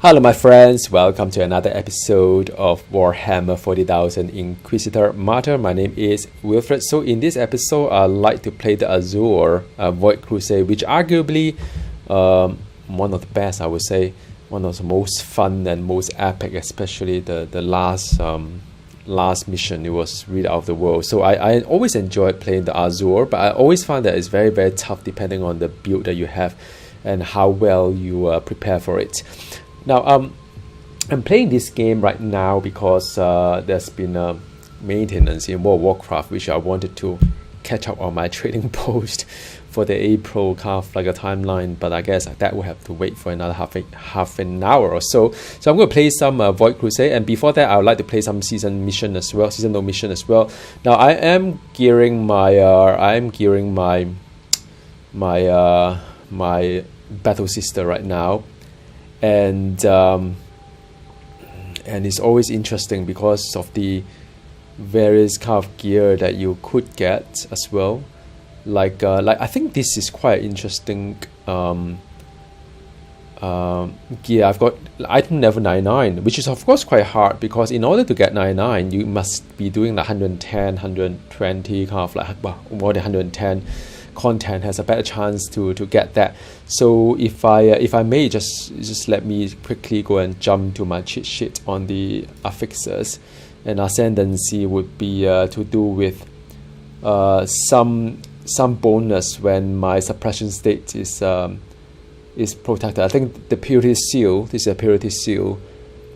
Hello my friends, welcome to another episode of Warhammer 40,000 Inquisitor Martyr. My name is Wilfred. So in this episode, I'd like to play the Azure Void Crusade, which arguably one of the best, I would say, one of the most fun and most epic, especially the last mission. It was really out of the world. So I always enjoyed playing the Azure, but I always find that it's very, very tough depending on the build that you have and how well you prepare for it. Now, I'm playing this game right now because there's been a maintenance in World of Warcraft, which I wanted to catch up on my trading post for the April kind of like a timeline, but I guess that will have to wait for another half an hour or so. So I'm going to play some Void Crusade, and before that, I would like to play some seasonal mission as well. Now, I am gearing my my battle sister right now. And it's always interesting because of the various kind of gear that you could get as well. Like I think this is quite interesting gear. I've got item level 99, which is of course quite hard because in order to get 99, you must be doing like 110, 120, kind of like more than 110. Content has a better chance to get that. So if I may just let me quickly go and jump to my cheat sheet on the affixes, and ascendancy would be to do with some bonus when my suppression state is protected. I think the purity seal, this is a purity seal.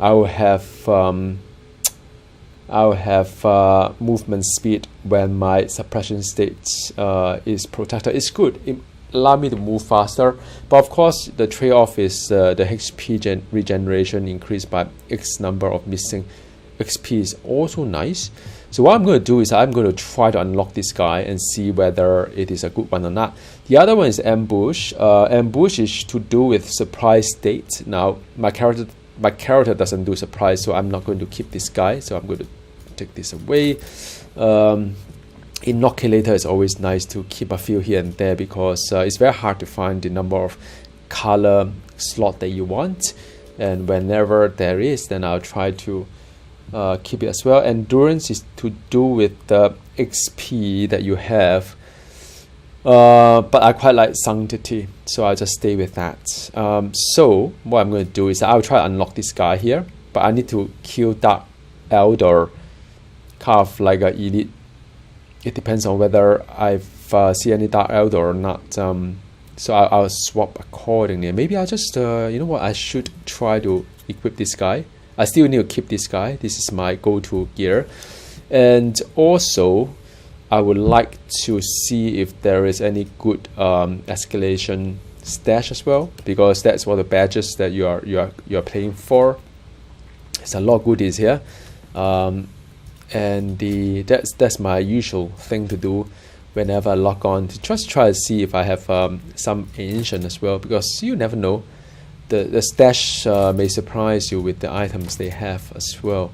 I'll have movement speed when my suppression state is protected. It's good. It allows me to move faster. But of course, the trade-off is the HP regeneration increased by X number of missing XP is also nice. So what I'm going to do is I'm going to try to unlock this guy and see whether it is a good one or not. The other one is ambush. Ambush is to do with surprise state. Now, my character doesn't do surprise, so I'm not going to keep this guy, so I'm going to take this away. Inoculator is always nice to keep a few here and there because it's very hard to find the number of color slot that you want, and whenever there is, then I'll try to keep it as well. Endurance is to do with the XP that you have, but I quite like sanctity, so I'll just stay with that. So what I'm going to do is I'll try to unlock this guy here, but I need to kill Dark Elder, kind of like a elite. It depends on whether I've see any Dark Elder or not. So I'll swap accordingly. Maybe I'll just you know what, I should try to equip this guy. I still need to keep this guy. This is my go-to gear, and also I would like to see if there is any good escalation stash as well, because that's what the badges that you are playing for. There's a lot of goodies here, and that's my usual thing to do whenever I log on, to just try to see if I have some ancient as well, because you never know. The stash may surprise you with the items they have as well.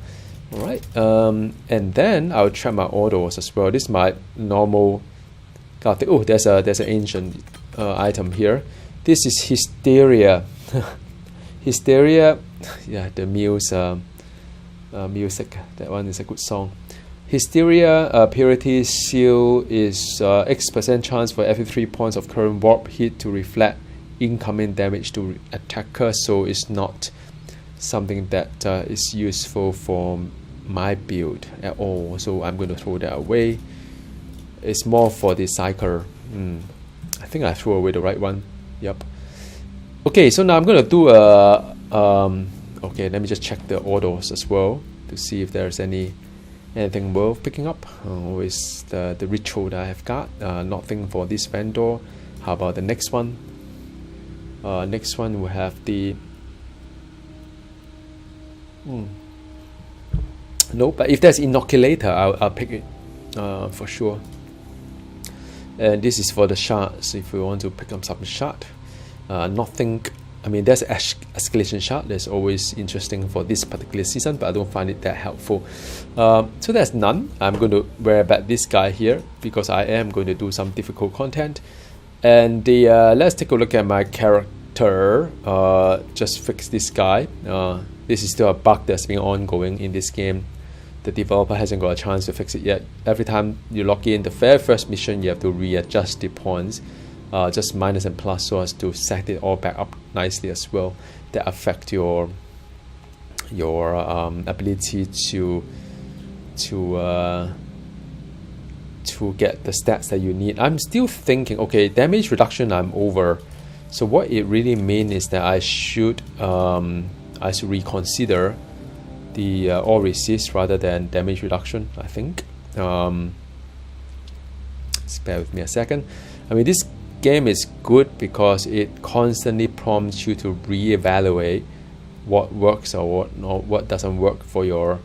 Alright, and then I'll check my orders as well. This is my normal. Oh, there's an ancient item here. This is Hysteria. Hysteria, yeah, the Muse music. That one is a good song. Hysteria Purity Seal is X% chance for every 3 points of current warp hit to reflect incoming damage to attacker. So it's not something that is useful for my build at all, so I'm going to throw that away. It's more for the cycle. I think I threw away the right one. Yep. Okay, so now I'm going to do okay, let me just check the orders as well to see if there's anything worth picking up. Always the ritual that I have got. Nothing for this vendor. How about the next one? Next one we have the no, but if there's inoculator, I'll pick it for sure. And this is for the shards. If we want to pick up some shard, nothing. I mean, there's escalation shard. That's always interesting for this particular season, but I don't find it that helpful. So there's none. I'm going to wear back this guy here because I am going to do some difficult content. And let's take a look at my Inquisitor just fixed this guy. This is still a bug that's been ongoing in this game. The developer hasn't got a chance to fix it yet. Every time you log in, the very first mission, you have to readjust the points, just minus and plus, so as to set it all back up nicely as well. That affect your ability to get the stats that you need. I'm still thinking, okay, damage reduction I'm over. So what it really means is that I should reconsider the all resist rather than damage reduction, I think. Bear with me a second. I mean, this game is good because it constantly prompts you to reevaluate what works or what doesn't work for your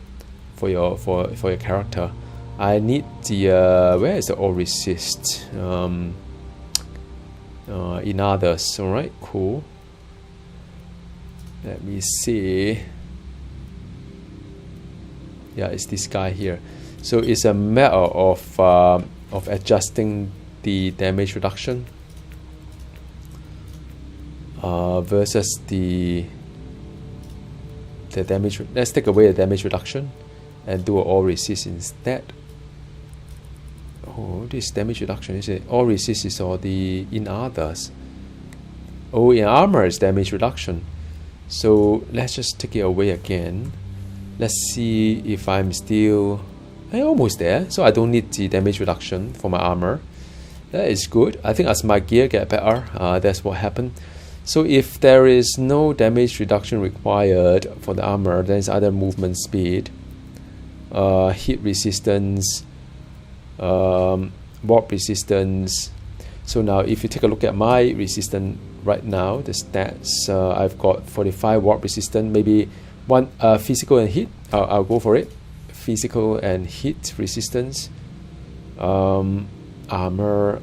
character. I need the where is the all resist? In others. All right, cool. Let me see. Yeah, it's this guy here. So it's a matter of adjusting the damage reduction versus the damage. Let's take away the damage reduction and do an all resist instead. Oh, this damage reduction is it? All resist is all the in others. Oh, in armor is damage reduction. So let's just take it away again. Let's see if I'm still almost there. So I don't need the damage reduction for my armor. That is good. I think as my gear get better, that's what happened. So if there is no damage reduction required for the armor, then it's either movement speed, hit resistance, warp resistance. So now if you take a look at my resistance right now, the stats, I've got 45 warp resistance, maybe one physical and hit. I'll go for it. Physical and hit resistance. Armor,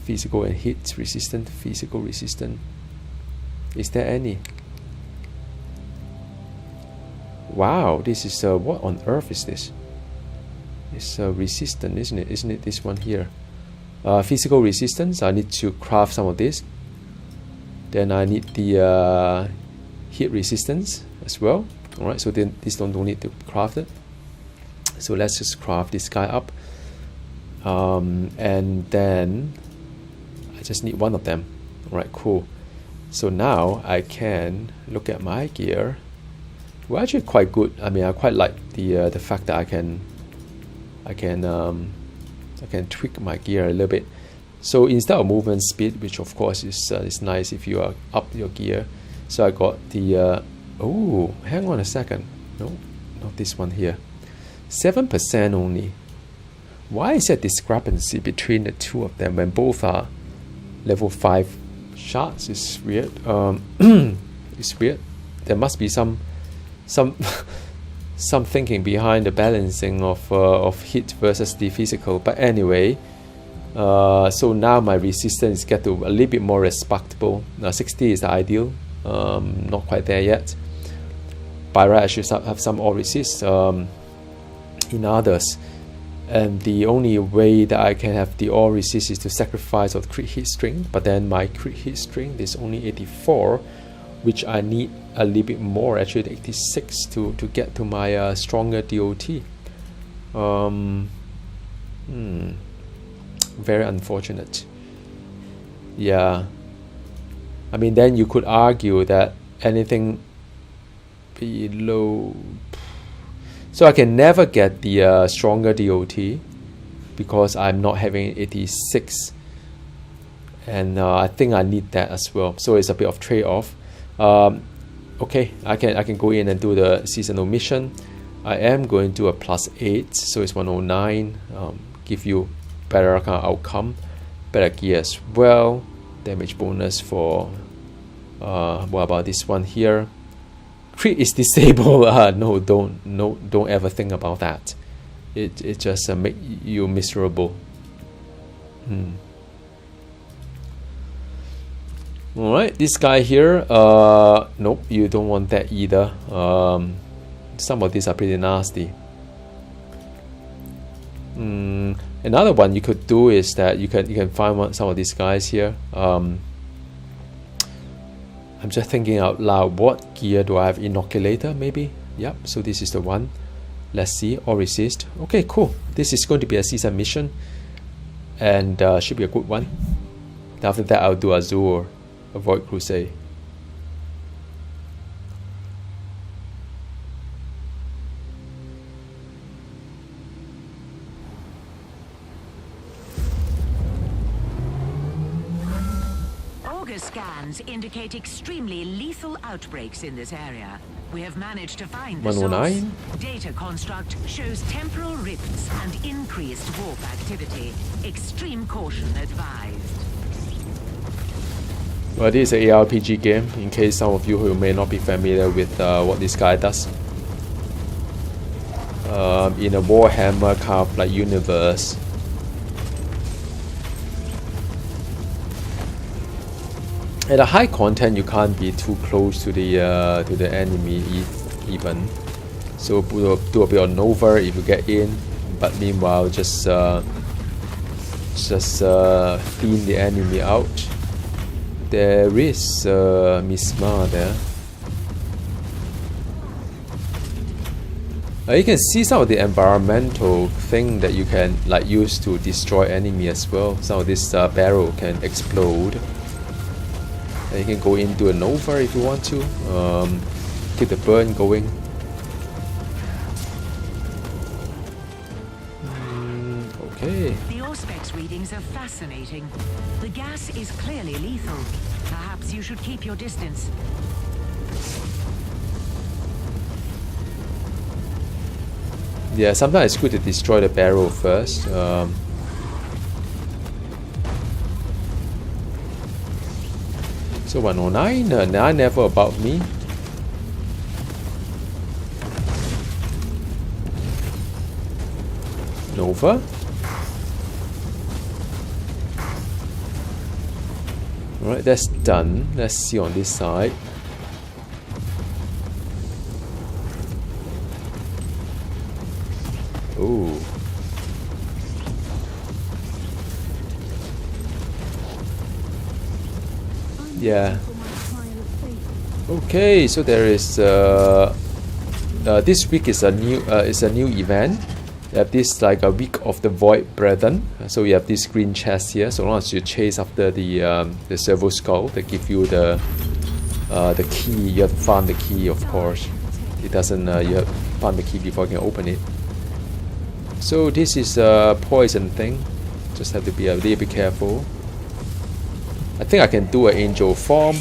physical and hit resistance, physical resistance. Is there any? Wow, this is what on earth is this? It's resistant, isn't it? Isn't it this one here? Physical resistance. I need to craft some of this. Then I need the hit resistance as well. All right, so then this don't need to craft it. So let's just craft this guy up, and then I just need one of them. All right, cool. So now I can look at my gear. Well, actually quite good. I mean, I quite like the fact that I can tweak my gear a little bit. So instead of movement speed, which of course is nice if you are up your gear. So I got the oh, hang on a second. No, not this one here. 7% only. Why is there discrepancy between the two of them when both are level 5 shards? It's weird. It's weird. There must be some thinking behind the balancing of hit versus the physical. But anyway, so now my resistance get to a little bit more respectable. 60 is the ideal. Not quite there yet. By right, I should have some all resist in others. And the only way that I can have the all resist is to sacrifice of the crit hit string. But then my crit hit string is only 84, which I need a little bit more, actually 86 to get to my stronger DOT. Very unfortunate. Yeah. I mean, then you could argue that anything below, so I can never get the stronger DOT because I'm not having 86, and I think I need that as well. So it's a bit of trade-off. Okay, I can go in and do the seasonal mission. I am going to a +8, so it's 109. Give you better kind of outcome, better gear as well. Damage bonus for what about this one here? Crit is disabled. No, don't ever think about that. It just make you miserable. All right, this guy here. Nope, you don't want that either. Some of these are pretty nasty. Another one you could do is that you can find some of these guys here. I'm just thinking out loud, what gear do I have? Inoculator maybe? Yep, so this is the one. Let's see, or resist. Okay, cool. This is going to be a season mission, and should be a good one. After that, I'll do Azure, avoid Crusade. Scans indicate extremely lethal outbreaks in this area. We have managed to find the 109. source. Data construct shows temporal rifts and increased warp activity. Extreme caution advised. Well, this is an ARPG game, in case some of you who may not be familiar with what this guy does. In a Warhammer kind of like universe. At a high content, you can't be too close to the enemy even. So do a bit of Nova if you get in, but meanwhile just thin the enemy out. There is Misma there. You can see some of the environmental thing that you can like use to destroy enemy as well. Some of this barrel can explode. You can go into a Nova if you want to, keep the burn going. Okay. The Auspex readings are fascinating. The gas is clearly lethal. Perhaps you should keep your distance. Yeah, sometimes it's good to destroy the barrel first. So 109, never about me. Nova. Alright, that's done. Let's see on this side. Ooh. Yeah. Okay, so there is this week is a new event. You have this like a week of the Void Brethren. So you have this green chest here. So long as you chase after the servo skull, they give you the key. You have to find the key, of course. It doesn't. You have to find the key before you can open it. So this is a poison thing. Just have to be a little bit careful. I think I can do an angel form.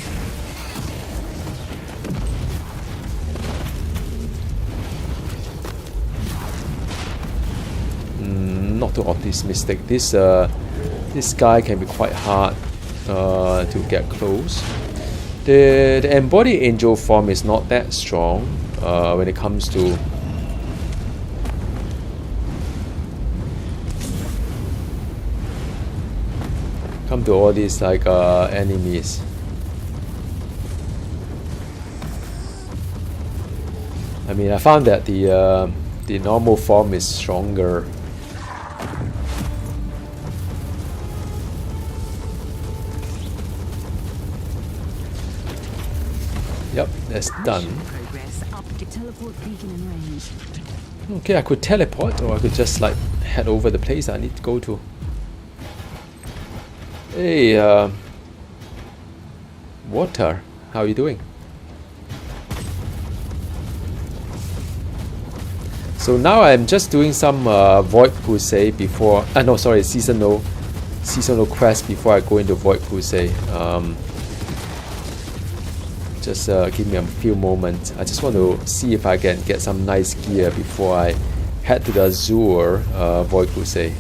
Not too optimistic. This guy can be quite hard to get close. The embodied angel form is not that strong when it comes to all these like enemies. I mean, I found that the normal form is stronger. Yep, that's done. Okay, I could teleport, or I could just like head over the place I need to go to. Hey, Water, how are you doing? So now I'm just doing some Void Crusade before. No, sorry, seasonal quest before I go into Void Crusade. Just give me a few moments. I just want to see if I can get some nice gear before I head to the Azure Void Crusade.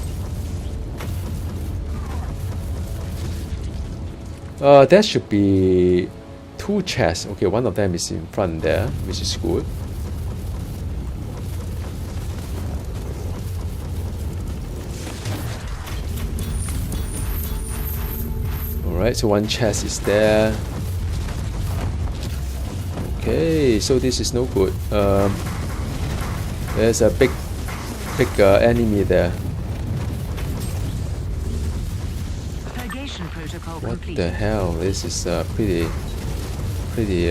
There should be 2 chests. Okay, one of them is in front there, which is good. Alright, so one chest is there. Okay, so this is no good. There's a big enemy there. What the hell? This is pretty pretty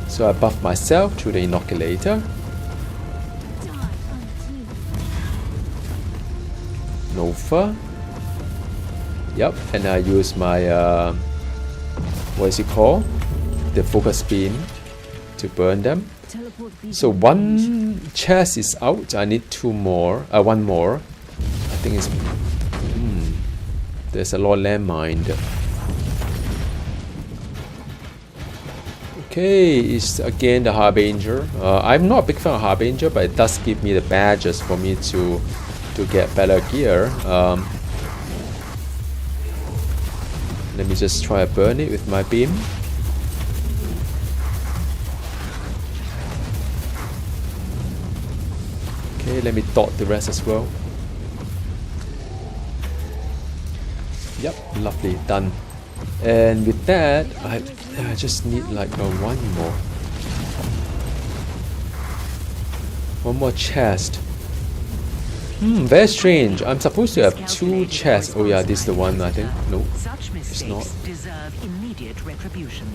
so I buff myself through the inoculator. Nova. Yep, and I use my what is it called? The focus beam to burn them. So one chest is out. I need two more. One more. I think it's. There's a lot of landmine. Okay, it's again the Harbinger. I'm not a big fan of Harbinger, but it does give me the badges for me to get better gear. Let me just try to burn it with my beam. Okay, let me dot the rest as well. Yep, lovely, done. And with that, I just need like one more chest. Very strange. I'm supposed to have two chests. Oh yeah, this is the one, I think. No, it's not. Deserve immediate retribution.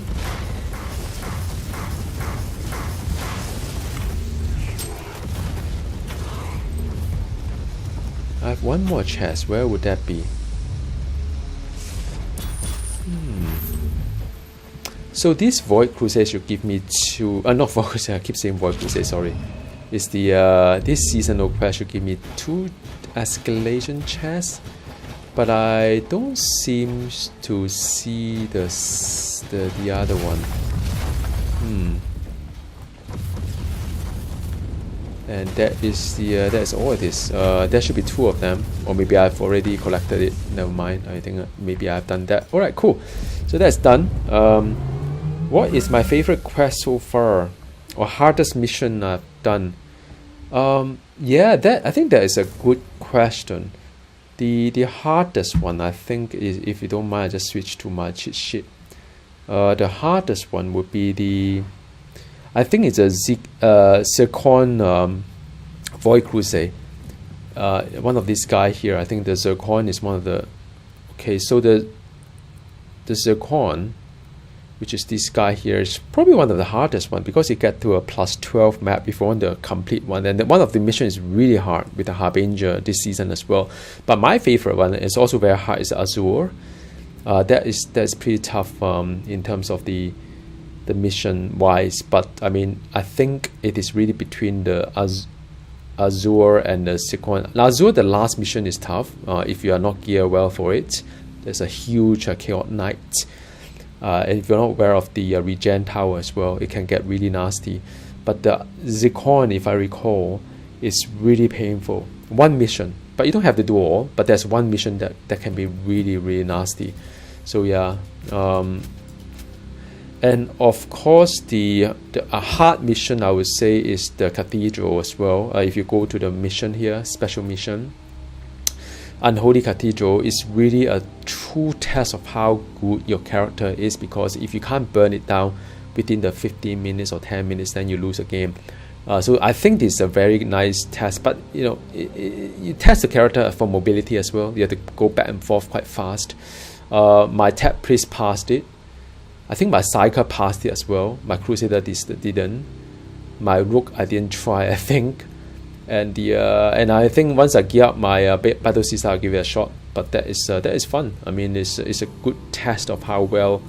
I have one more chest. Where would that be? So this Void Crusade should give me two. Not Void Crusade. I keep saying Void Crusade. Sorry. It's the this seasonal quest should give me two escalation chests, but I don't seem to see the other one. And that is that's all it is. There should be two of them, or maybe I've already collected it. Never mind. I think maybe I've done that. All right, cool. So that's done. What is my favorite quest so far, or hardest mission I've done? Yeah, I think that is a good question. The hardest one, I think, is, if you don't mind, I just switch to my cheat sheet. The hardest one would be I think it's a Zircon Void Crusade. One of these guys here, I think the Zircon is one of the. Okay, so the Zircon, which is this guy here, is probably one of the hardest one because you get to a +12 map if you want the complete one. And one of the missions is really hard with the Harbinger this season as well. But my favorite one is also very hard, is Azure. That's pretty tough in terms of the mission wise. But I mean, I think it is really between the Azure and the Zircon. Now, Azure, the last mission is tough if you are not geared well for it. There's a huge Chaos Knight. And if you're not aware of the regen tower as well, it can get really nasty. But the Zircon, if I recall, is really painful. One mission, but you don't have to do all, but there's one mission that can be really, really nasty. So yeah. And of course, a hard mission, I would say, is the Cathedral as well. If you go to the mission here, special mission, Unholy Cathedral is really a true test of how good your character is, because if you can't burn it down within the 15 minutes or 10 minutes, then you lose a game. So I think this is a very nice test, but you know, you test the character for mobility as well. You have to go back and forth quite fast. My Tap Priest passed it. I think my Psyker passed it as well. My Crusader didn't. My Rook I didn't try, I think. And I think once I gear up my battle system, I'll give it a shot. But that is fun. I mean, it's a good test of how well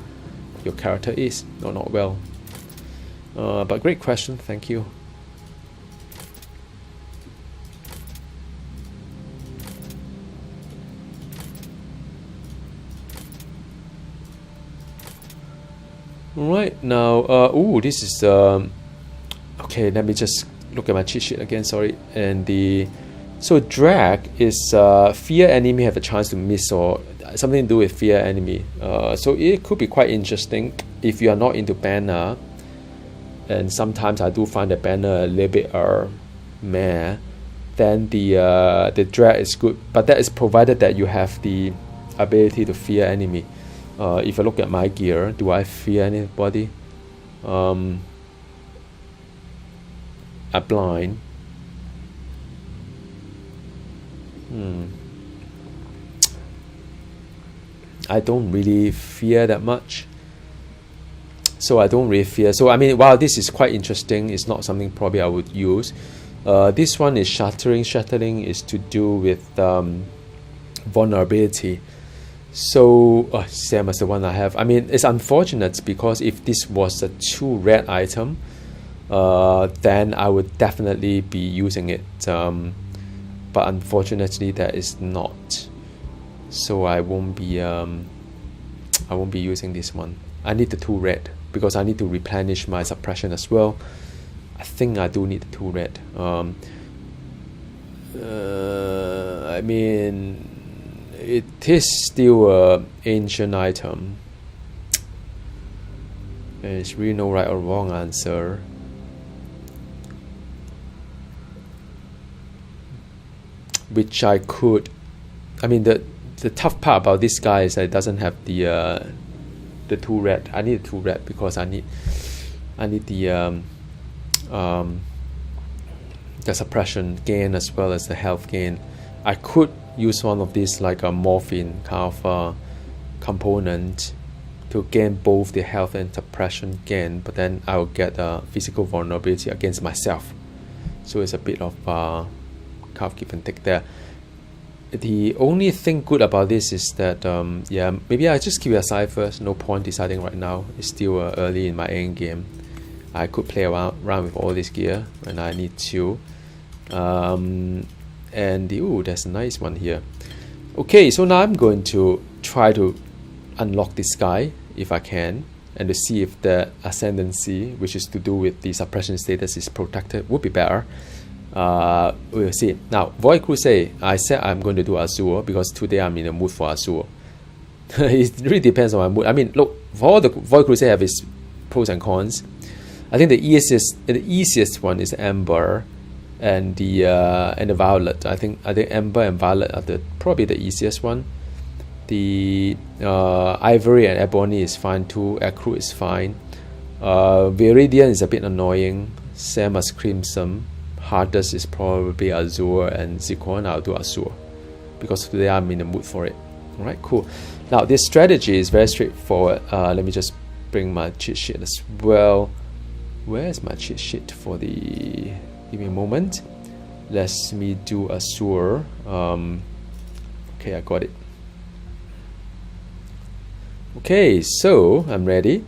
your character is, or not well. But great question, thank you. Right now, this is okay. Let me just look at my cheat sheet again. Sorry, and so drag is fear enemy have a chance to miss, or something to do with fear enemy. So it could be quite interesting if you are not into banner. And sometimes I do find the banner a little bit meh. Then the drag is good, but that is provided that you have the ability to fear enemy. If I look at my gear, do I fear anybody? I'm blind. I don't really fear that much. So I don't really fear. So I mean, wow, this is quite interesting. It's not something probably I would use. This one is shattering. Shattering is to do with vulnerability. So same as the one I have. I mean, it's unfortunate because if this was a 2 red item, then I would definitely be using it. But unfortunately, that is not. So I won't be using this one. I need the 2 red because I need to replenish my suppression as well. I think I do need the 2 red. I mean, it is still an ancient item. There's really no right or wrong answer. Which I could. I mean, the tough part about this guy is that it doesn't have the 2 red. I need the 2 red because I need the suppression gain as well as the health gain. I could use one of these like a morphine kind of component to gain both the health and suppression gain, but then I will get a physical vulnerability against myself. So it's a bit of kind of give and take there. The only thing good about this is that yeah, maybe I just keep it aside first. No point deciding right now. It's still early in my end game. I could play around with all this gear when I need to. And ooh, there's a nice one here. Okay, so now I'm going to try to unlock this guy if I can, and to see if the ascendancy, which is to do with the suppression status, is protected, would be better. We'll see. Now, Void Crusade, I said I'm going to do Azure because today I'm in the mood for Azure. It really depends on my mood. I mean, look, for all the Void Crusade have its pros and cons. I think the easiest one is Amber and the Violet. I think Amber and Violet are probably the easiest one. The Ivory and Ebony is fine too. Acru is fine. Viridian is a bit annoying. Same as Crimson. Hardest is probably Azure and Zircon. I'll do Azure because today I'm in the mood for it. Alright, cool. Now this strategy is very straightforward. Let me just bring my cheat sheet as well. Where is my cheat sheet for the... Give me a moment. Let me do Azure. Okay, I got it. Okay, so I'm ready.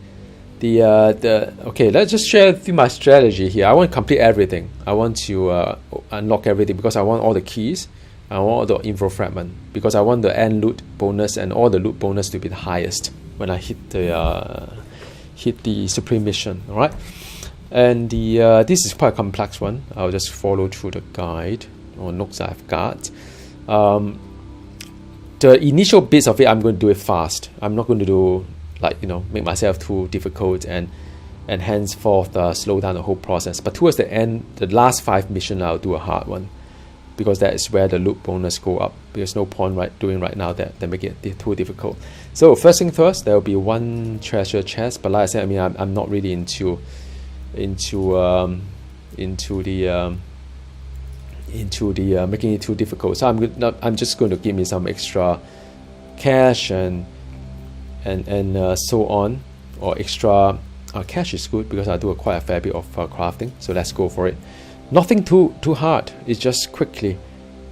Okay, let's just share with you my strategy here. I want to complete everything. I want to unlock everything because I want all the keys. I want all the info fragment because I want the end loot bonus and all the loot bonus to be the highest when I hit the supreme mission. All right. And this is quite a complex one. I'll just follow through the guide or notes I've got. The initial bits of it, I'm going to do it fast. I'm not going to do make myself too difficult and henceforth slow down the whole process. But towards the end, the last 5 missions, I'll do a hard one because that is where the loot bonus go up. There's no point doing right now that make it too difficult. So first thing first, there will be 1 treasure chest. But like I said, I mean, I'm not really into the making it too difficult. So I'm just going to give me some extra cash and so on, or extra cash is good because I do quite a fair bit of crafting. So let's go for it. Nothing too hard. It's just quickly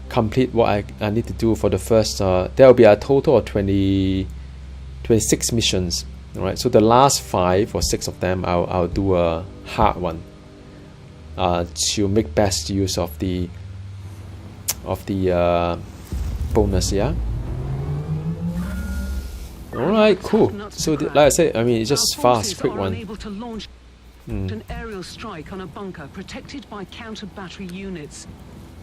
complete what I need to do for the first. There will be a total of 26 missions. All right. So the last 5 or 6 of them, I'll do a hard one to make best use of the bonus. Yeah. Alright, cool. So like I said, I mean, it's just fast, quick one. An aerial strike on a bunker protected by counter battery units.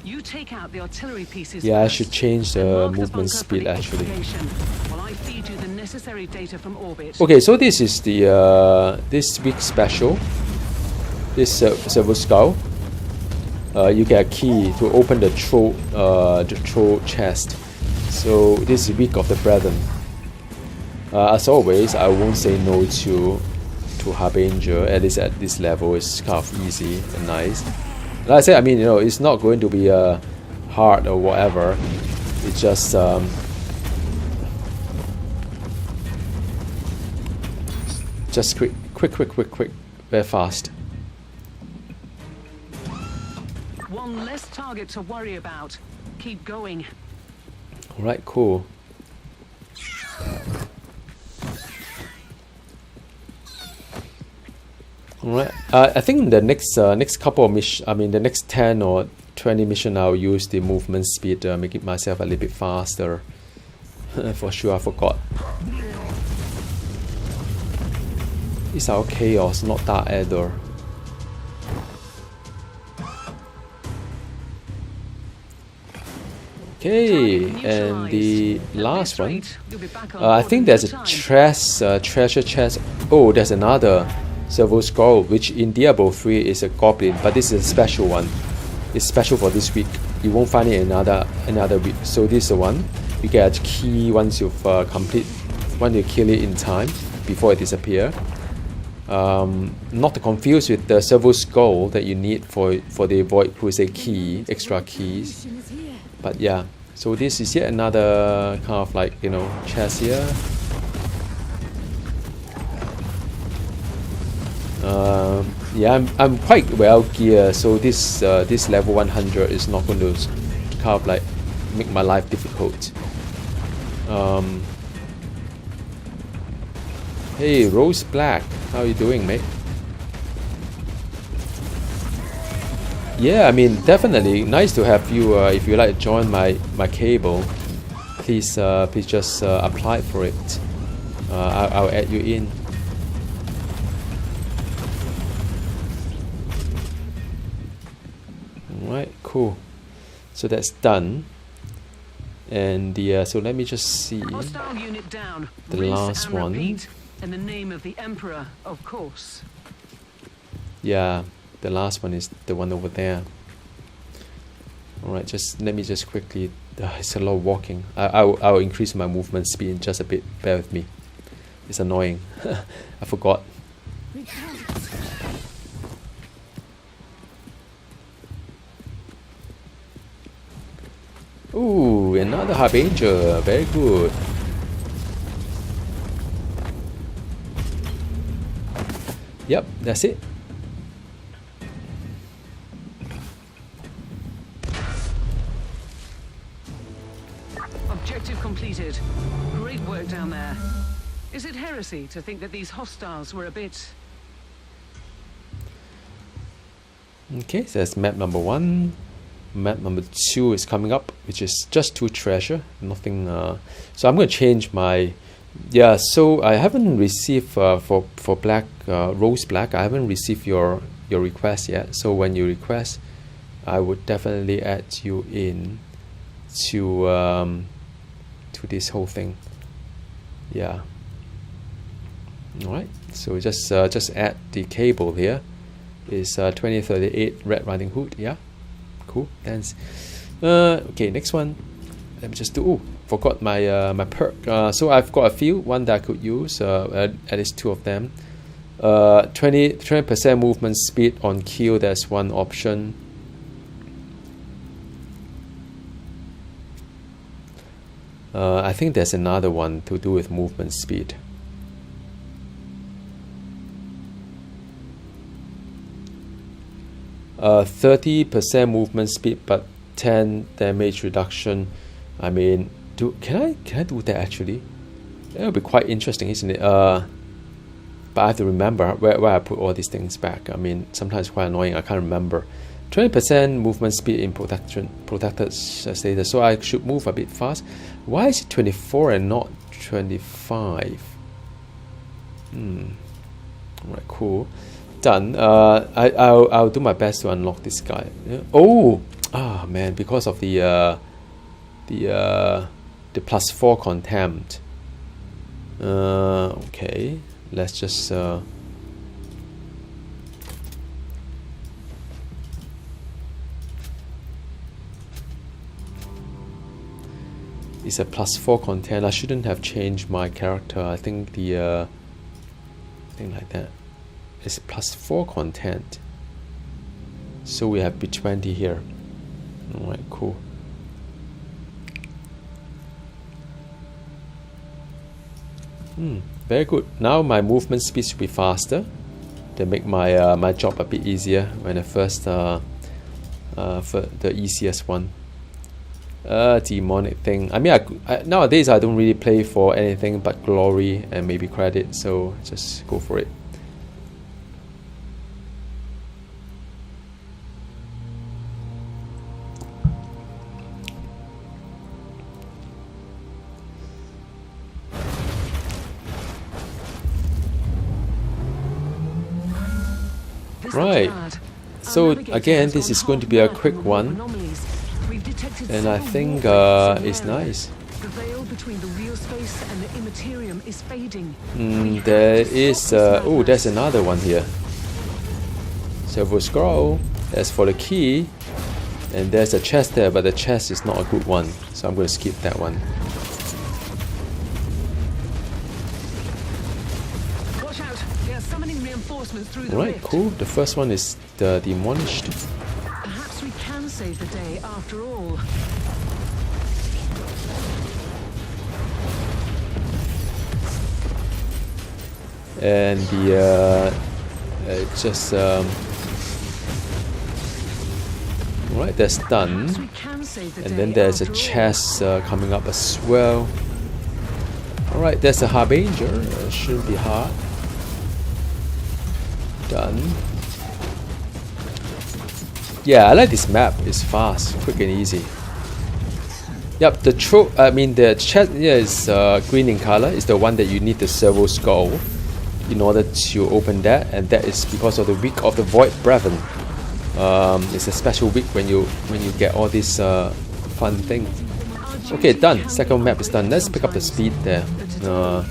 You take out the artillery pieces. Yeah, I should change the movement speed actually. While I feed you the necessary data from orbit. Okay, so this is the this week's special. This servo skull. You get a key to open the throat chest. So this is week of the brethren. As always, I won't say no to Harbinger. At least at this level, it's kind of easy and nice. Like I said, I mean, it's not going to be hard or whatever. It's just Just quick, very fast. One less target to worry about. Keep going. All right, cool. All right. I think the next couple of missions, I mean the next 10 or 20 mission, I'll use the movement speed, make it myself a little bit faster. For sure, I forgot. It's our chaos, not Dark Adder. Okay, and the last one. I think there's a treasure chest. Oh, there's another servo scroll, which in Diablo 3 is a goblin, but this is a special one. It's special for this week. You won't find it another week. So this is the one. You get a key once you've once you kill it in time before it disappears. Not to confuse with the servo scroll that you need for the Void Crusade key, extra keys. But yeah, so this is yet another kind of like, you know, chest here. Yeah, I'm quite well geared, so this level 100 is not going to kind of like make my life difficult. Hey, Rose Black, how are you doing, mate? Yeah, I mean, definitely nice to have you. If you like to join my cable, please just apply for it. I'll add you in. Alright, cool. So that's done. And the so let me just see Hostile unit down. the Rinse last and one. repeat. In the name of the Emperor, of course. Yeah, the last one is the one over there. Alright, just let me just quickly. It's a lot of walking. I'll increase my movement speed just a bit. Bear with me. It's annoying. I forgot. Ooh, another Harbinger. Very good. Yep, that's it. Objective completed. Great work down there. Is it heresy to think that these hostiles were a bit... Okay, so that's map number 1. Map number 2 is coming up, which is just 2 treasure. Nothing. So I'm going to change my. Yeah. So I haven't received for black Rose Black. I haven't received your request yet. So when you request, I would definitely add you in to this whole thing. Yeah. All right. So just add the cable here. Is 2038 Red Riding Hood. Yeah. Cool, thanks. Okay, next one. Let me just do. Oh, forgot my my perk. So I've got a few. One that I could use. At least 2 of them. 20% movement speed on kill. That's one option. I think there's another one to do with movement speed. 30% movement speed, but 10 damage reduction. I mean, can I do that actually? That would be quite interesting, isn't it? But I have to remember where I put all these things back. I mean, sometimes it's quite annoying. I can't remember. 20% movement speed in protected status. So I should move a bit fast. Why is it 24 and not 25? Alright, cool. Done. I'll do my best to unlock this guy. Yeah. Oh, man, because of the +4 contempt. Okay, let's just. It's a +4 content. I shouldn't have changed my character. I think the thing like that. It's +4 content. So we have B20 here. Alright, cool. Very good. Now my movement speed should be faster. They make my my job a bit easier when I first for the easiest one. Demonic thing. I mean, nowadays I don't really play for anything but glory and maybe credit, so just go for it. Right, so again, this is going to be a quick one, and I think it's nice. The veil between the real space and the immaterium is fading. There is oh, there's another one here. Silver scroll. That's for the key, and there's a chest there, but the chest is not a good one, so I'm going to skip that one. Right, cool. The first one is the demolished. Perhaps we can save the day after all. And the just right, that's done. And then there's a chest coming up as well. All right, there's a harbinger. Shouldn't be hard. Done. Yeah, I like this map. It's fast, quick and easy. Yep, the chest here is green in color. It's the one that you need the servo skull in order to open that, and that is because of the week of the Void Brethren. It's a special week when you get all these fun things. Okay, done. Second map is done. Let's pick up the speed there. The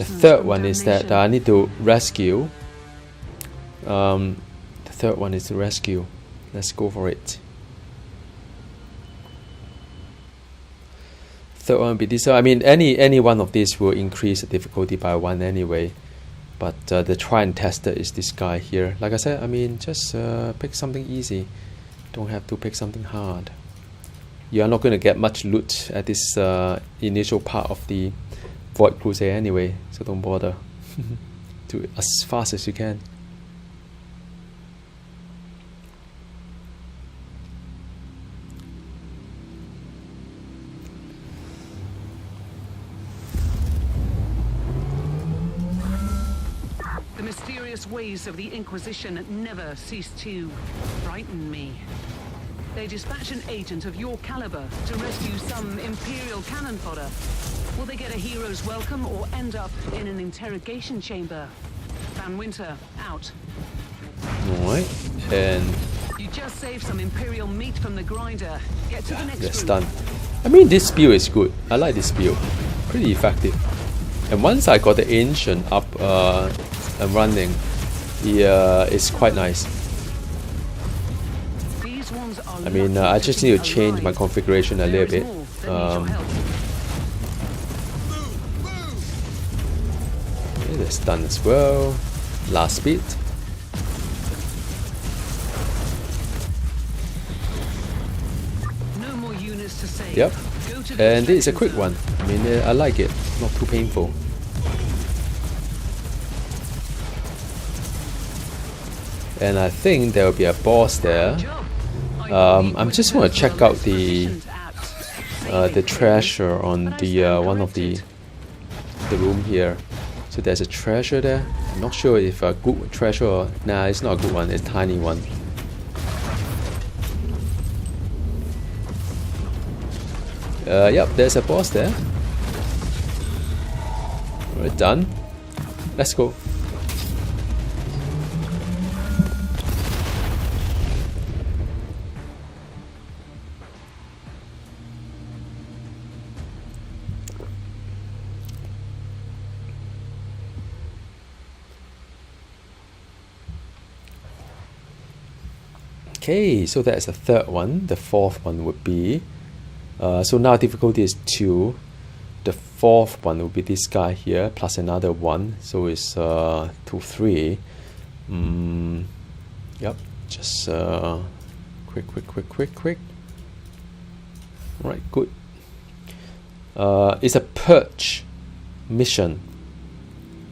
third one is that I need to rescue. The third one is to rescue. Let's go for it. Third one will be this. I mean, any one of these will increase the difficulty by 1 anyway. But the try and tester is this guy here. Like I said, I mean, just pick something easy. Don't have to pick something hard. You are not going to get much loot at this initial part of the Void Crusade anyway, so don't bother. Do it as fast as you can. The mysterious ways of the Inquisition never cease to frighten me. They dispatch an agent of your caliber to rescue some Imperial cannon fodder. Will they get a hero's welcome or end up in an interrogation chamber? Van Winter, out. Alright, and You just saved some Imperial meat from the grinder. Get to the next that's room. done. I mean, this build is good. I like this build. Pretty effective. And once I got the ancient up and running, it's quite nice. I mean, I just need to change my configuration a little bit. Okay, that's done as well. Last speed. No more units to save. Yep. And this is a quick one. I mean, I like it. Not too painful. And I think there will be a boss there. I'm just want to check out the treasure on the one of the room here. So there's a treasure there. I'm not sure if a good treasure or nah, it's not a good one. It's a tiny one. Yep, there's a boss there. Alright, done. Let's go. Okay, so that's the third one. The fourth one would be so now difficulty is 2. The fourth one will be this guy here plus another 1, so it's 2, 3. Yep, just quick. Right, good. It's a purge. mission.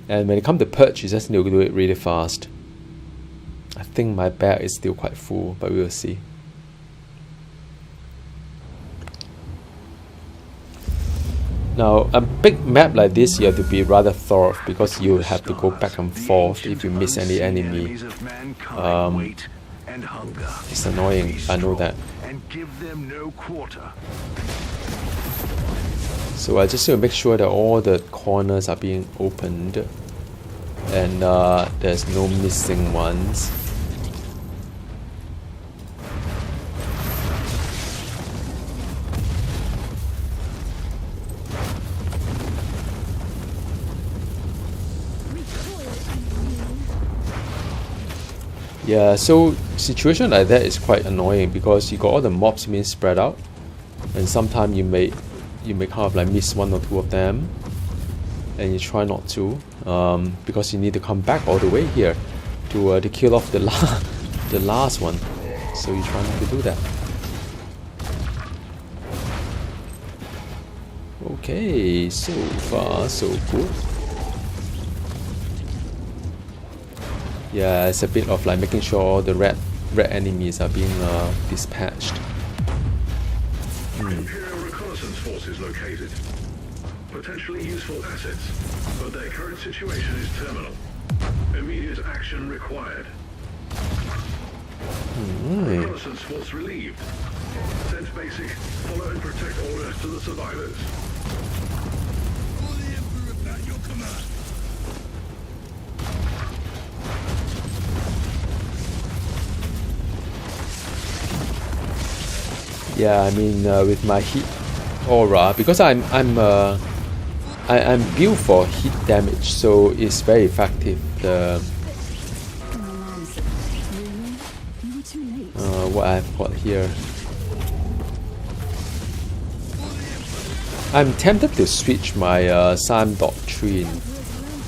And when it comes to purge, you just need to do it really fast. I think my bag is still quite full, but we will see. Now, a big map like this, you have to be rather thorough because you have to go back and forth if you miss any enemy. It's annoying, I know that. So I just need to make sure that all the corners are being opened and there's no missing ones. Yeah, so situation like that is quite annoying because you got all the mobs being spread out, and sometimes you may kind of like miss one or two of them, and you try not to because you need to come back all the way here to kill off the last one. So you try not to do that. Okay, so far so good. Yeah, it's a bit of like making sure all the red enemies are being dispatched. Imperial reconnaissance forces located. Potentially useful assets, but their current situation is terminal. Immediate action required. Reconnaissance force relieved. Send basic. Follow and protect orders to the survivors. Call the Emperor at your command. Yeah, I mean with my heat aura, because I'm built for heat damage, so it's very effective. The what I've got here, I'm tempted to switch my Psalm Doctrine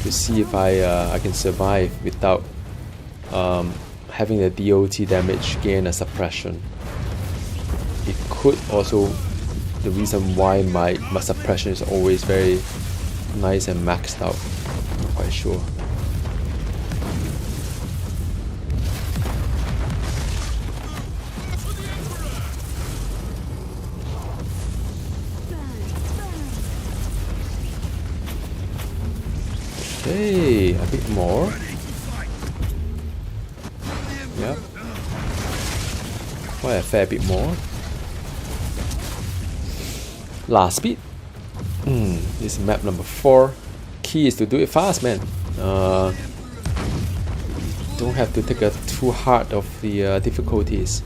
to see if I can survive without having the DOT damage gain a suppression. It could also the reason why my suppression is always very nice and maxed out. I'm not quite sure. Okay, a bit more. Yep. Quite a fair bit more. Last bit. This is map number 4. Key is to do it fast, man. Don't have to take a too hard of the difficulties.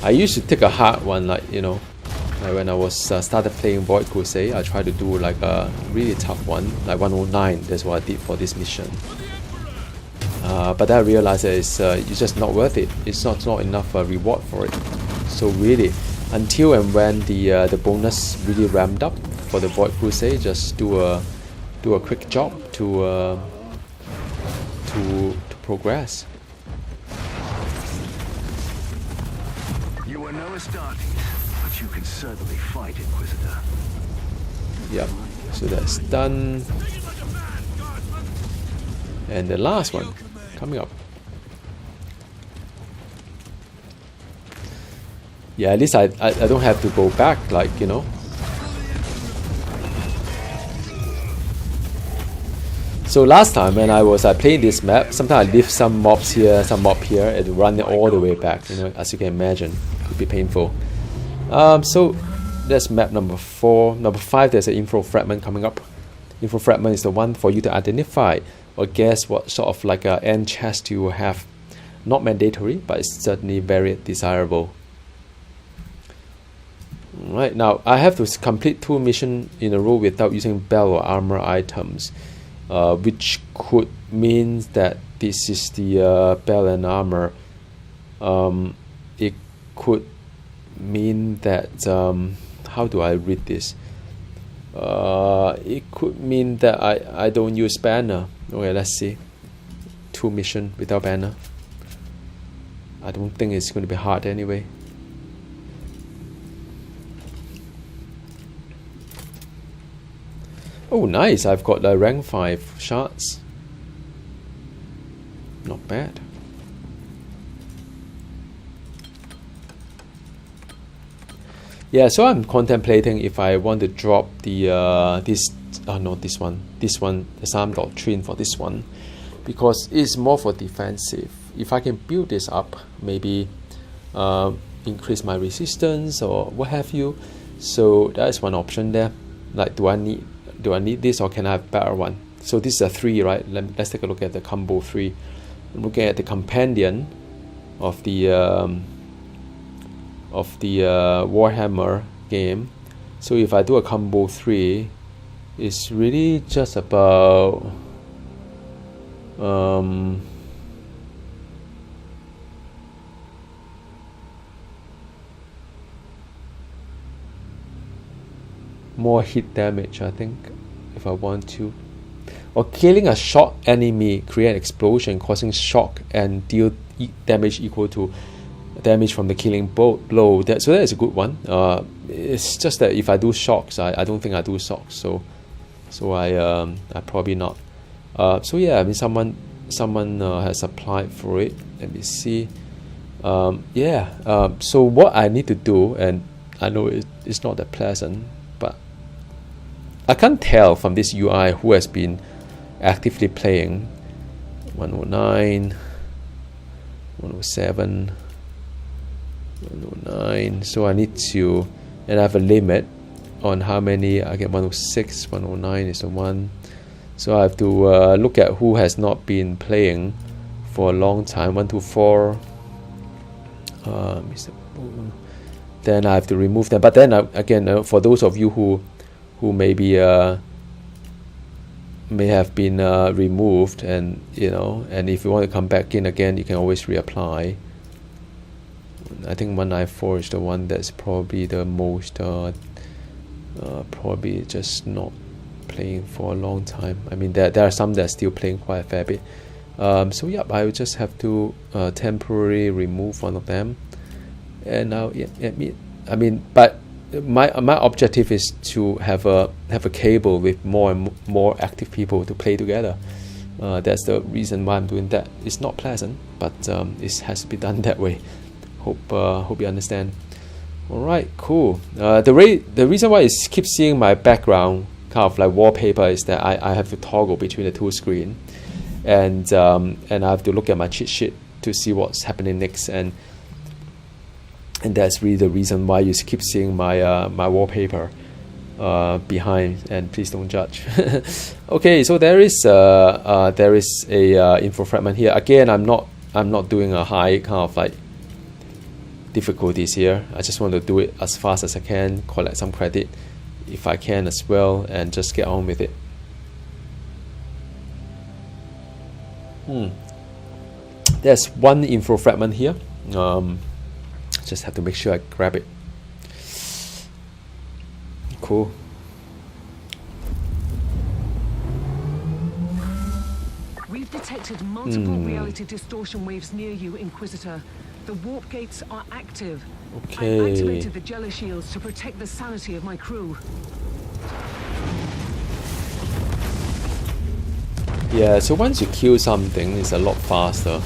I used to take a hard one, like like when I was started playing Void Crusade. I tried to do like a really tough one, like 109. That's what I did for this mission. But then I realized that it's just not worth it. It's not enough reward for it. So really, until and when the bonus really ramped up for the Void Crusade, just do a quick job to progress. You are no Astartes, but you can certainly fight, Inquisitor. Yep. So that's done. And the last one coming up. Yeah, at least I don't have to go back, like, So last time when I was playing this map, sometimes I leave some mobs here, some mob here, and run it all the way back. As you can imagine, it could be painful. So that's map number 4. Number 5, there's an info fragment coming up. Info fragment is the one for you to identify or guess what sort of like a end chest you will have. Not mandatory, but it's certainly very desirable. Right, now I have to complete 2 missions in a row without using belt or armor items, which could mean that this is the belt and armor. It could mean that how do I read this? It could mean that I don't use banner. Okay, let's see. 2 missions without banner. I don't think it's going to be hard anyway. Oh, nice! I've got the rank 5 shards. Not bad. Yeah, so I'm contemplating if I want to drop the not this one, the Psalm Doctrine for this one, because it's more for defensive. If I can build this up, maybe increase my resistance or what have you. So that is one option there. Like, do I need this, or can I have better one? So this is a 3, right? Let's take a look at the combo 3. I'm looking at the companion of the Warhammer game. So if I do a combo 3, it's really just about more hit damage, I think, if I want to. Or killing a shock enemy, create an explosion causing shock and deal damage equal to damage from the killing blow. So that is a good one. It's just that if I do shocks, I don't think I do shocks. So I probably not. So yeah, I mean someone has applied for it. Let me see. So what I need to do, and I know it's not that pleasant, but I can't tell from this UI who has been actively playing. 109, 107, 109. So I need to, and I have a limit on how many. I get 106, 109 is the one. So I have to look at who has not been playing for a long time. 124. Then I have to remove them. But then again, for those of you who maybe may have been removed, and and if you want to come back in again, you can always reapply. I think 194 is the one that's probably the most probably just not playing for a long time. I mean, there are some that are still playing quite a fair bit. So yeah, I will just have to temporarily remove one of them, and now I mean, but my objective is to have a cable with more and more active people to play together. That's the reason why I'm doing that. It's not pleasant, but it has to be done that way. Hope you understand. All right, cool. The reason why I keep seeing my background kind of like wallpaper is that I have to toggle between the two screens, and I have to look at my cheat sheet to see what's happening next, and that's really the reason why you keep seeing my my wallpaper behind. And please don't judge. Okay, so there is a info fragment here. Again, I'm not doing a high kind of like difficulties here. I just want to do it as fast as I can, collect some credit if I can as well, and just get on with it. There's one info fragment here. Just have to make sure I grab it. Cool. We've detected multiple reality distortion waves near you, Inquisitor. The warp gates are active. Okay. I activated the jelly shields to protect the sanity of my crew. Yeah, so once you kill something, it's a lot faster.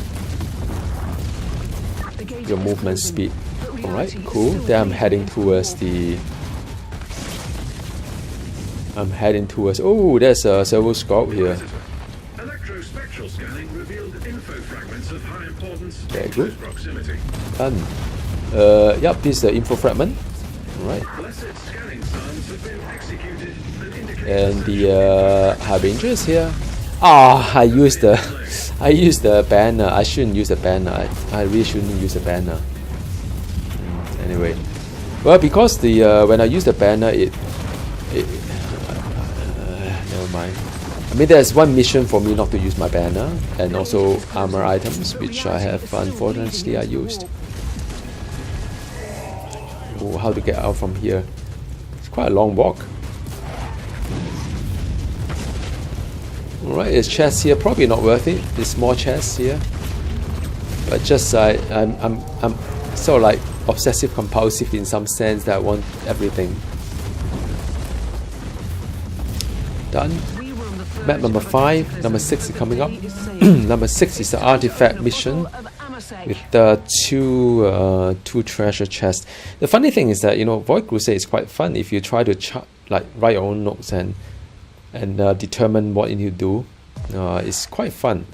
Your movement speed. Alright, cool. Then I'm heading towards oh, there's a servo scope here. Electrospectral scanning revealed info fragments of high importance. Very good. Proximity. Done. Yep, this is the info fragment. Alright. Blessed scanning signs have been executed And the Harbingers here. I used the banner. I shouldn't use the banner. I really shouldn't use the banner. Anyway, well, because the when I use the banner, it never mind. I mean, there's one mission for me not to use my banner, and also armor items, which I have unfortunately I used. Oh, how to get out from here? It's quite a long walk. Alright, there's chests here. Probably not worth it. There's small chests here, but just I'm sort of like obsessive compulsive in some sense that I want everything. Done. We were on the Map verge number of a 5, cataclysm, number 6 is but the coming up. day is saved. Number 6 is the artifact mission with two treasure chests. The funny thing is that, you know, Void Crusade is quite fun if you try to like write your own notes and determine what you need to do. It's quite fun.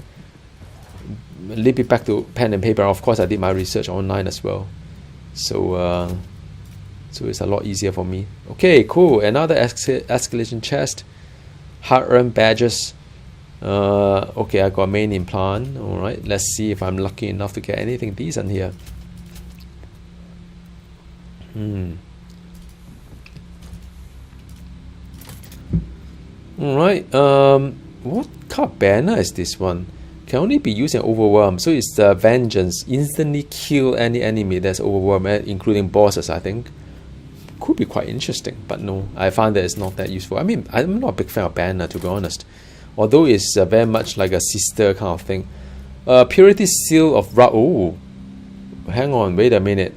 A little bit back to pen and paper. Of course, I did my research online as well, so so it's a lot easier for me. Okay, cool. Another escalation chest, hard-earned badges. Okay, I got main implant. All right, let's see if I'm lucky enough to get anything decent here. All right. What kind of banner is this one? Can only be used in Overwhelm. So it's the Vengeance. Instantly kill any enemy that's overwhelmed, including bosses, I think. Could be quite interesting, but no, I found that it's not that useful. I mean, I'm not a big fan of banner, to be honest. Although it's very much like a sister kind of thing. Purity Seal of Wrath. Oh, hang on, wait a minute.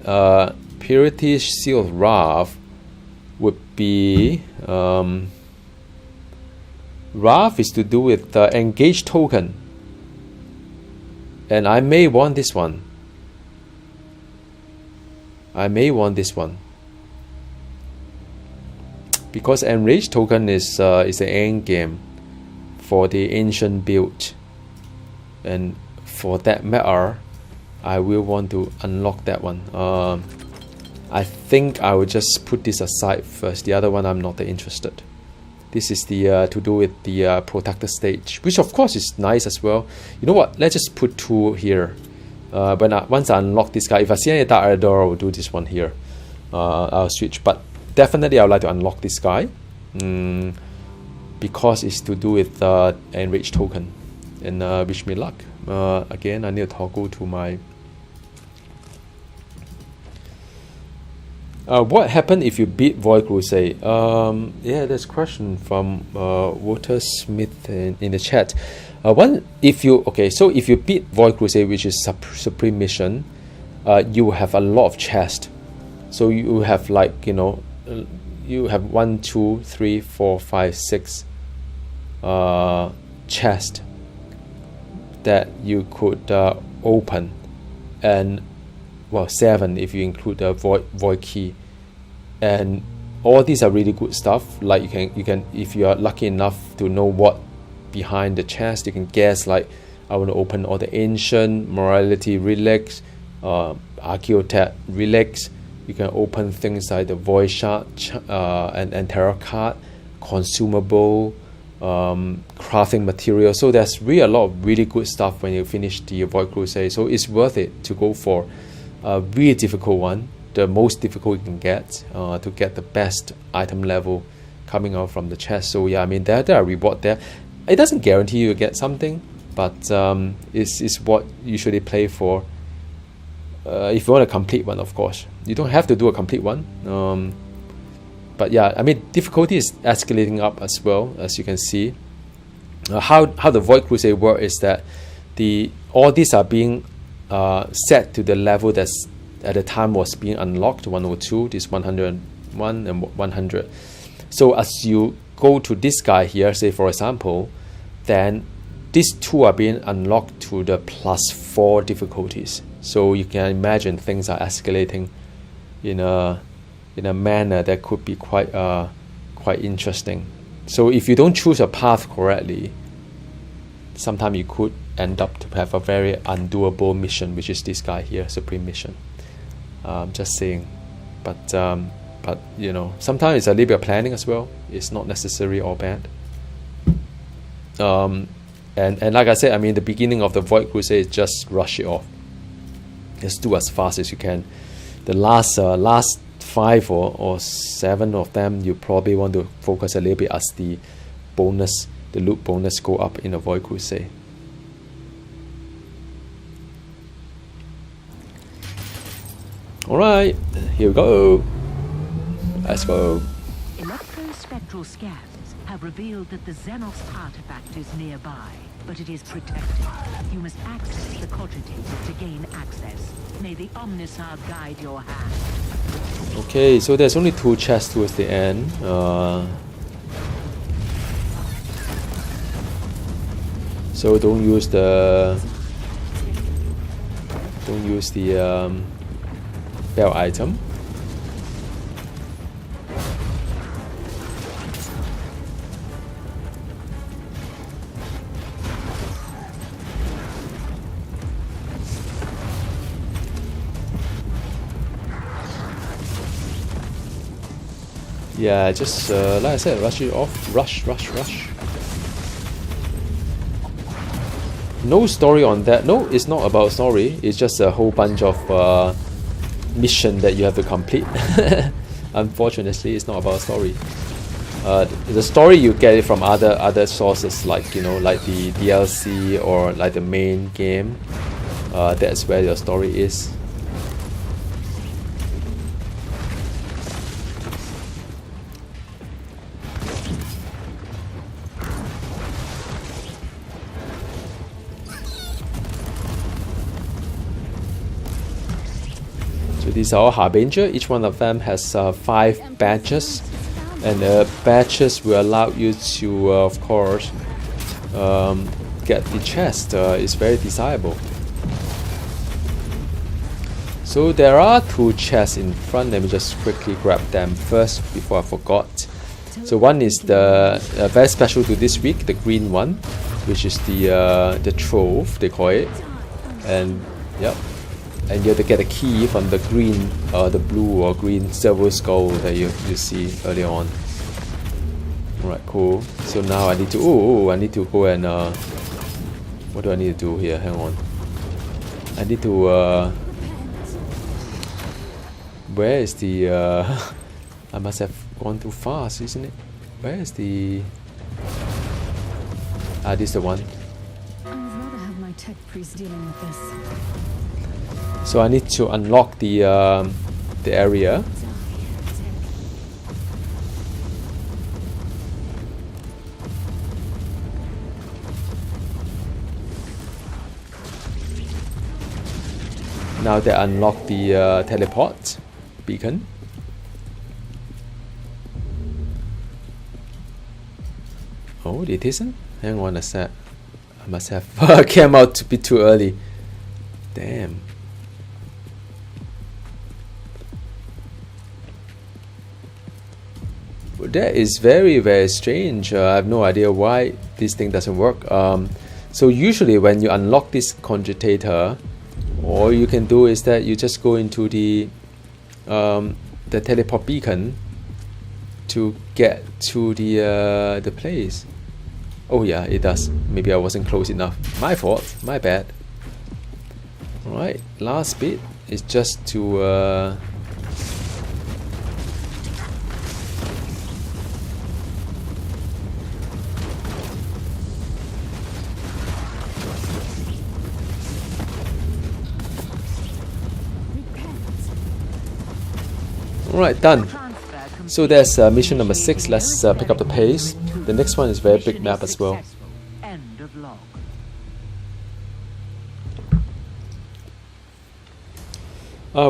Purity Seal of Wrath would be... Wrath is to do with the engage token. And I may want this one. Because enrage token is the end game for the ancient build, and for that matter, I will want to unlock that one. I think I will just put this aside first. The other one I'm not that interested. This is the to do with the protector stage, which of course is nice as well. You know what? Let's just put 2 here. Once I unlock this guy, if I see any Dark Ador, I will do this one here. I'll switch, but definitely I would like to unlock this guy because it's to do with enrich token. And wish me luck. Again, I need to toggle to my... what happened if you beat Void Crusade? Yeah, there's a question from Walter Smith in the chat. If you beat Void Crusade, which is Supreme Mission, you will have a lot of chest. So you have, like, you know, you have 1, 2, 3, 4, 5, 6 chest that you could open, and well, 7 if you include the void key, and all these are really good stuff. Like you can if you are lucky enough to know what behind the chest, you can guess, like, I want to open all the ancient morality relics, archaeotech relics. You can open things like the void shard and tarot card, consumable, crafting material. So there's really a lot of really good stuff when you finish the Void Crusade. So it's worth it to go for a really difficult one, the most difficult you can get, to get the best item level coming out from the chest. So yeah, I mean, there are reward there. It doesn't guarantee you get something, but it's what you usually play for. If you want a complete one, of course. You don't have to do a complete one. But yeah, I mean, difficulty is escalating up as well, as you can see. How the Void Crusade works is that all these are being set to the level that's at the time was being unlocked, 102, this 101 and 100. So as you go to this guy here, say for example, then these 2 are being unlocked to the +4 difficulties. So you can imagine things are escalating in a manner that could be quite interesting. So if you don't choose a path correctly, sometimes you could end up to have a very undoable mission, which is this guy here, Supreme Mission. Just saying, but you know, sometimes it's a little bit of planning as well. It's not necessarily all bad. And like I said, I mean, the beginning of the Void Crusade is just rush it off. Just do as fast as you can. The last 5 or 7 of them, you probably want to focus a little bit as the loot bonus go up in the Void Crusade. Alright, here we go. Let's go. Electrospectral scans have revealed that the Xenos artifact is nearby, but it is protected. You must access the cogitator to gain access. May the Omnisar guide your hand. Okay, so there's only 2 chests towards the end. So don't use the bell item. Yeah, just like I said, rush it off. Rush. No story on that. No, it's not about story. It's just a whole bunch of mission that you have to complete. Unfortunately, it's not about story. The story you get it from other sources, like like the DLC or like the main game. That's where your story is. These are all Harbinger. Each one of them has 5 badges, and the badges will allow you to, of course, get the chest. It's very desirable. So there are 2 chests in front. Let me just quickly grab them first before I forgot. So one is the very special to this week, the green one, which is the trove they call it, and yep. And you have to get a key from the green, the blue or green silver skull that you see earlier on. Alright, cool. So now I need to, I need to go and, what do I need to do here? Hang on. I need to, where is the, I must have gone too fast, isn't it? Where is the, this is the one. I'd rather have my tech priest dealing with this. So I need to unlock the area. Now they unlock the teleport beacon. Oh, it isn't? Hang on a sec. I must have came out a bit too early. Damn. That is very, very strange. I have no idea why this thing doesn't work. So usually when you unlock this cogitator, all you can do is that you just go into the teleport beacon to get to the place. Oh yeah, it does. Maybe I wasn't close enough. My fault. My bad. Alright, last bit is just to Alright, done. So there's mission number 6. Let's pick up the pace. The next one is very big map as well. End of log.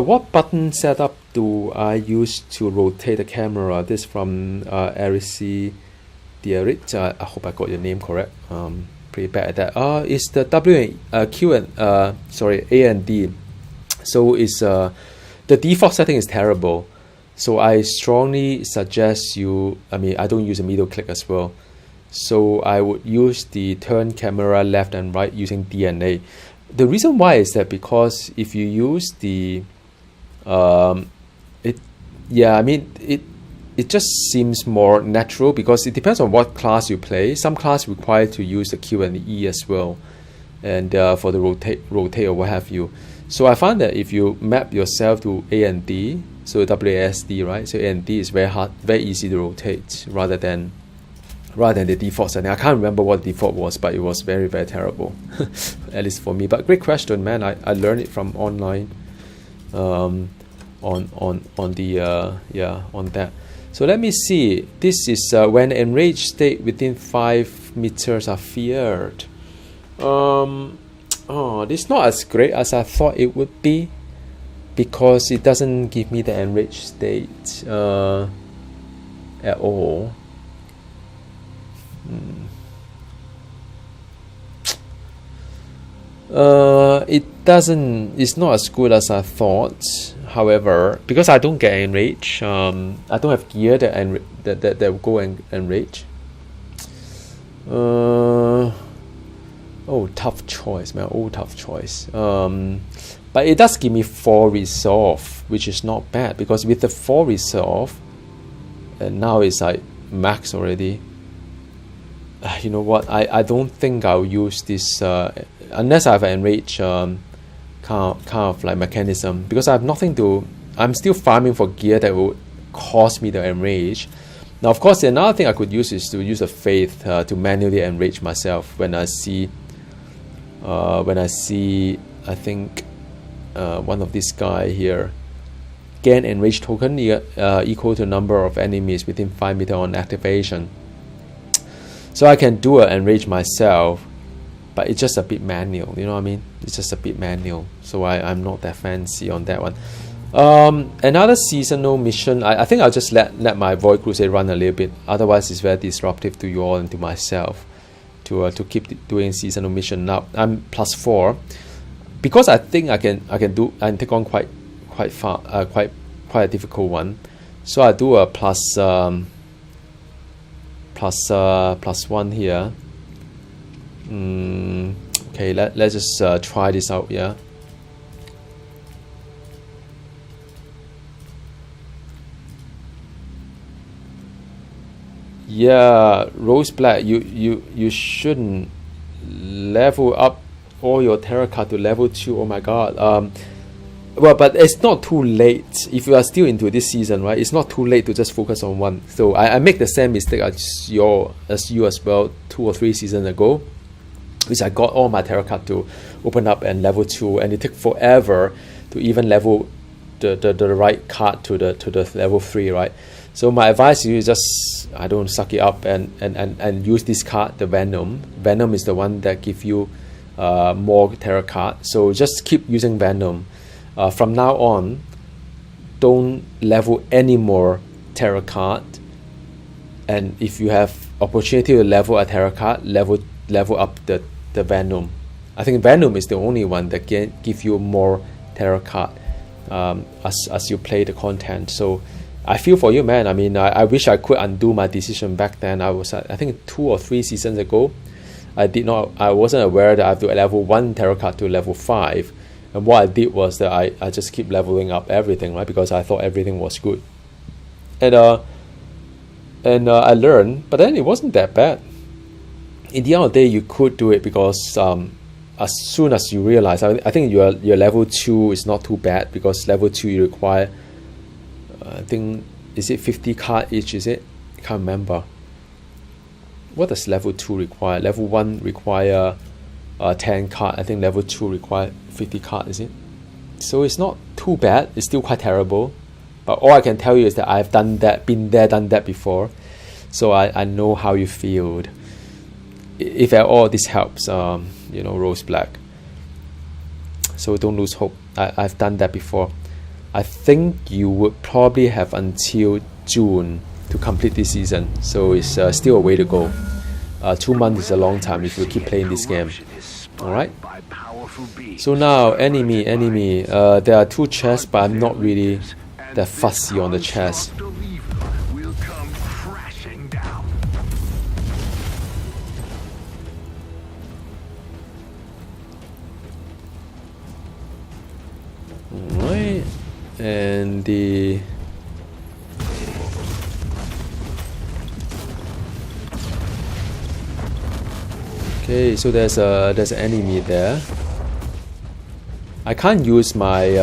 What button setup do I use to rotate the camera? This from Eric Dierit. I hope I got your name correct. Pretty bad at that. It's the A and D. So it's the default setting is terrible. So I strongly suggest you, I don't use a middle click as well. So I would use the turn camera left and right using DNA. The reason why is that because if you use the, it just seems more natural because it depends on what class you play. Some class require to use the Q and the E as well, and for the rotate or what have you. So I found that if you map yourself to A and D, so WASD, right? So A and D is very easy to rotate rather than the default setting. I can't remember what the default was, but it was very, very terrible, at least for me. But great question, man. I learned it from online, on that. So let me see. This is when enraged state within 5 meters are feared. This is not as great as I thought it would be, because it doesn't give me the enraged state at all. It doesn't. It's not as good as I thought. However, because I don't get enrage, I don't have gear that will go and enrage. Oh, tough choice, man. Oh, tough choice. But it does give me 4 resolve, which is not bad, because with the 4 resolve, and now it's like max already. You know what? I don't think I'll use this unless I have an enrage kind of like mechanism, because I have nothing to. I'm still farming for gear that will cause me to enrage. Now, of course, another thing I could use is to use a faith to manually enrage myself when I see. I think one of this guy here. Gain enrage token equal to number of enemies within 5 meters on activation. So I can do an enrage myself, but it's just a bit manual, you know what I mean? It's just a bit manual, so I'm not that fancy on that one. Another seasonal mission, I think I'll just let my Void Crusade run a little bit, otherwise it's very disruptive to you all and to myself to keep doing seasonal mission. Now I'm +4, because I think I can take on quite a difficult one, so I do a +1 here. Okay, let's just try this out. Yeah, Rose Black, you shouldn't level up all your tarot card to level 2. Oh my god. Well, but it's not too late if you are still into this season, right? It's not too late to just focus on one. So I make the same mistake as you as well 2 or 3 seasons ago, which I got all my tarot card to open up and level 2, and it took forever to even level the right card to the level 3, right? So my advice to you is just suck it up and use this card, the Venom. Venom is the one that gives you more tarot card. So just keep using Venom. From now on, don't level any more tarot card, and if you have opportunity to level a tarot card, level up the Venom. I think Venom is the only one that can give you more tarot card as you play the content. So I feel for you, man. I mean, I wish I could undo my decision back then. I think 2 or 3 seasons ago, I wasn't aware that I have to level 1 tarot card to level 5. And what I did was that I just keep leveling up everything, right? Because I thought everything was good. And I learned, but then it wasn't that bad. In the end of the day, you could do it, because as soon as you realize, I think your level 2 is not too bad, because level 2 you require, I think, is it 50 card each, is it? I can't remember. What does level 2 require? Level 1 require 10 card. I think level 2 require 50 card, is it? So it's not too bad. It's still quite terrible, but all I can tell you is that I've done that, been there, done that before, so I know how you feel. If at all this helps, Rose Black, so don't lose hope. I've done that before. I think you would probably have until June to complete this season, so it's still a way to go. 2 months is a long time if you keep playing this game. Alright, so now enemy. There are 2 chests, but I'm not really that fussy on the chest. Alright, and the okay, so there's an enemy there. I can't use my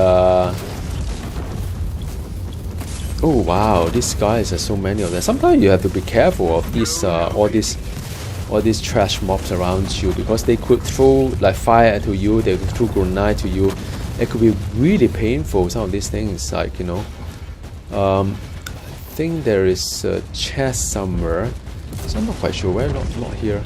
oh wow, these guys are so many of them. Sometimes you have to be careful of these all these trash mobs around you, because they could throw like fire to you, they could throw grenade to you. It could be really painful, some of these things, like, I think there is a chest somewhere, so I'm not quite sure where. Not here.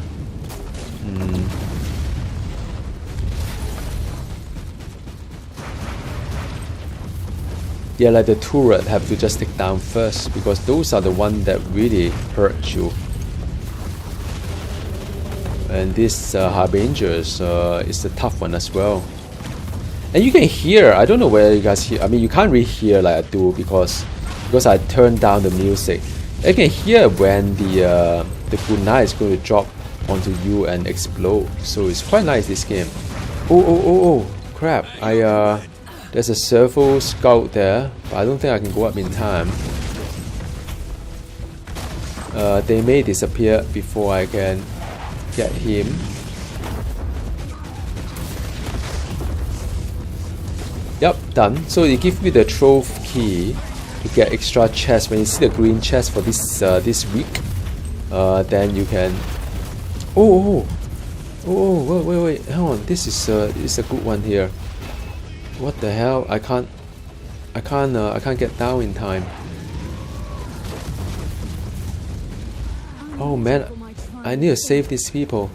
Yeah, like the turret have to just take down first, because those are the ones that really hurt you. And this Harbingers is the tough one as well. And you can hear, I don't know where you guys hear, I mean you can't really hear like I do because I turned down the music. You can hear when the kunai is going to drop onto you and explode. So it's quite nice, this game. Oh crap, there's a servo scout there, but I don't think I can go up in time. They may disappear before I can get him. Yep, done. So it gives me the trove key to get extra chests. When you see the green chest for this week, then you can. Wait, hang on. This is a good one here. What the hell? I can't get down in time. Oh man, I need to save these people.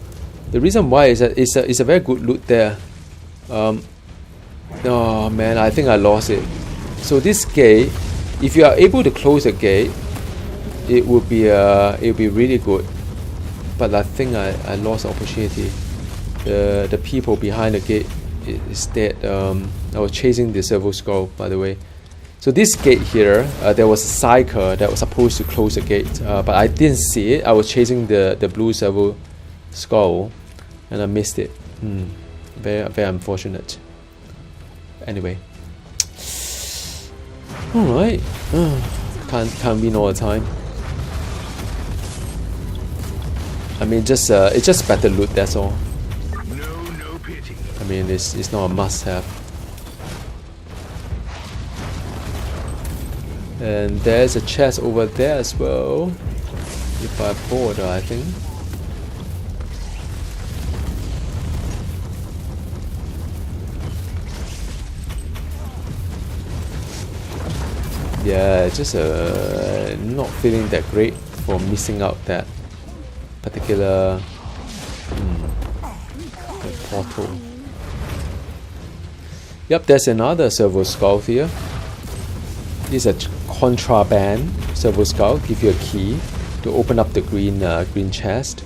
The reason why is that it's a very good loot there. Oh man, I think I lost it. So this gate, if you are able to close the gate, it would be really good. But I think I lost the opportunity. The people behind the gate is dead. I was chasing the servo skull, by the way. So this gate here, there was a cycle that was supposed to close the gate, but I didn't see it. I was chasing the blue servo skull, and I missed it. Very, very unfortunate. Anyway, all right. Can't win all the time. I mean, it's just better loot. That's all. No pity. I mean, it's not a must-have. And there's a chest over there as well. If I border, I think. Yeah, just not feeling that great for missing out that particular portal. Yep, there's another servo skull here. This is a contraband servo skull. Give you a key to open up the green chest.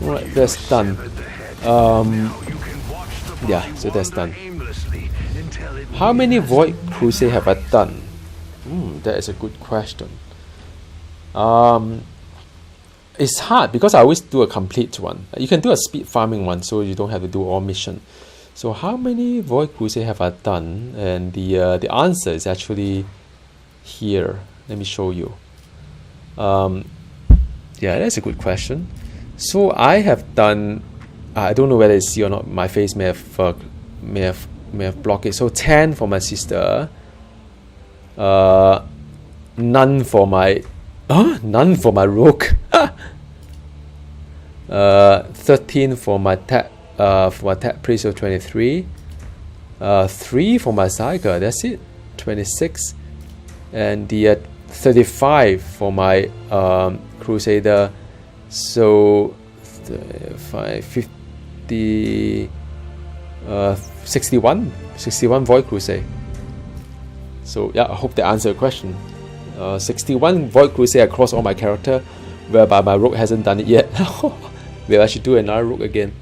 Alright, that's done. Yeah, so that's done. How many Void Crusade have I done? That is a good question. It's hard because I always do a complete one. You can do a speed farming one, so you don't have to do all mission. So how many Void Crusade have I done? And the answer is actually here. Let me show you. Yeah, that's a good question. So I have done. I don't know whether you see or not. My face may have blocked it. So 10 for my sister. None for my rogue. 13 for my tap priest, so 23. 3 for my Psyker, that's it, 26. And the 35 for my Crusader, so 50, 61 Void Crusade. So yeah, I hope that answered the question. 61 Void Crusade across all my character, whereby my rogue hasn't done it yet. Maybe I should do another rogue again.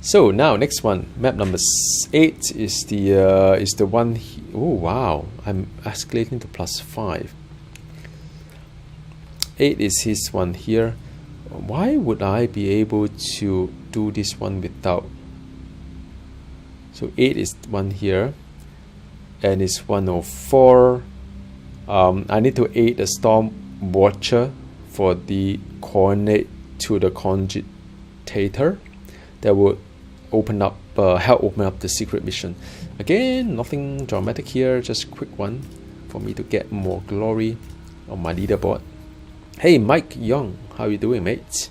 So now next one, map number 8 is the one. Oh wow, I'm escalating to +5. 8 is his one here. Why would I be able to do this one without? So 8 is one here, and it's 104. I need to aid the Storm Watcher for the coordinate to the Cogitator that would open up help open up the secret mission. Again, nothing dramatic here, just a quick one for me to get more glory on my leaderboard. Hey Mike Young, how you doing, mate?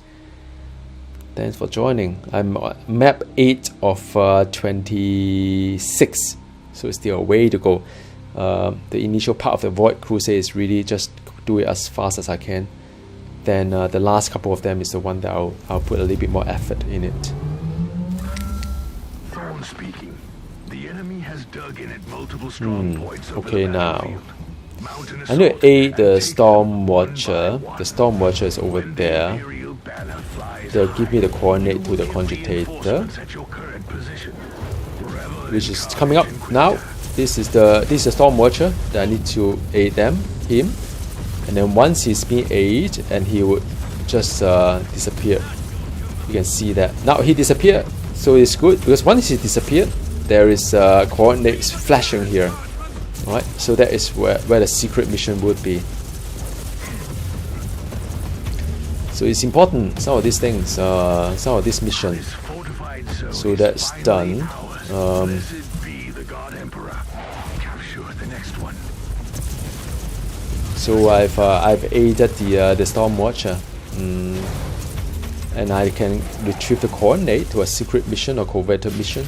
Thanks for joining. I'm map 8 of 26, so it's still a way to go. The initial part of the Void Crusade is really just do it as fast as I can. Then the last couple of them is the one that I'll put a little bit more effort in it. Thorn speaking. The enemy has dug in at multiple strong points over Okay, the now battlefield. Mountain I need to assault aid the and Storm take Watcher. one by The Storm Watcher is over When the there. Imperial banner flies They'll give me the high, coordinate to the you will hear Cogitator, reinforcements at your current position. Revel in which is Carthage, coming up now. Inquisitor. This is the Storm Watcher that I need to aid him. And then once he's being aided, and he would just disappear. You can see that now he disappeared, so it's good because once he disappeared, there is coordinates flashing here. Alright, so that is where the secret mission would be. So it's important, some of these things, some of this mission. This fortified zone So is that's finally done. ours. Blessed be the God Emperor. Capture the next one. So I've aided the Storm Watcher, and I can retrieve the coordinate to a secret mission or covert mission.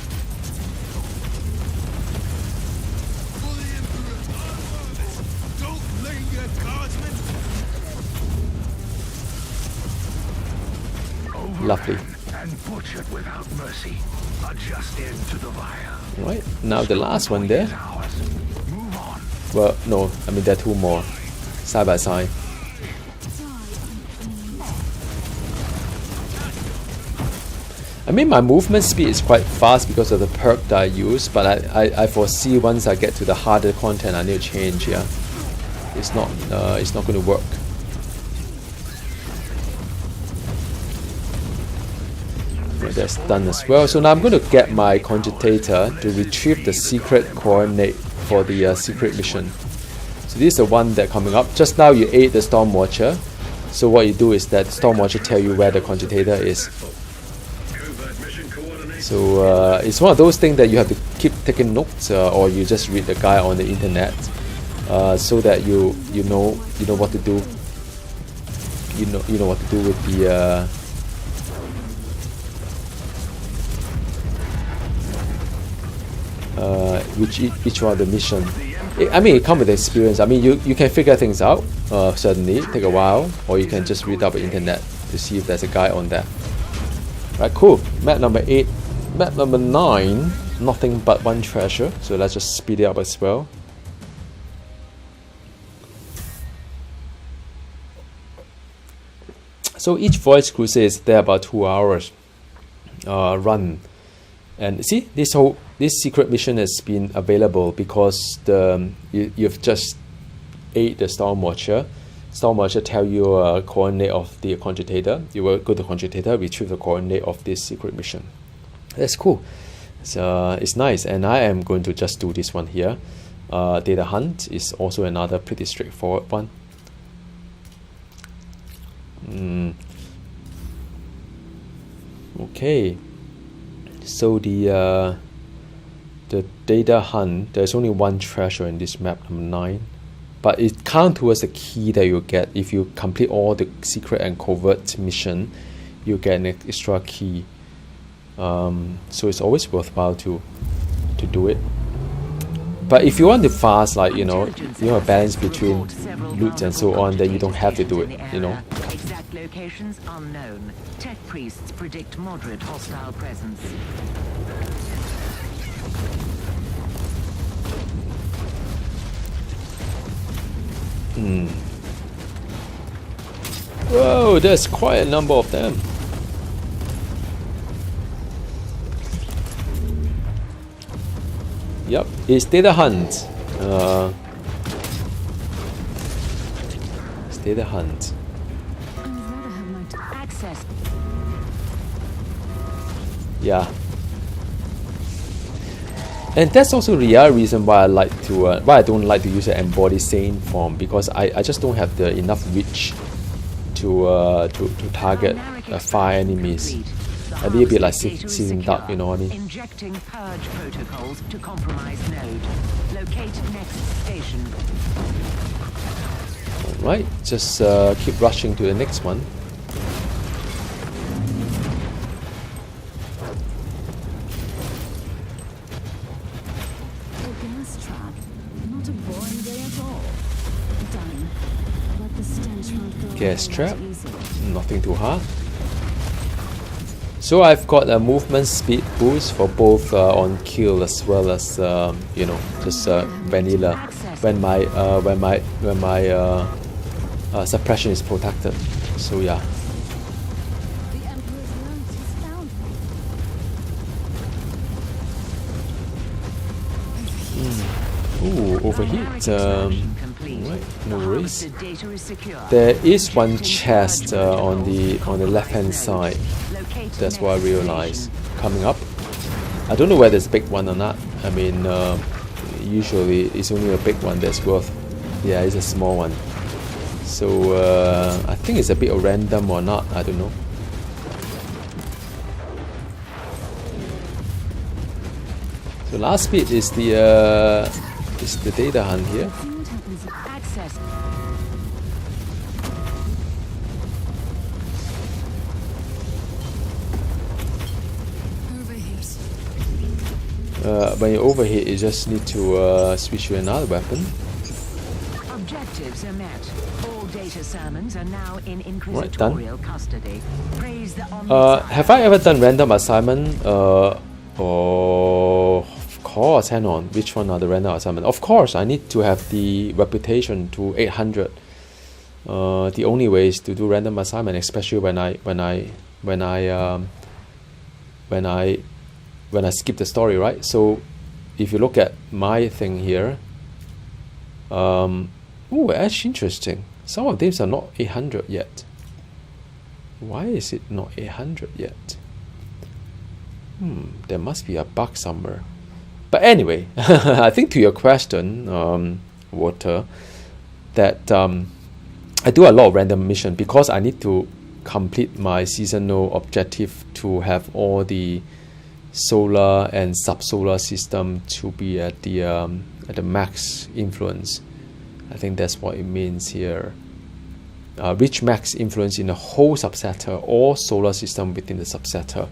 Lovely. And butchered without mercy. A just end to the vial. Right, now the last one there. Ours. Move on. Well, no, I mean there are two more, side by side. I mean my movement speed is quite fast because of the perk that I use, but I foresee once I get to the harder content I need to change. Yeah, it's not going to work. Right, that's done as well. So now I'm going to get my Cogitator to retrieve the secret coordinate for the secret mission. So this is the one that's coming up. Just now you aid the Storm Watcher. So what you do is that the Storm Watcher tell you where the Cogitator is. Covert mission coordinates. So it's one of those things that you have to keep taking notes, or you just read the guy on the internet, so that you know what to do. You know what to do with the each one of the mission. I mean, it comes with experience. I mean, you can figure things out. Certainly, take a while, or you can just read up the internet to see if there's a guide on that. Right, cool. Map number 8. Map number 9. Nothing but one treasure. So let's just speed it up as well. So each Void Crusade is there about 2 hours run. And see, this secret mission has been available because you've just aid the Storm Watcher. Storm Watcher tell you a coordinate of the Cogitator. You will go to Cogitator, retrieve the coordinate of this secret mission. That's cool. It's nice, and I am going to just do this one here. Data hunt is also another pretty straightforward one. Okay. So the data hunt, there's only one treasure in this map, number 9, but it counts towards the key that you get. If you complete all the secret and covert mission, you get an extra key. So it's always worthwhile to do it. But if you want to fast, like you know a balance between loot and so on, then you don't have to do it. Exact locations unknown. Tech priests predict moderate hostile presence. Whoa, there's quite a number of them. Yep, it's data hunt. It's data hunt. I'd rather have my Access. Yeah. And that's also the other reason why I don't like to use an embodied sane form, because I just don't have the enough reach to target 5 enemies. a little bit like Harvest data is sitting secure. duck, you know what I mean? Injecting purge protocols to compromised node. Locate next station. Right, just keep rushing to the next one. A gas trap. Not a boring day at all. Done. But the stench won't go Gas away trap. that easy. Nothing too hard. So I've got a movement speed boost for both on kill as well as you know, just vanilla when my suppression is protected. So yeah. The Emperor's note is found. Ooh, overheat. Extraction complete. Right, no The worries. harvested data is secure. There is one Injecting chest purge on the protocols to left hand compromised side. node. Locate That's what I next realized station. coming up. I don't know whether it's a big one or not. I mean, usually it's only a big one that's worth. Yeah, it's a small one. So I think it's a bit of random or not. I don't know. So last bit is the data hunt here. See what happens. Access. Overheat. When you overheat, you just need to switch to another weapon. Objectives are met. All data sermons are now in done. inquisitorial custody. Praise the Have I ever done random assignment? Oh, of course. Hang on. Which one are the random assignment? Of course, I need to have the reputation to 800. The only way is to do random assignment, especially when I skip the story, right? So, if you look at my thing here, oh, actually interesting. Some of these are not 800 yet. Why is it not 800 yet? There must be a bug somewhere. But anyway, I think to your question, Water, that I do a lot of random mission because I need to complete my seasonal objective to have all the solar and subsolar system to be at the max influence. I think that's what it means here. Reach max influence in the whole subsector or solar system within the subsector.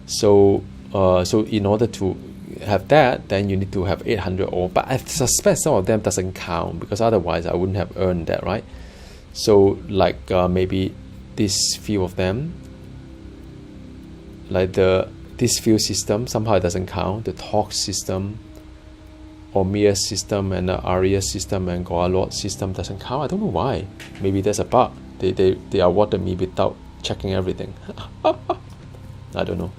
So in order to have that, then you need to have 800 or. But I suspect some of them doesn't count because otherwise I wouldn't have earned that, right? So like maybe this few of them, like this few system somehow it doesn't count. The Talk system, Omir system, and the Aria system and Goalot system doesn't count. I don't know why. Maybe there's a bug. They awarded me without checking everything. I don't know.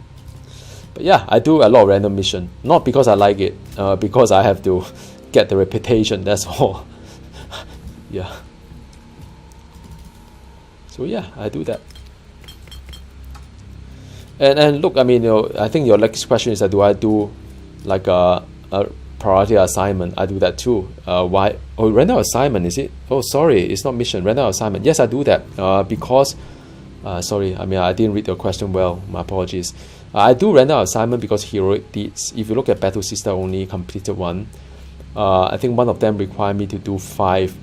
But yeah, I do a lot of random mission. Not because I like it, because I have to get the reputation, that's all. Yeah. So yeah, I do that. And look, I mean, you know, I think your next question is that do I do like a priority assignment? I do that too. Why? Oh, random assignment, is it? Oh, sorry, it's not mission, random assignment. Yes, I do that because, sorry, I mean, I didn't read your question well. My apologies. I do random assignment because heroic deeds. If you look at Battle Sister only completed one, I think one of them required me to do five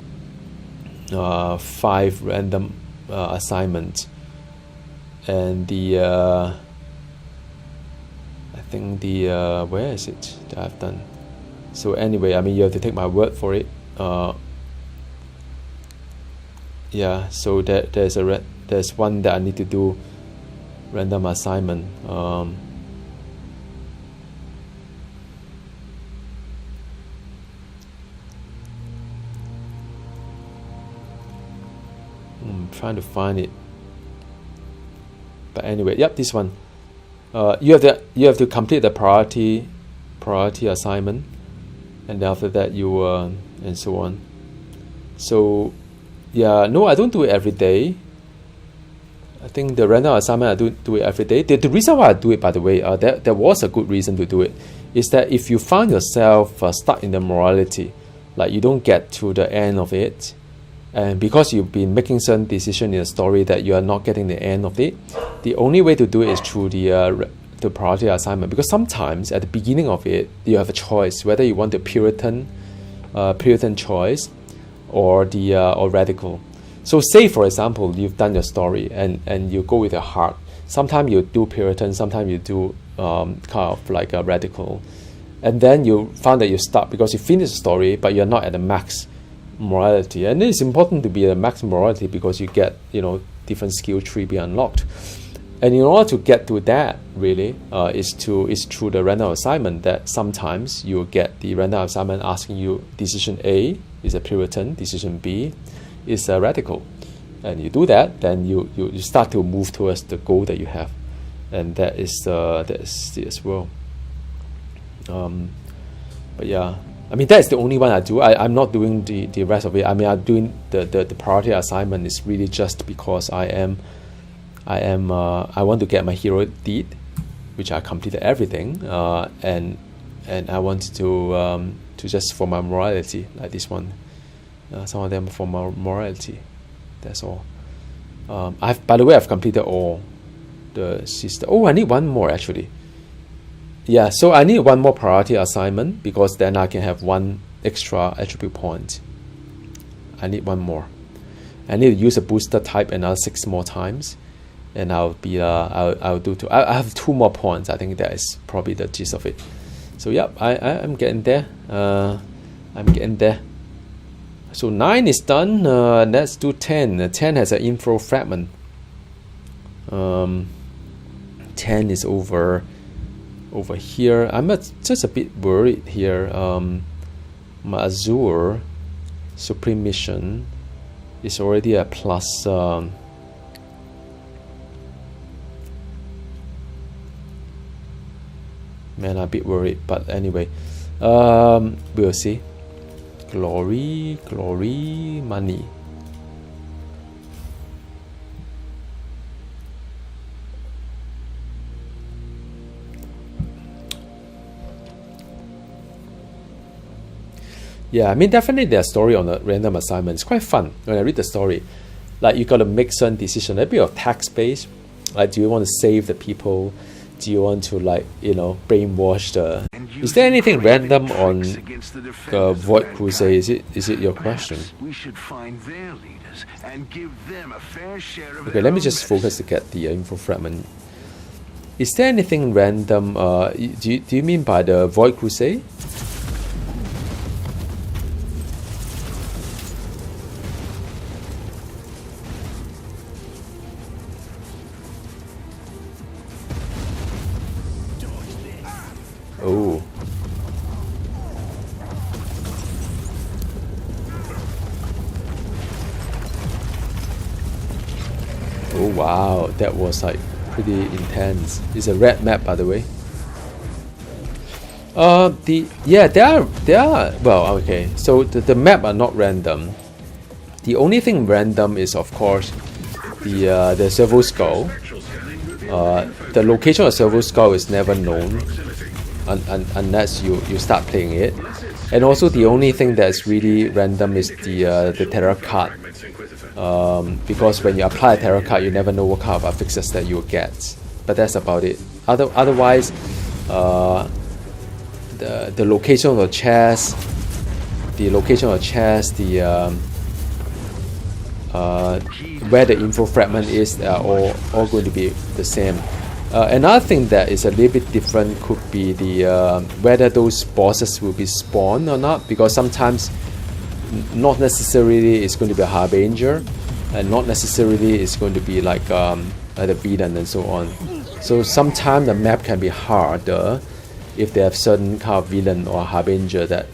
random assignments, and I think where is it that I've done? So anyway, I mean, you have to take my word for it. Yeah, so there's one that I need to do random assignment. I'm trying to find it. But anyway, yep, this one. You have to complete the priority assignment, and then after that you and so on. So yeah, no, I don't do it every day. I think the random assignment I do it every day. The reason why I do it, by the way, there was a good reason to do it, is that if you find yourself stuck in the morality, like you don't get to the end of it, and because you've been making certain decision in a story that you are not getting the end of it, the only way to do it is through the priority assignment. Because sometimes at the beginning of it, you have a choice whether you want the Puritan choice or the or radical. So say for example you've done your story and you go with your heart. Sometimes you do Puritan, sometimes you do kind of like a radical, and then you found that you're stuck because you finished the story but you're not at the max morality. And it's important to be at the max morality because you get, you know, different skill tree be unlocked. And in order to get to that, really, is through the random assignment that sometimes you get the random assignment asking you decision A is a Puritan, decision B is a radical, and you do that, then you start to move towards the goal that you have, and that is it as well. But yeah, I mean that's the only one I do. I'm not doing the rest of it. I mean I'm doing the priority assignment is really just because I want to get my hero deed, which I completed everything, and I want to just for my morality, like this one, some of them for my morality. That's all. By the way, I've completed all the sister. Oh, I need one more actually. Yeah, so I need one more priority assignment because then I can have one extra attribute point. I need one more. I need to use a booster type another 6 more times. And I'll do 2. I have 2 more points. I think that is probably the gist of it. So yep, I'm getting there. I'm getting there. So 9 is done. Let's do 10. 10 has an info fragment. 10 is over here. I'm just a bit worried here. My Azure Supreme Mission is already a plus. Man, I'm a bit worried, but anyway, we'll see. Glory, money. Yeah, I mean definitely there's a story on a random assignment. It's quite fun when I read the story. Like you got to make certain decision, a bit of tax based. Like, do you want to save the people? Do you want to, like, you know, brainwash the? Is there anything random on Void Crusade? Is it your question? We should find their leaders and give them a fair share of Okay, let me just focus to get the info fragment. Is there anything random? Do you mean by the Void Crusade? Oh. Oh wow, that was like pretty intense. It's a red map, by the way. There are well, okay. So the map are not random. The only thing random is, of course, the servo skull. The location of servo skull is never known unless you start playing it. And also the only thing that's really random is the tarot card. Because when you apply a tarot card, you never know what kind of affixes that you will get. But that's about it. Otherwise, the location of the chest, where the info fragment is, are all going to be the same. Another thing that is a little bit different could be the whether those bosses will be spawned or not, because sometimes not necessarily it's going to be a harbinger, and not necessarily it's going to be like the villain and so on. So sometimes the map can be harder if they have certain kind of villain or harbinger that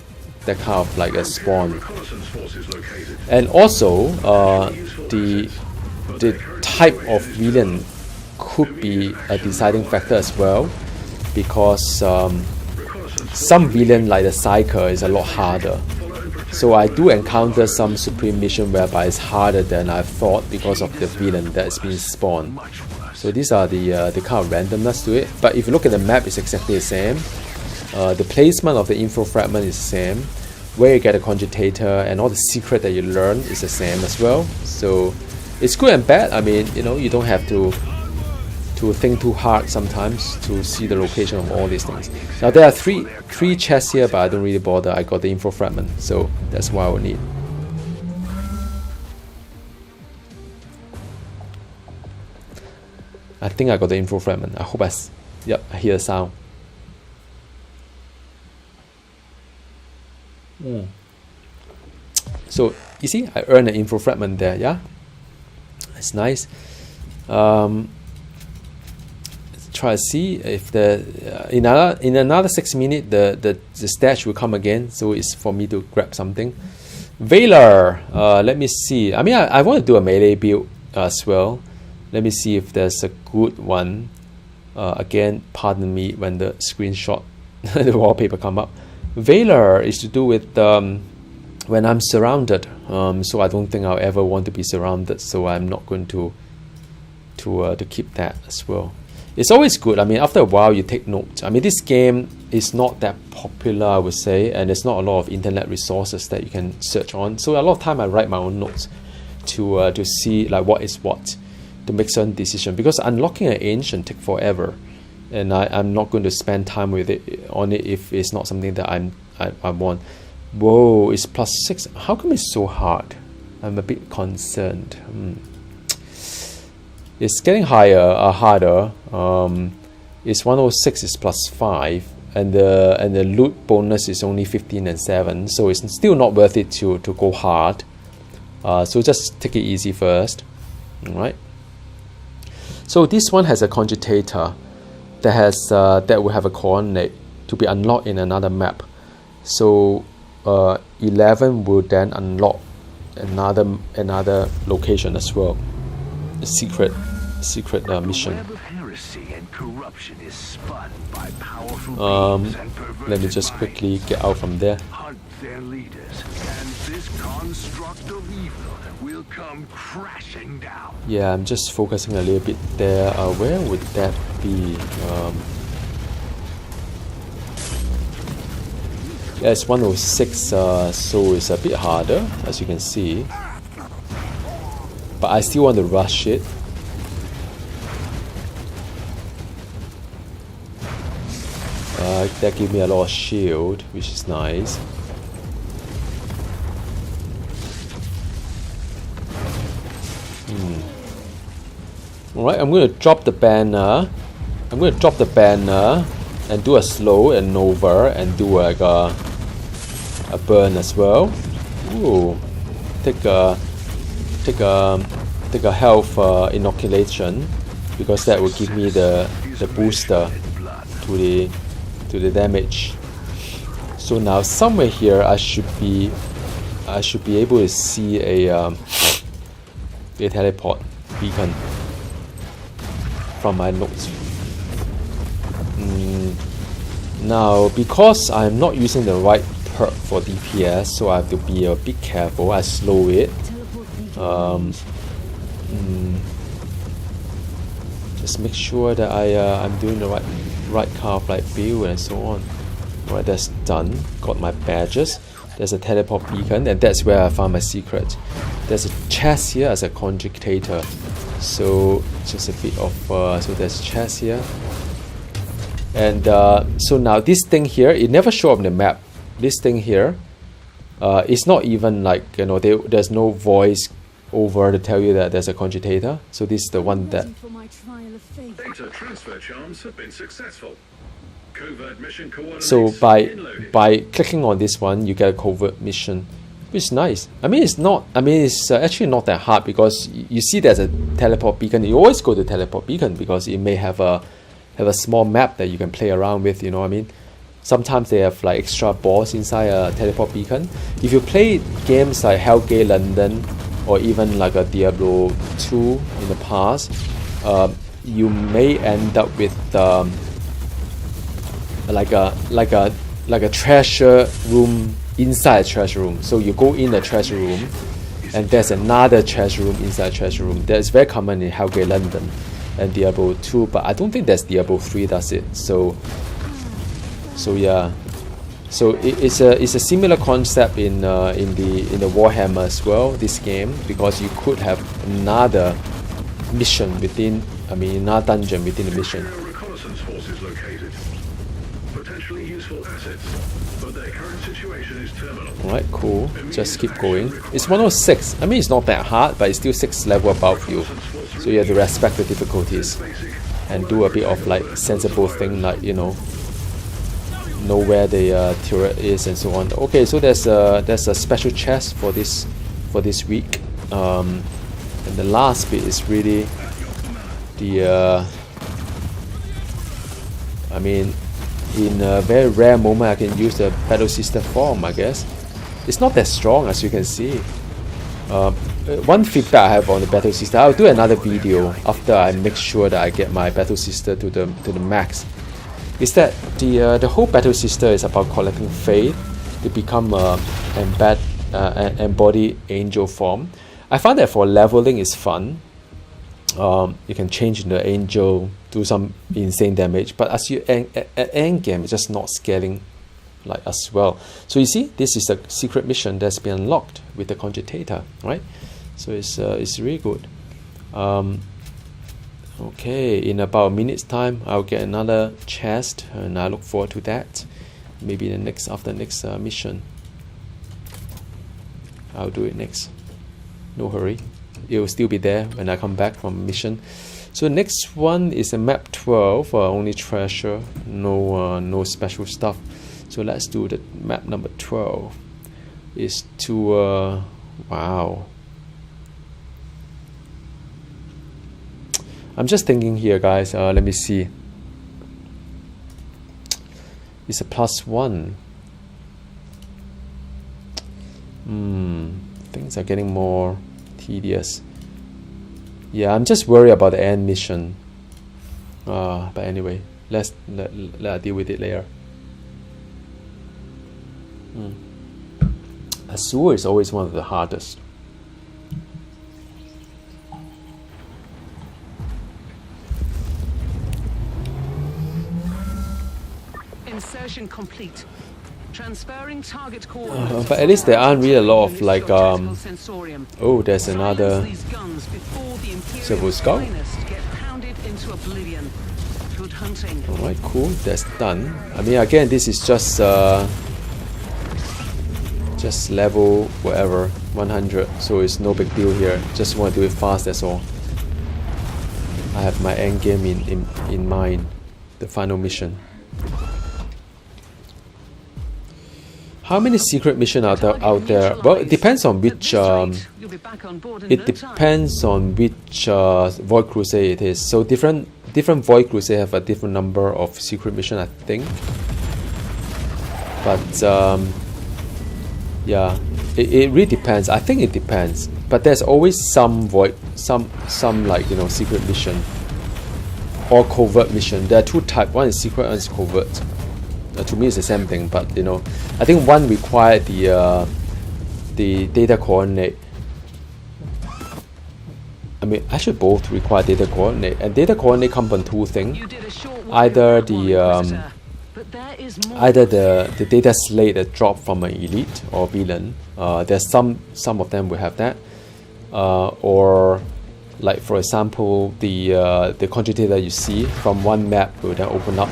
kind of like a spawn. And also the type of villain could be a deciding factor as well, because some villain like the Psyker is a lot harder. So I do encounter some Supreme Mission whereby it's harder than I thought because of the villain that's been spawned. So these are the kind of randomness to it. But if you look at the map, it's exactly the same. The placement of the info fragment is the same. where you get a cogitator and all the secret that you learn is the same as well. So it's good and bad. I mean, you know, you don't have to think too hard sometimes to see the location of all these things. Now there are three chests here, but I don't really bother. I got the info fragment, so that's what I will need. I think I got the info fragment. I hope yep, I hear the sound. So you see, I earned an info fragment there. Yeah, it's nice. Try to see if in another 6 minutes the stash will come again. So it's for me to grab something. Valor. Let me see. I mean, I want to do a melee build as well. Let me see if there's a good one. Again, pardon me when the screenshot, the wallpaper come up. Valor is to do with when I'm surrounded. So I don't think I'll ever want to be surrounded. So I'm not going to keep that as well. It's always good. I mean, after a while, you take notes. I mean, this game is not that popular, I would say, and there's not a lot of internet resources that you can search on. So a lot of time I write my own notes to see like what is what, to make certain decision. Because unlocking an ancient take forever, and I'm not going to spend time with it if it's not something that I want. Whoa, it's +6. How come it's so hard? I'm a bit concerned. It's getting harder. It's 106 is +5, and the loot bonus is only 15 and 7, so it's still not worth it to go hard. So just take it easy first. All right. So this one has a cogitator that will have a coordinate to be unlocked in another map. So 11 will then unlock another location as well. A secret mission. Let me just quickly get out from there. Yeah, I'm just focusing a little bit there. Where would that be? Yeah, it's 106, so it's a bit harder, as you can see. But I still want to rush it. That gives me a lot of shield, which is nice. Alright, I'm going to drop the banner. And do a slow and over and do like a burn as well. Ooh, take a health inoculation, because that will give me the booster to the damage. So now somewhere here I should be able to see a teleport beacon from my notes. Now, because I'm not using the right perk for DPS, so I have to be a bit careful. I slow it. Just make sure that I'm doing the right kind of like build and so on. Alright, that's done. Got my badges. There's a teleport beacon, and that's where I found my secret. There's a chest here as a cogitator. So just a bit of so there's chest here. And so now this thing here, it never shows up on the map. This thing here, it's not even like, you know, there's no voice over to tell you that there's a cogitator. So this is the one that. Data transfer charms have been successful. Covert mission coordinates. So by clicking on this one, you get a covert mission, which is nice. I mean, it's actually not that hard, because you see there's a teleport beacon. You always go to teleport beacon because it may have a small map that you can play around with, you know what I mean? Sometimes they have like extra boss inside a teleport beacon. If you play games like Hellgate London or even like a Diablo 2 in the past, you may end up with like a treasure room inside a treasure room. So you go in a treasure room and there's another treasure room inside a treasure room. That's very common in Hellgate London and Diablo 2, but I don't think there's Diablo 3 does it. So yeah, So it's a similar concept in the Warhammer as well, this game, because you could have another mission within, another dungeon within the mission. Imperial reconnaissance forces located. Potentially useful assets, but their current situation is terminal. Alright, cool. Just keep going. It's 106. It's not that hard, but it's still 6 level above you. So you have to respect the difficulties and do a bit of like sensible thing, like, know where the turret is and so on. Okay, so there's a special chest for this week, and the last bit is really the in a very rare moment I can use the battle sister form. I guess it's not that strong, as you can see. One feedback I have on the battle sister, I'll do another video after I make sure that I get my battle sister to the max, is that the whole battle sister is about collecting faith to become an embodied angel form. I find that for leveling is fun. You can change into angel, do some insane damage, but as you at end game, it's just not scaling like as well. So you see, this is a secret mission that's been unlocked with the cogitator, right? So it's really good. Okay, in about a minute's time, I'll get another chest, and I look forward to that. Maybe after next mission, I'll do it next. No hurry. It will still be there when I come back from mission. So next one is a map 12, only treasure, no special stuff. So let's do the map number 12. Is to wow. I'm just thinking here, guys. Let me see. It's a +1. Things are getting more tedious. Yeah, I'm just worried about the end mission. But anyway, let's deal with it later. Azure is always one of the hardest. Insertion complete. Transferring target coordinates. But at least there aren't really a lot of like sensorium. oh, there's another Silence these guns before the Imperial Civil Scout. finest get pounded into oblivion. Good hunting. Alright, cool, that's done. Again, this is just level whatever 100, so it's no big deal here. Just want to do it fast, that's all. I have my end game in mind, the final mission. How many secret missions are out there? Well, it depends on which Void Crusade it is. So different Void Crusade have a different number of secret missions, I think. But yeah, it really depends. I think it depends. But there's always some like secret mission or covert mission. There are two types. One is secret, one is covert. To me, it's the same thing. But I think one required the data coordinate. Actually both require data coordinate, and data coordinate come on two things. Either the data slate that dropped from an elite or villain. There's some of them will have that, or like for example the cogitator you see from one map will then open up,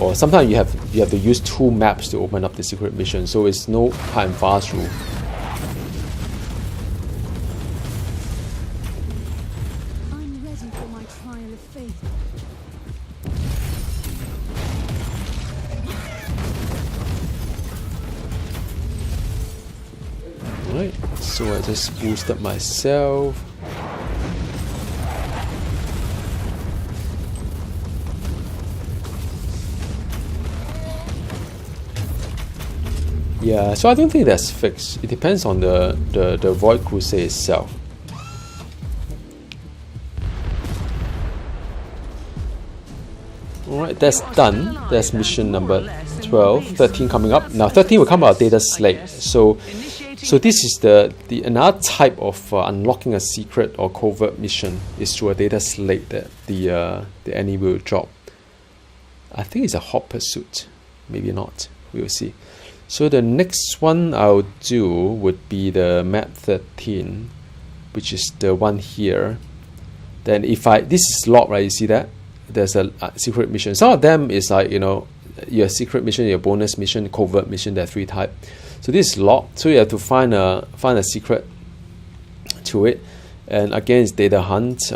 or sometimes you have to use two maps to open up the secret mission. So it's no hard and fast rule. I'm ready for my trial of faith. Right, so I just boosted myself. Yeah, so I don't think that's fixed. It depends on the Void Crusade itself. Alright, that's done. That's mission number 12. 13 coming up. Now 13 will come out of data slate. So this is the another type of unlocking a secret or covert mission is through a data slate that the enemy will drop. I think it's a hot pursuit. Maybe not. We will see. So the next one I'll do would be the map 13, which is the one here. Then if this is locked, right? You see that there's a secret mission. Some of them is like, you know, your secret mission, your bonus mission, covert mission. There are 3 types. So this is locked. So you have to find a secret to it. And again, it's data hunt.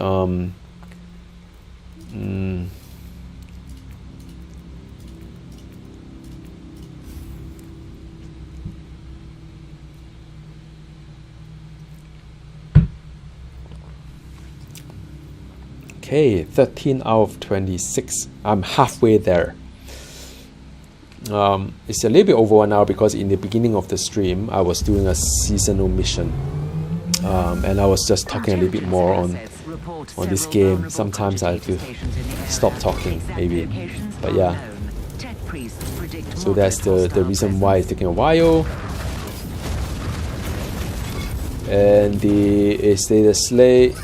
Okay, 13 out of 26. I'm halfway there. It's a little bit over 1 hour because in the beginning of the stream, I was doing a seasonal mission. And I was just talking a little bit more on this game. Sometimes I have to stop talking, maybe. But yeah. So that's the reason why it's taking a while. And the status slate.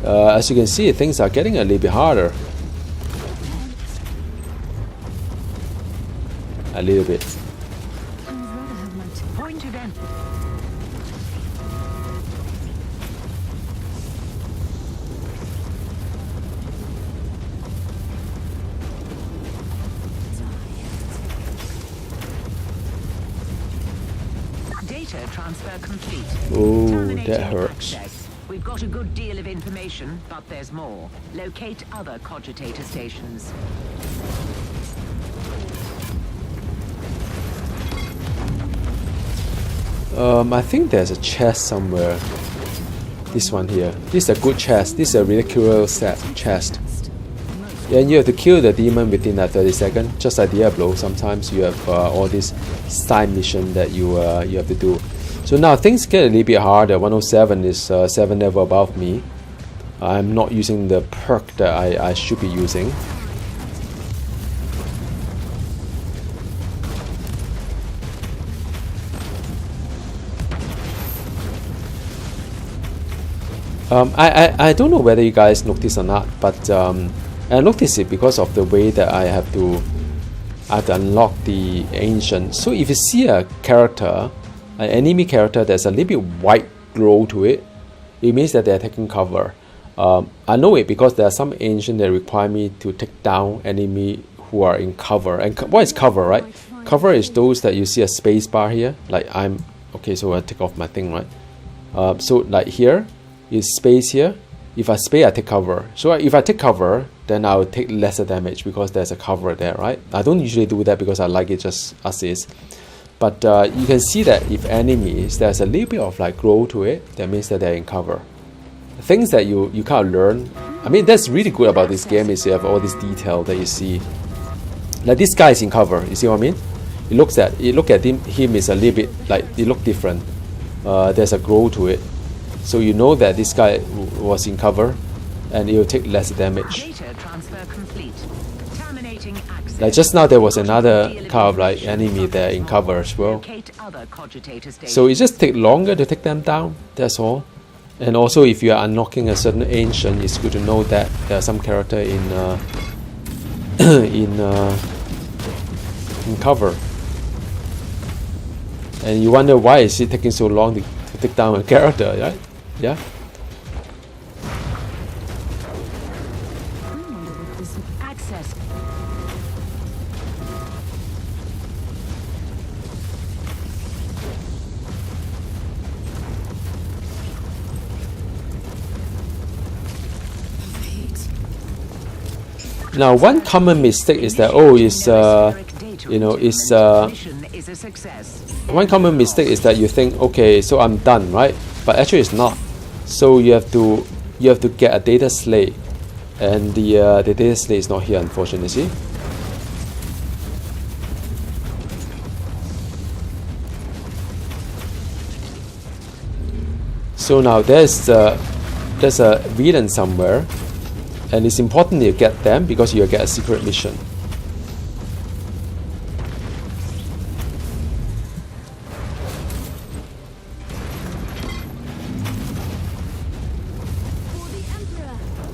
As you can see, things are getting a little bit harder. A little bit. Data transfer complete. Oh, Terminating that hurts. access. We've got a good deal of information, but there's more. Locate other cogitator stations. I think there's a chest somewhere. This one here. This is a good chest. This is a ridiculous chest. And you have to kill the demon within 30 seconds. Just like Diablo, sometimes you have all these side mission that you have to do. So now things get a little bit harder. 107 is 7 level above me. I'm not using the perk that I should be using. I don't know whether you guys notice or not, but I notice it because of the way that I have to unlock the ancient. So if you see a character, an enemy character, there's a little bit white glow to it, it means that they're taking cover. I know it because there are some ancient that require me to take down enemy who are in cover. And what is cover, right? Cover is those that you see a space bar here. Like okay, so I'll take off my thing, right? So like here is space here. If I space, I take cover. So if I take cover, then I'll take lesser damage because there's a cover there, right? I don't usually do that because I like it just as is. But you can see that if enemies, there's a little bit of like glow to it, that means that they're in cover. Things that you can't learn. I mean, that's really good about this game is you have all this detail that you see. Like this guy is in cover, you see what I mean? You look at him is a little bit like, they look different. There's a glow to it. So you know that this guy was in cover and it will take less damage. Data transfer complete. Terminating access. Like just now there was another kind of like enemy there in cover as well. Locate other cogitator stations. So it just takes longer to take them down, that's all. And also if you are unlocking a certain ancient, it's good to know that there are some character in cover. And you wonder why is it taking so long to take down a character, right? Yeah. Access. Now one common mistake is that one common mistake is that you think, okay, so I'm done, right? But actually it's not. So you have to get a data slate, and the data slate is not here, unfortunately. See? So now there's a villain somewhere, and it's important you get them because you get a secret mission.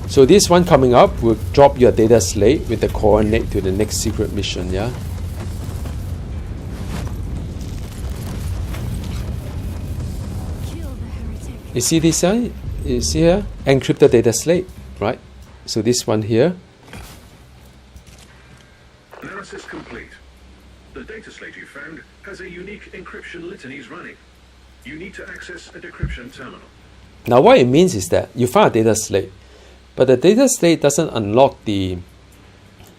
So this one coming up will drop your data slate with the coordinate to the next secret mission, yeah? Kill the heretic. You see this side? You see here? Encrypted data slate, right? So this one here. Analysis complete. The data slate you found has a unique encryption litanies running. You need to access a decryption terminal. Now what it means is that you found a data slate, but the data slate doesn't unlock the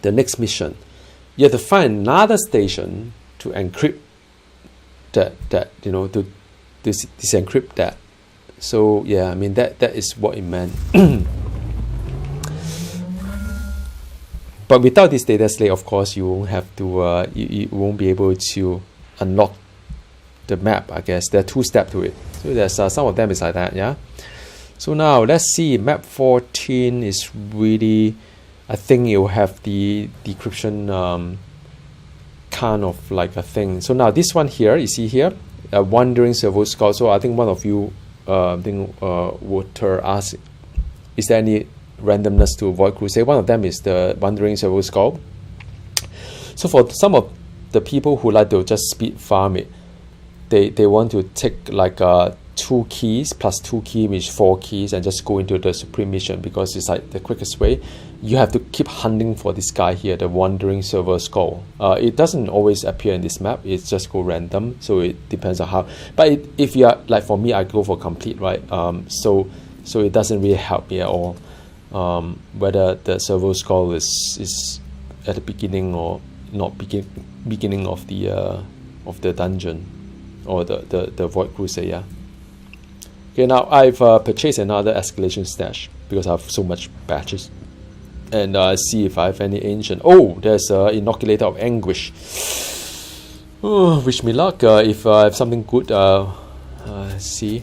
next mission. You have to find another station to encrypt that you know, to disencrypt that. So yeah, I mean that is what it meant. But without this data slate, of course, you won't have to. You won't be able to unlock the map. I guess there are 2 steps to it. So there's some of them is like that. Yeah. So now let's see. Map 14 is really. I think it will have the decryption kind of like a thing. So now this one here, you see here, a wandering servo scout. So I think one of you would ask, is there any randomness to avoid Crusade? One of them is the wandering servo scout. So for some of the people who like to just speed farm it, they want to take like 2 keys plus 2 keys, which 4 keys, and just go into the supreme mission because it's like the quickest way. You have to keep hunting for this guy here, the wandering servo skull. It doesn't always appear in this map. It's just go random, so it depends on how. But if you are like for me, I go for complete, right? So it doesn't really help me at all. Whether the servo skull is at the beginning or not beginning of the dungeon or the Void Crusade, yeah. Okay, now I've purchased another escalation stash because I have so much batches, and see if I have any ancient. Oh, there's Inoculator of Anguish. Oh, wish me luck if I have something good. See,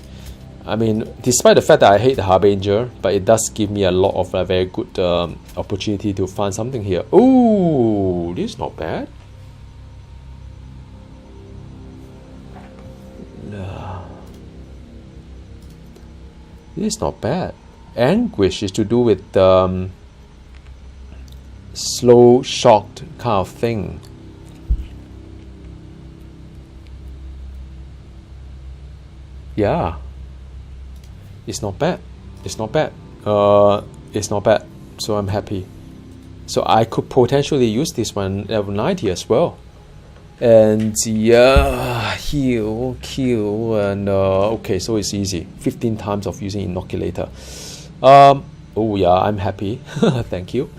I mean, despite the fact that I hate the Harbinger, but it does give me a lot of very good opportunity to find something here. Oh, this is not bad. This is not bad. Anguish is to do with slow, shocked kind of thing. Yeah. It's not bad. It's not bad. It's not bad. So I'm happy. So I could potentially use this one level 90 as well. And yeah, heal, kill, and okay, so it's easy. 15 times of using Inoculator. Oh yeah, I'm happy. Thank you.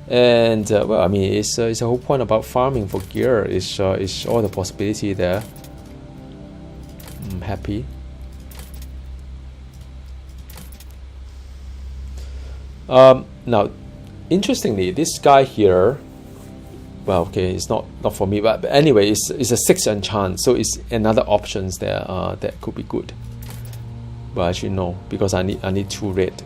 And well, I mean, it's a whole point about farming for gear. It's all the possibility there. I'm happy. Now, interestingly, this guy here. Well, okay, it's not for me, but anyway, it's a 6 enchant, so it's another options there that could be good. But actually no, because I need 2 red.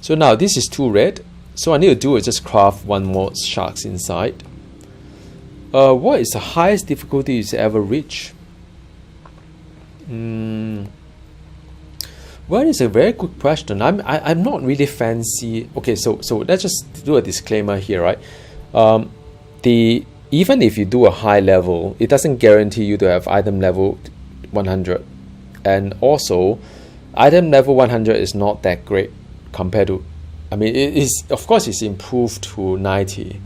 So now this is 2 red. So I need to do is just craft 1 more sharks inside. What is the highest difficulty you ever reach? Well, it's a very good question. I'm not really fancy. Okay, so let's just do a disclaimer here, right? Even if you do a high level, it doesn't guarantee you to have item level 100, and also item level 100 is not that great compared to. I mean, it is, of course, it's improved to 90,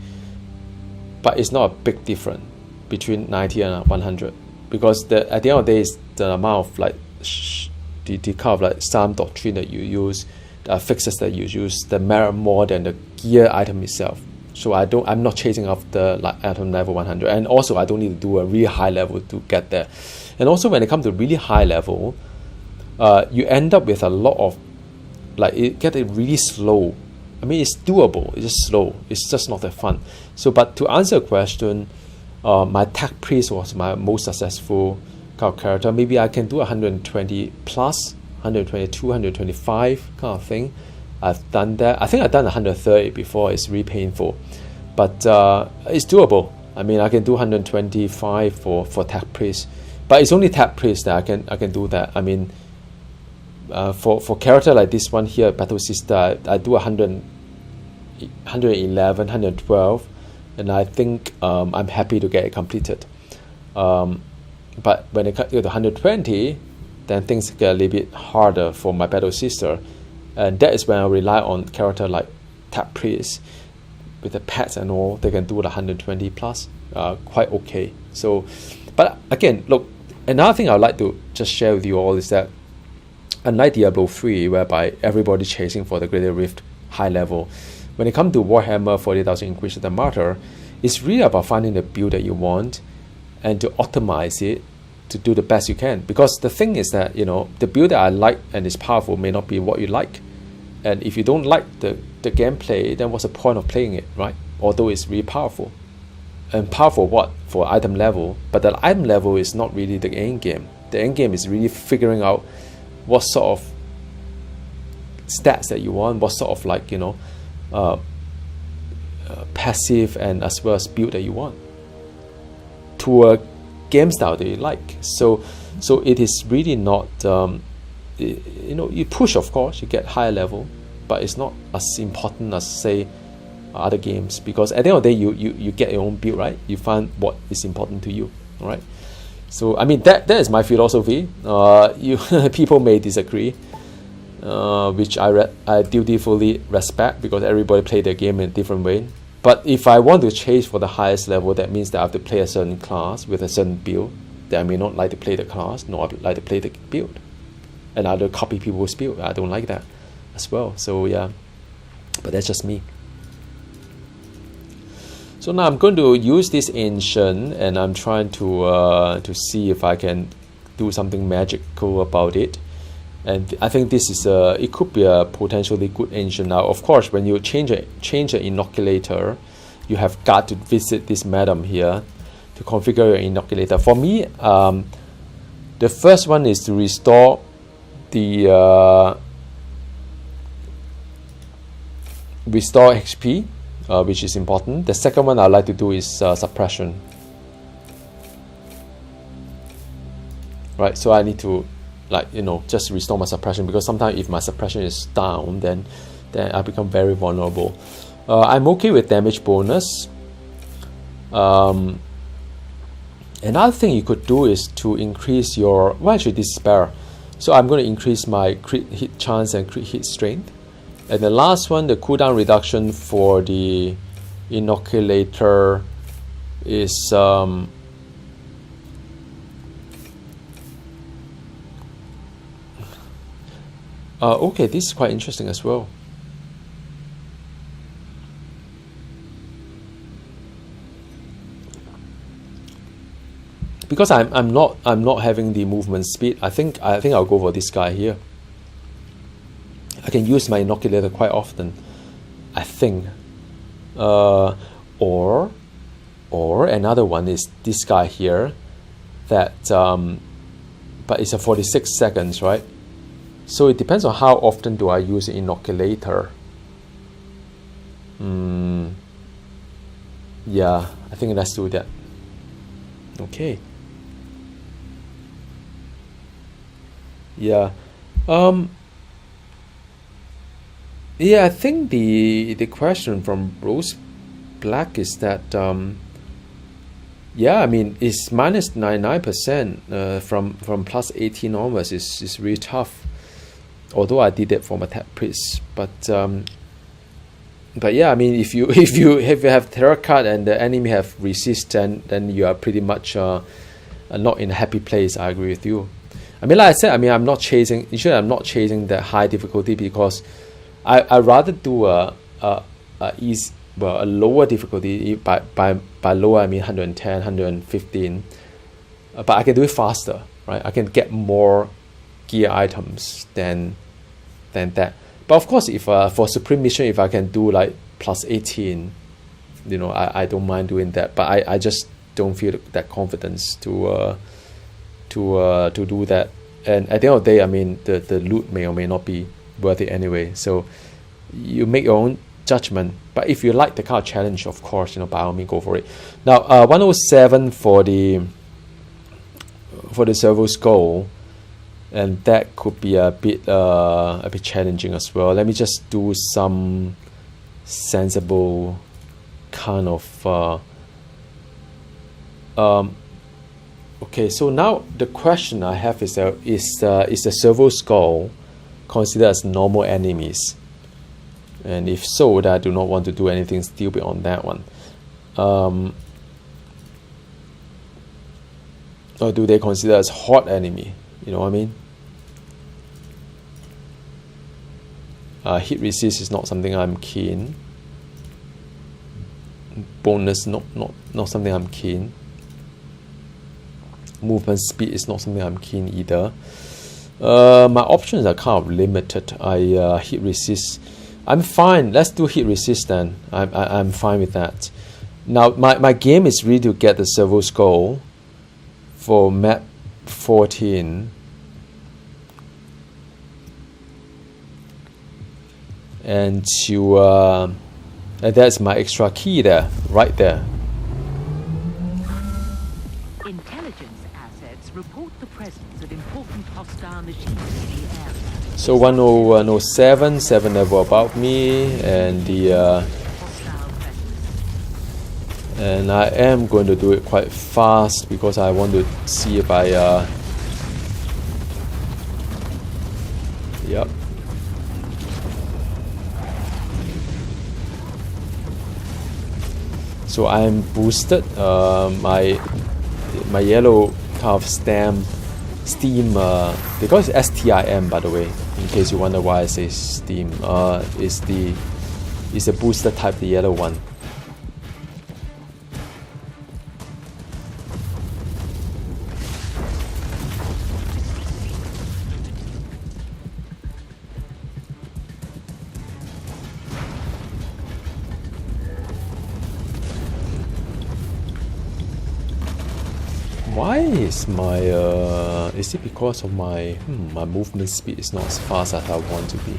but it's not a big difference between 90 and 100 because at the end of the day, it's the amount of like. The kind of like Psalm doctrine that you use, the fixes that you use, that matter more than the gear item itself. So I'm not chasing after like item level 100, and also I don't need to do a really high level to get there. And also when it comes to really high level, you end up with a lot of like it gets really slow. I mean, it's doable. It's just slow. It's just not that fun. So, but to answer a question, my tech priest was my most successful character. Maybe I can do 120 plus, 122, 125 kind of thing. I've done that. I think I've done 130 before. It's really painful, but it's doable. I mean, I can do 125 for tech priest, but it's only tab priest that I can do that. I mean, for character like this one here, Battle Sister, I do 111, 112, and I think I'm happy to get it completed. But when it comes to 120, then things get a little bit harder for my Battle Sister, and that is when I rely on character like Tab Priest with the pets and all. They can do the 120 plus, quite okay. So, but again, look, another thing I'd like to just share with you all is that unlike Diablo 3, whereby everybody's chasing for the Greater Rift high level, when it comes to Warhammer 40,000 Inquisitor Martyr, it's really about finding the build that you want and to optimize it to do the best you can. Because the thing is that, you know, the build that I like and is powerful may not be what you like. And if you don't like the gameplay, then what's the point of playing it, right? Although it's really powerful. And powerful what? For item level. But the item level is not really the end game. The end game is really figuring out what sort of stats that you want, what sort of, like, you know, passive and as well as build that you want to a game style that you like. So it is really not, you know, you push, of course, you get higher level, but it's not as important as, say, other games, because at the end of the day, you get your own build, right? You find what is important to you, all right? So I mean, that is my philosophy. People may disagree, which I dutifully respect, because everybody play their game in a different way. But if I want to chase for the highest level, that means that I have to play a certain class with a certain build. That I may not like to play the class, nor like to play the build, and either copy people's build. I don't like that as well. So yeah, but that's just me. So now I'm going to use this ancient, and I'm trying to see if I can do something magical about it. And I think this is it could be a potentially good ancient. Now, of course, when you change an inoculator, you have got to visit this madam here to configure your inoculator. For me, the first one is to restore the restore HP, which is important. The second one I'd like to do is suppression. Right, so I need to, like, you know, just restore my suppression, because sometimes if my suppression is down, then I become very vulnerable. I'm okay with damage bonus. Another thing you could do is to increase your, well, actually this is better. So I'm going to increase my crit hit chance and crit hit strength. And the last one, the cooldown reduction for the inoculator is okay, this is quite interesting as well. Because I'm not having the movement speed, I think I'll go for this guy here. I can use my inoculator quite often, I think. Or another one is this guy here, that but it's a 46 seconds, right? So it depends on how often do I use the inoculator. Yeah, I think let's do that. Okay. Yeah. Yeah, I think the question from Rose Black is that yeah, I mean, it's minus 99% from plus 18 onwards is really tough. Although I did it for my Tab Priest, but yeah, I mean, if you have terror card and the enemy have resist, then you are pretty much not in a happy place. I agree with you. I mean, like I said, I mean, I'm not chasing the high difficulty, because I rather do a lower difficulty. By lower I mean 110, 115, but I can do it faster, right? I can get more gear items than that. But of course, if for Supreme Mission, if I can do like plus 18, you know, I don't mind doing that. But I just don't feel that confidence to do that. And at the end of the day, I mean, the loot may or may not be worth it anyway. So you make your own judgment. But if you like the kind of challenge, of course, you know, by all means, go for it. Now, 107 for the for the servo skull, and that could be a bit challenging as well. Let me just do some sensible kind of okay, so now the question I have is the servo skull considered as normal enemies? And if so, then I do not want to do anything stupid on that one. Or do they consider as hot enemy? You know what I mean? Hit resist is not something I'm keen. Bonus not something I'm keen. Movement speed is not something I'm keen either. My options are kind of limited. Hit resist. I'm fine. Let's do hit resist then. I'm fine with that. Now my game is really to get the servo skull for map 14. And to and that's my extra key there, right there. Intelligence assets report the presence of important hostile machines in the area. So 107, 7 level above me, and the Hostile presence. and I am going to do it quite fast because I want to see if I yep. So I'm boosted. My yellow kind of steam. They call it STIM, by the way. In case you wonder why I say steam, is the booster type, the yellow one. Why is my is it because of my my movement speed is not as fast as I want to be?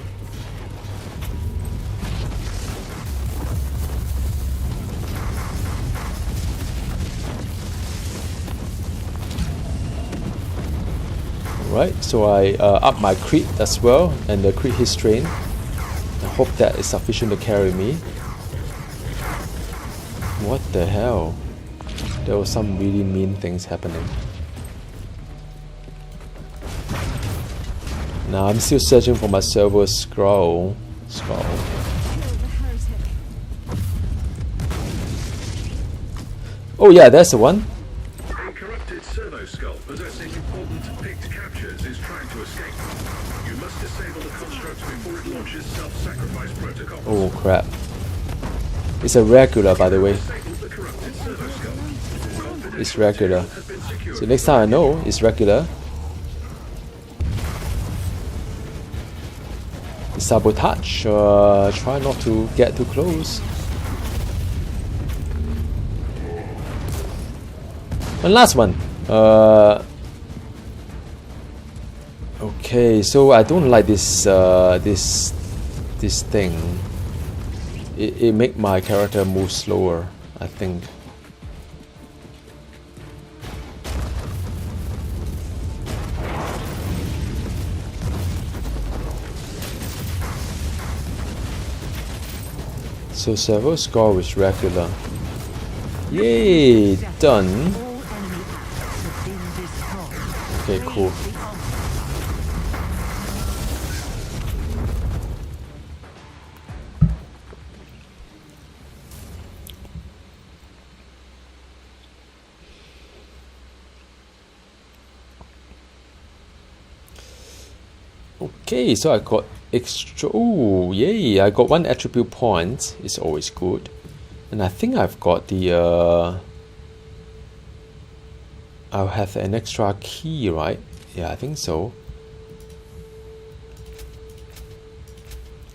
Right, so I up my crit as well, and the crit hit strain. I hope that is sufficient to carry me. What the hell? There were some really mean things happening. Now I'm still searching for my servo skull. Oh yeah, that's the one. A corrupted servo skull possessing important picked captures is trying to escape. You must disable the construct before it launches self-sacrifice protocols. Oh crap. It's a regular, by the way. Disable the corrupted servo skull. It's regular. Has been secured. So next time I know it's regular. Sabotage. Try not to get too close. One last one. Okay, so I don't like this this thing. It make my character move slower, I think. So servo score is regular. Yay! Done. All enemy assets have been destroyed. Okay, cool. Raise the armor. Okay, so I got extra. Oh, yay! I got 1 attribute point. It's always good. And I think I've got the. I'll have an extra key, right? Yeah, I think so.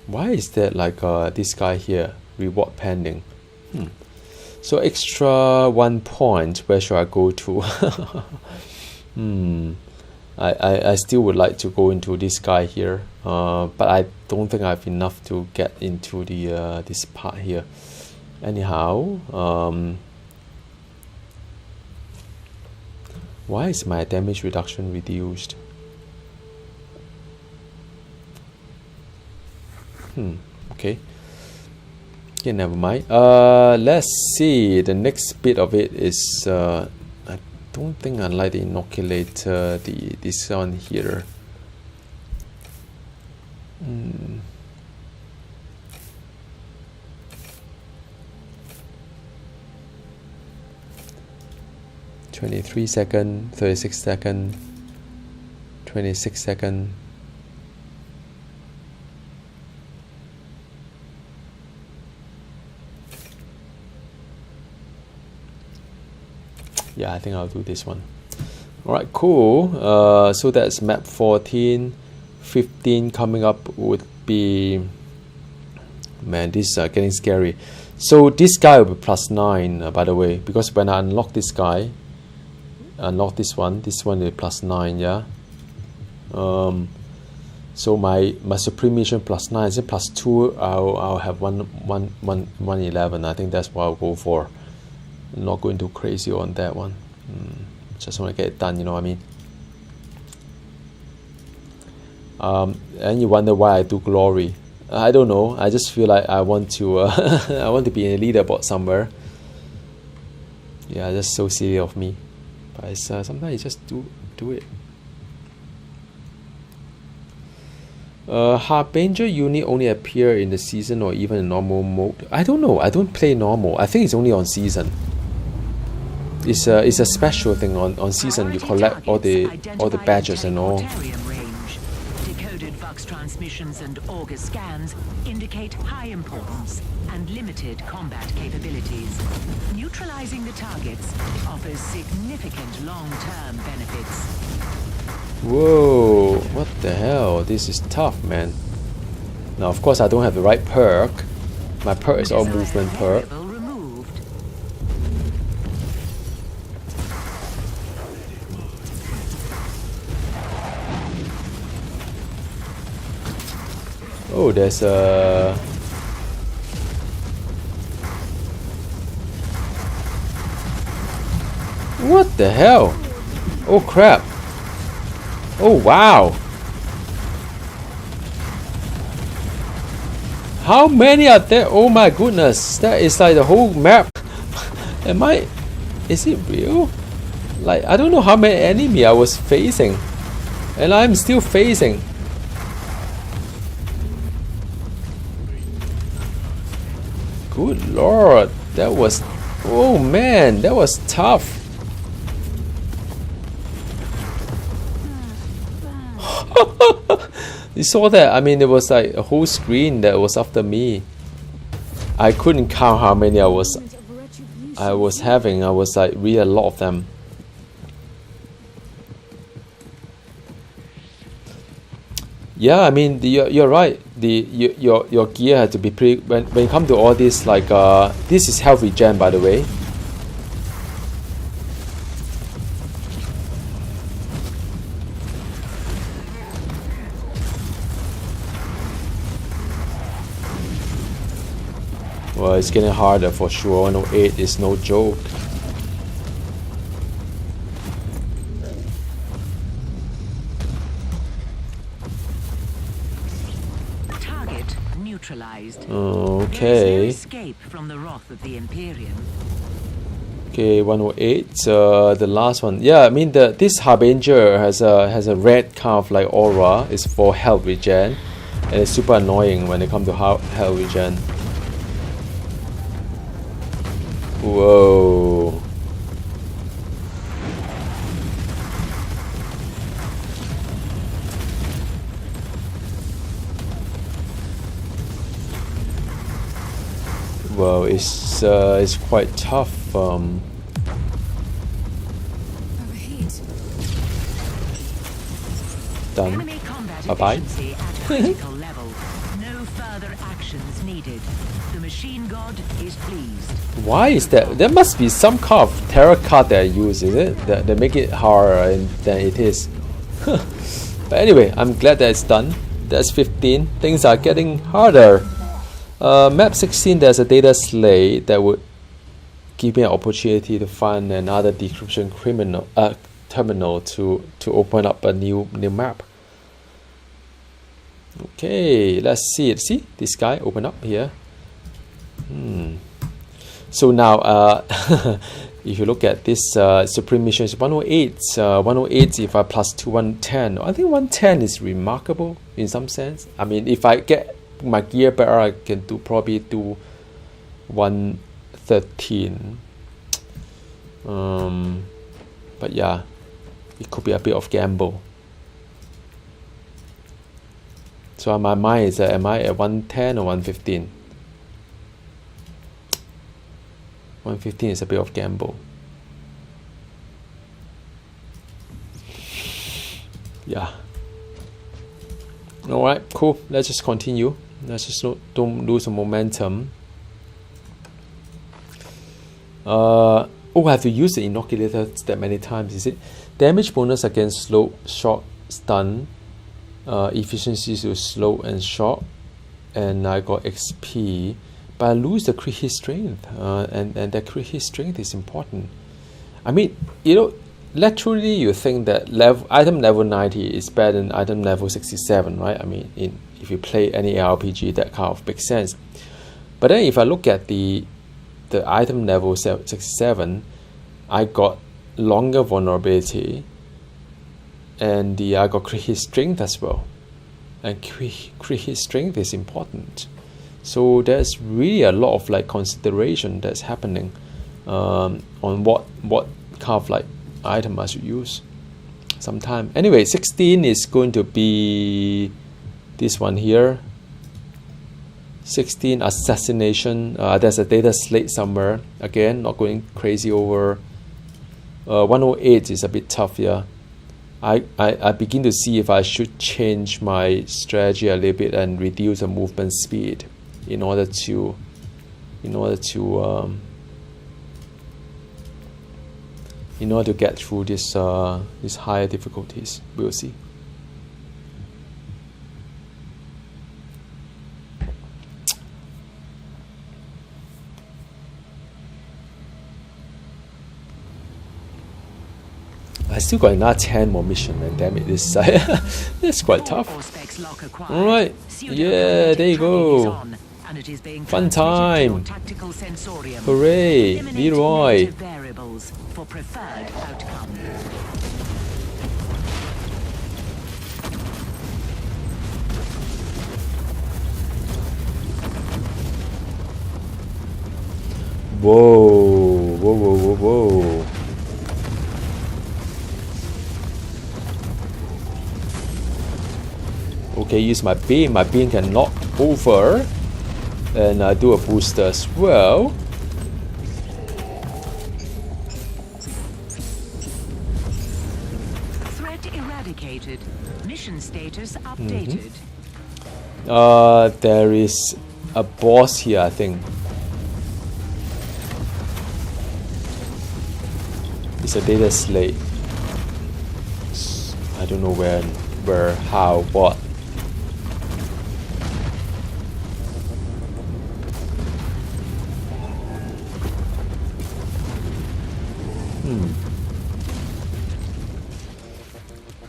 Why is that like this guy here? Reward pending. So extra 1 point. Where should I go to? I still would like to go into this guy here, but I don't think I have enough to get into the this part here. Anyhow, Why is my damage reduction reduced? Okay. Yeah, never mind. Let's see. The next bit of it is I don't think I like the inoculator. This one here. 23 second, 36 second, 26 second. Yeah, I think I'll do this one. Alright, cool. So that's map 14. 15 coming up would be... Man, this is getting scary. So this guy will be +9, by the way, because when I unlock this guy, unlock this one will be +9, yeah. So my supreme mission +9 is it +2. I'll have 111. I think that's what I'll go for. I'm not going too crazy on that one. Just want to get it done, you know what I mean. And you wonder why I do glory. I don't know. I just feel like I want to I want to be in a leaderboard somewhere. Yeah, that's so silly of me. But it's, sometimes you just do it. Harbinger unit only appear in the season or even in normal mode. I don't know. I don't play normal. I think it's only on season. It's a special thing on season. You collect all the badges and all. Transmissions and auger scans indicate high importance and limited combat capabilities. Neutralizing the targets offers significant long-term benefits. Whoa, what the hell? This is tough, man. Now, of course, I don't have the right perk. My perk is all movement perk. Oh, there's a... What the hell? Oh crap. Oh wow. How many are there? Oh my goodness. That is like the whole map. Is it real? Like, I don't know how many enemy I was facing. And I'm still facing. Good lord, that was... Oh man, that was tough. You saw that? I mean, it was like a whole screen that was after me. I couldn't count how many I was having. I was like really a lot of them. Yeah, I mean, you're right. Your gear had to be pretty. When you come to all this, like this is health regen, by the way. Well, it's getting harder for sure. 108 is no joke. Okay. Escape from the wrath of the Imperium. Okay, 108. The last one. Yeah, I mean this Harbinger has a red kind of like aura. It's for health regen, and it's super annoying when it comes to health regen. Whoa. Well, it's quite tough. Done. Bye bye. At critical level. No further actions needed. The machine god is pleased. Why is that? There must be some kind of tarot card that I use, is it? That make it harder than it is. But anyway, I'm glad that it's done. That's 15. Things are getting harder. Map 16, there's a data slate that would give me an opportunity to find another decryption terminal to open up a new map. Okay, let's see it. See this guy open up here. So now if you look at this Supreme Mission is 108. 108 if I plus 2, 110. I think 110 is remarkable in some sense. I mean, if I get my gear better, I can probably do 113. But yeah, it could be a bit of gamble. So my mind is am I at 110 or 115? 115 is a bit of gamble. Yeah. Alright, cool. Let's just continue. Let's just don't lose some momentum. Oh, I have to use the inoculator that many times, is it? Damage bonus against slow, short, stun. Efficiency to slow and short. And I got XP. But I lose the crit hit strength. And the crit hit strength is important. I mean, you know, laterally you think that item level 90 is better than item level 67, right? I mean, if you play any RPG, that kind of makes sense. But then if I look at the item level 67, I got longer vulnerability, and I got crit hit strength as well. And crit hit strength is important. So there's really a lot of like consideration that's happening on what kind of like item I should use sometime. Anyway, 16 is going to be this one here. 16 assassination. There's a data slate somewhere. Again, not going crazy over. 108 is a bit tough, yeah. I begin to see if I should change my strategy a little bit and reduce the movement speed in order to get through this these higher difficulties. We'll see. I still got another 10 more mission, man. Damn it, this it's quite tough. Alright, yeah, there you go. Fun time. Hooray, Leroy. Whoa, whoa, whoa, whoa, whoa. Okay, use my beam. My beam can knock over, and I do a booster as well. Threat eradicated. Mission status updated. There is a boss here, I think. It's a data slate. I don't know where, how, what.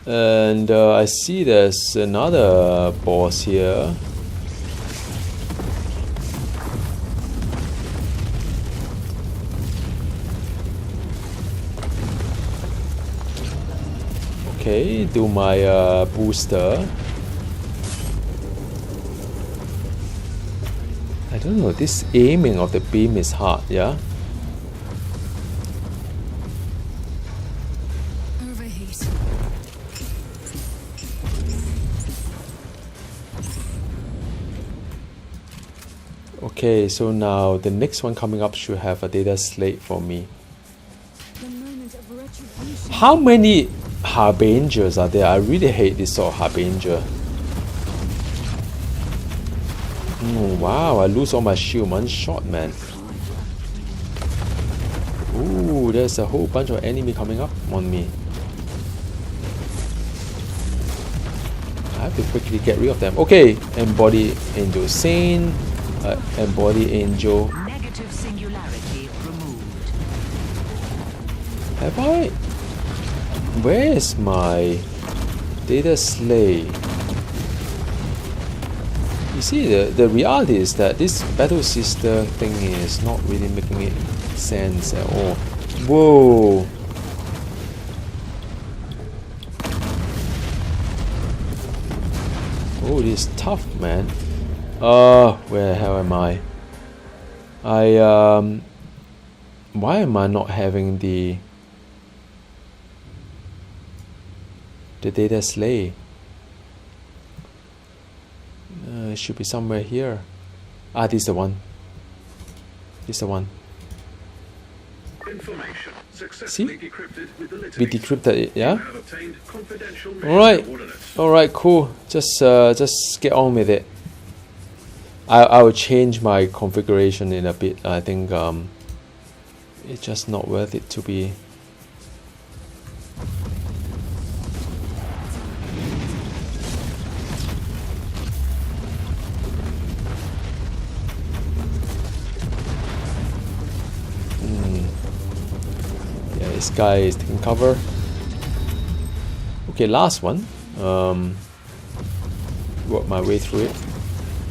And I see there's another boss here. Okay, do my booster. I don't know, this aiming of the beam is hard, yeah? Okay, so now the next one coming up should have a data slate for me. How many Harbingers are there? I really hate this sort of Harbinger. Oh, wow, I lose all my shield one shot, man. Ooh, there's a whole bunch of enemy coming up on me. I have to quickly get rid of them. Okay, Embody Angel Saint. Embody Angel. Negative singularity removed. Have I? Where is my data slave? You see, the reality is that this battle sister thing is not really making it sense at all. Whoa! Oh, this is tough, man. Where the hell am I? Why am I not having the data slave? It should be somewhere here. Ah, this is the one. This is the one. Information successfully decrypted with the We litany. decrypted it, yeah? Have obtained confidential Alright. coordinates. Alright, cool. Just get on with it. I will change my configuration in a bit. I think it's just not worth it to be. Yeah, this guy is taking cover. Okay, last one. Work my way through it.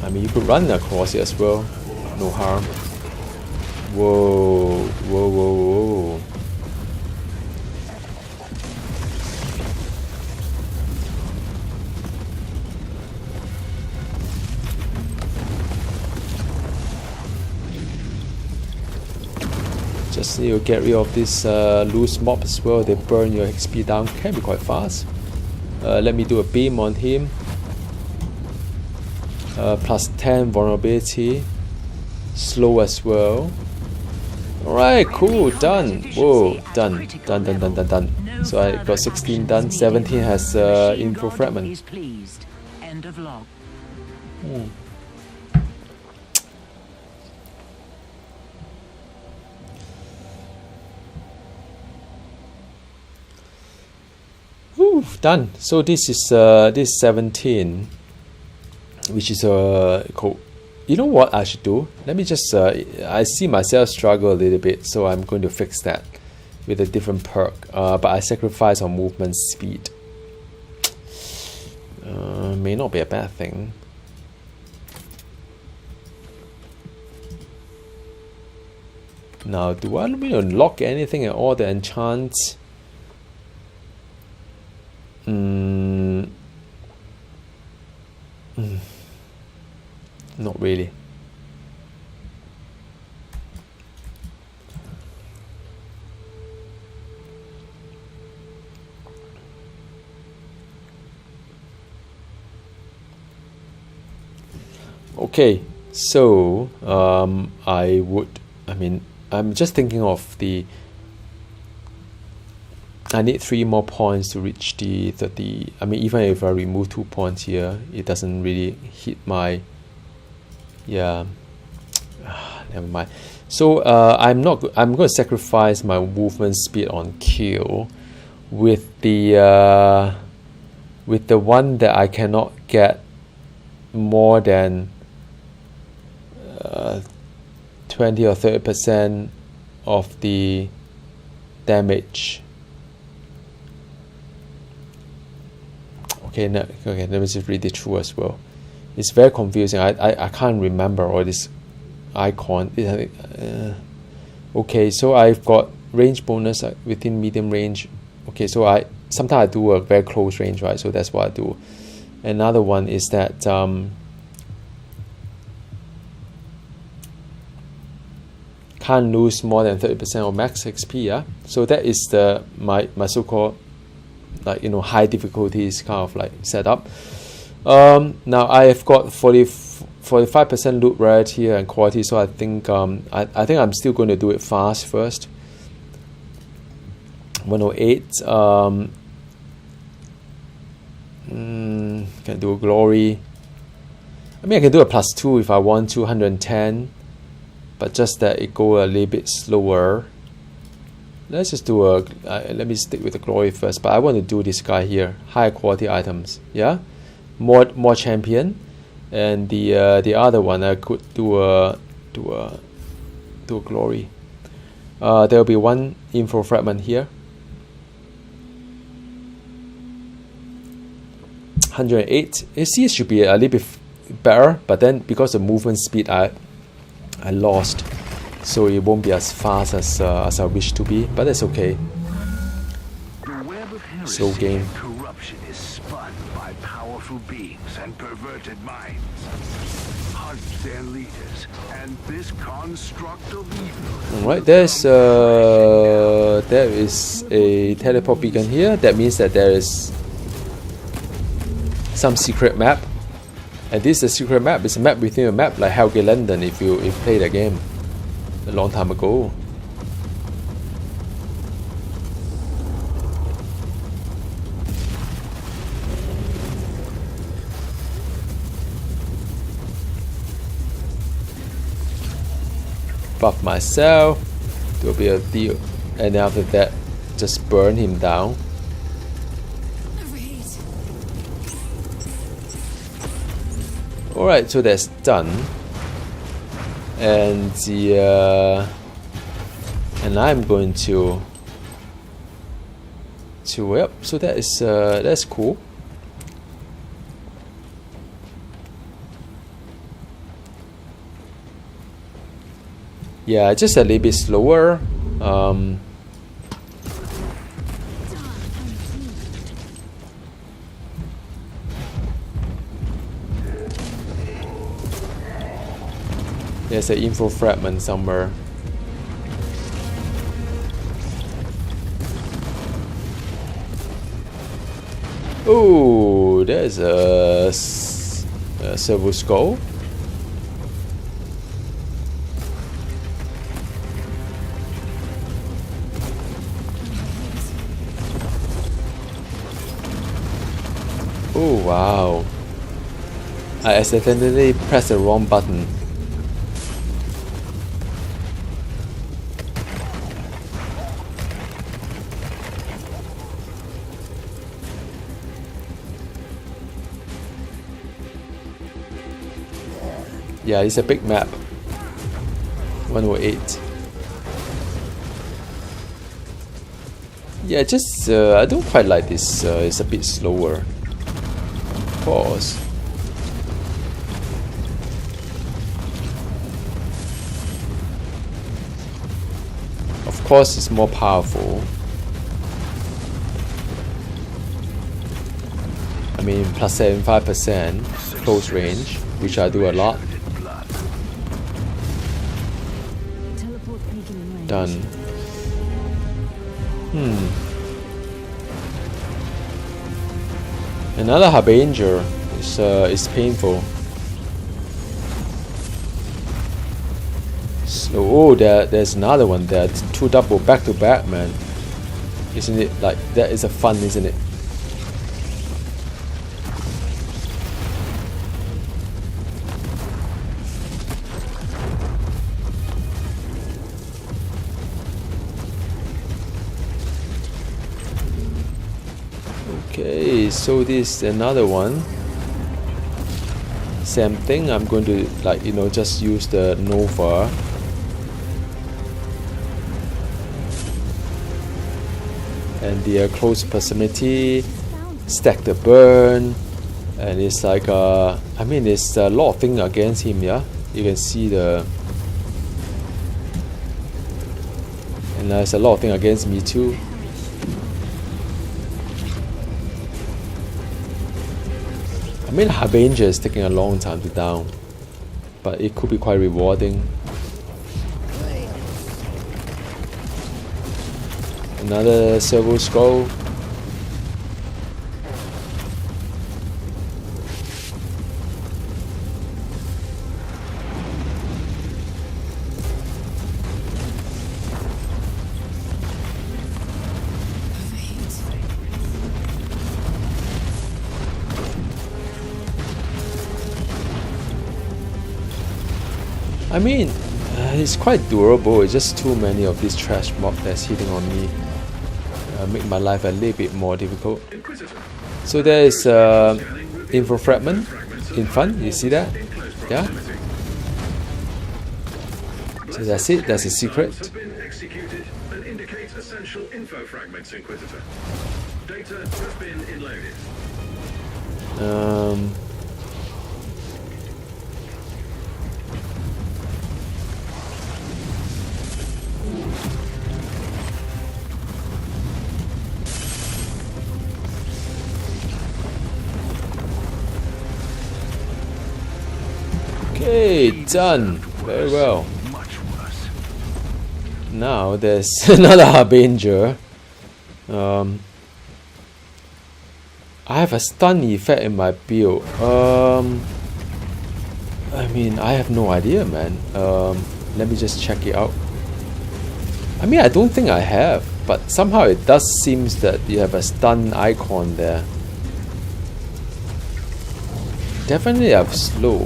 I mean, you could run across it as well. No harm. Whoa, whoa, whoa, whoa. Just need to get rid of this loose mob as well. They burn your XP down. Can be quite fast. Let me do a beam on him. Plus 10 vulnerability. Slow as well. Alright, cool, done. Whoa, done. Done. So I got 16 done. 17 has info fragment. Is pleased. End of log. Whew, done. So this is 17, which is cool. You know what I should do? Let me just I see myself struggle a little bit, so I'm going to fix that with a different perk. But I sacrifice on movement speed. May not be a bad thing. Now, do I need to unlock anything at all that enchants? Not really. Okay, so I'm just thinking of I need 3 more points to reach the 30. I mean, even if I remove 2 points here, it doesn't really hit my. Yeah, never mind. So I'm going to sacrifice my movement speed on kill with the one that I cannot get more than 20 or 30% of the damage. Okay, let me just read it through as well. It's very confusing. I can't remember all this icon. Okay, so I've got range bonus within medium range. Okay, so sometimes I do a very close range, right? So that's what I do. Another one is that can't lose more than 30% of max XP. Yeah, so that is my so-called high difficulties kind of like setup. Now I have got 45% loot rarity and quality, so I think I think I'm still going to do it fast first. 108. Can do a glory. I mean, I can do a +2 if I want to, 110, but just that it go a little bit slower. Let's just do let me stick with the glory first, but I want to do this guy here, high quality items. Yeah, more champion, and the other one I could do a glory. There will be 1 info fragment here. 108. You see, it should be a little bit better, but then because of movement speed, I lost, so it won't be as fast as I wish to be. But that's okay. Slow game. Corruption is spun by powerful beings and perverted minds. Hunt their leaders, and this construct of evil. Alright, there is a teleport beacon here. That means that there is some secret map, and this is a secret map. It's a map within a map, like Hellgate London. If you played the game a long time ago. Buff myself, there'll be a deal, and after that just burn him down. Alright, so that's done. And the and I'm going to yep, so that is that's cool. Yeah, just a little bit slower. There's an info fragment somewhere. Oh, there's a servo skull. Oh wow, I accidentally pressed the wrong button. Yeah, it's a big map. 108. Yeah, just I don't quite like this. It's a bit slower. Pause. Of course, it's more powerful. I mean, plus 75% close range, which I do a lot. Done. Another Harbinger is painful. So, oh, there's another one there. Two double back to back, man. Isn't it like that? Is a fun, isn't it? Okay, so this is another one. Same thing. I'm going to just use the Nova. And the close proximity, stack the burn, and it's like I mean, it's a lot of things against him. Yeah, you can see the, and there's a lot of things against me too. I mean, Harbinger is taking a long time to down, but it could be quite rewarding. Another servo skull. I mean, it's quite durable. It's just too many of these trash mob that's hitting on me. Make my life a little bit more difficult. So there is info fragment in front. You see that? Yeah. So that's it. That's a secret. Have been executed and indicate essential info fragments, Inquisitor. Data has been inloaded. Okay, done. Very well. Much worse. Now there's another Harbinger. I have a stun effect in my build. I mean, I have no idea, man. Let me just check it out. I mean, I don't think I have, but somehow it does seems that you have a stun icon there. Definitely have slow.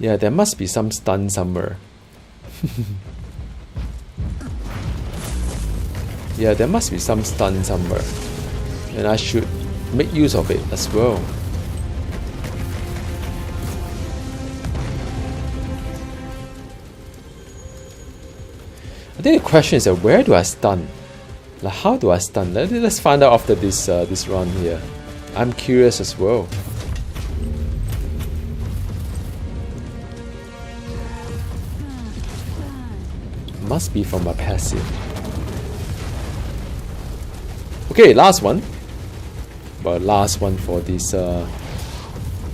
Yeah, there must be some stun somewhere. Yeah, there must be some stun somewhere. And I should make use of it as well. I think the question is where do I stun? Like, how do I stun? Let's find out after this run here. I'm curious as well. Must be from my passive. Okay, last one. But last one for this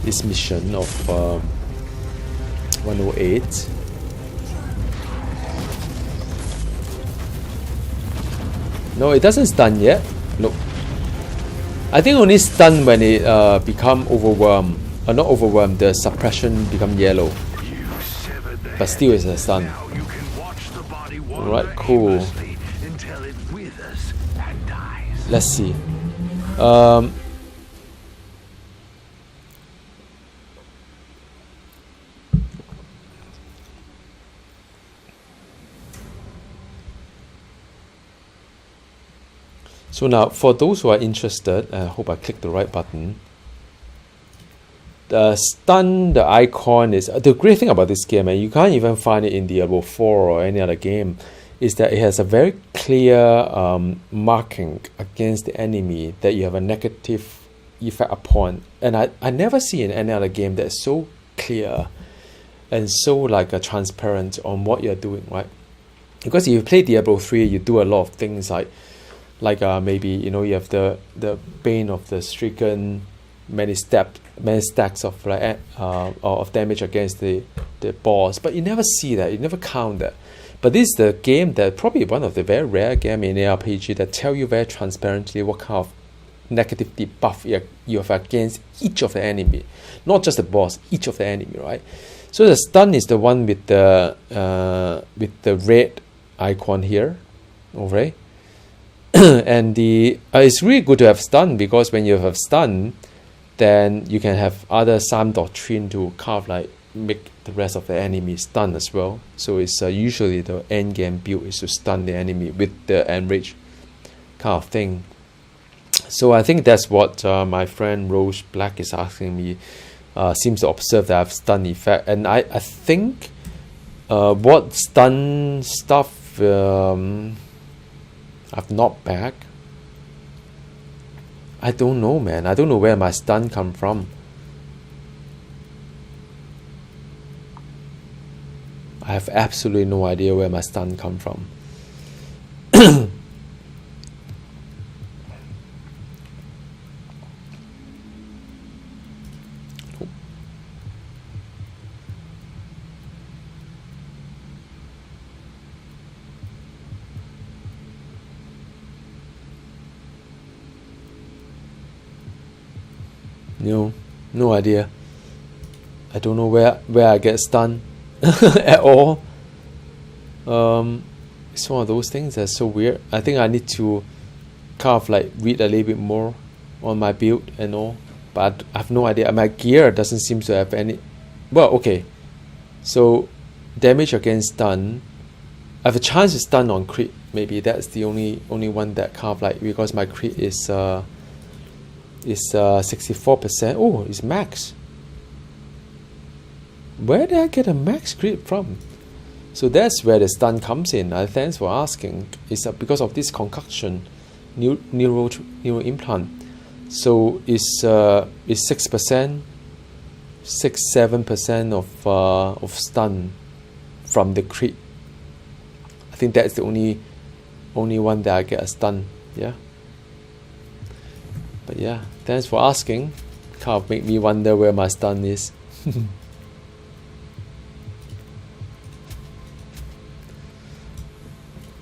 this mission of 108. No, it doesn't stun yet. Look, I think only stun when it become overwhelmed. Not overwhelmed. The suppression become yellow. But still, it's a stun. Alright, cool. Until it withers and dies. Let's see. So now, for those who are interested, I hope I clicked the right button. The stun, the icon is the great thing about this game, and you can't even find it in Diablo 4 or any other game, is that it has a very clear marking against the enemy that you have a negative effect upon. And I never see in any other game that's so clear and so like transparent on what you're doing, right? Because if you play Diablo 3, you do a lot of things like maybe you have the Bane of the Stricken, many stacks of of damage against the boss, but you never see that, you never count that. But this is the game that probably one of the very rare game in ARPG that tell you very transparently what kind of negative debuff you have against each of the enemy, not just the boss, each of the enemy, right? So the stun is the one with the red icon here, alright. And it's really good to have stun, because when you have stun, then you can have other Psalm Doctrine to kind of like make the rest of the enemy stun as well. So it's usually the end game build is to stun the enemy with the enrage kind of thing. So I think that's what my friend Rose Black is asking me. Seems to observe that I have stun effect, and I think what stun stuff I've not back. I don't know, man. I don't know where my stun come from. I have absolutely no idea where my stun come from. No idea. I don't know where I get stunned at all. It's one of those things that's so weird. I think I need to kind of like read a little bit more on my build and all, but I have no idea. My gear doesn't seem to have any. Well, okay, so damage against stun, I have a chance to stun on crit. Maybe that's the only one that kind of like, because my crit is 64%. Oh, it's max. Where did I get a max crit from? So that's where the stun comes in. Thanks for asking. It's because of this concoction, neural implant. So it's 6%, 6-7% of stun from the crit. I think that's the only one that I get a stun. Yeah. But yeah, thanks for asking. Kind of make me wonder where my stun is.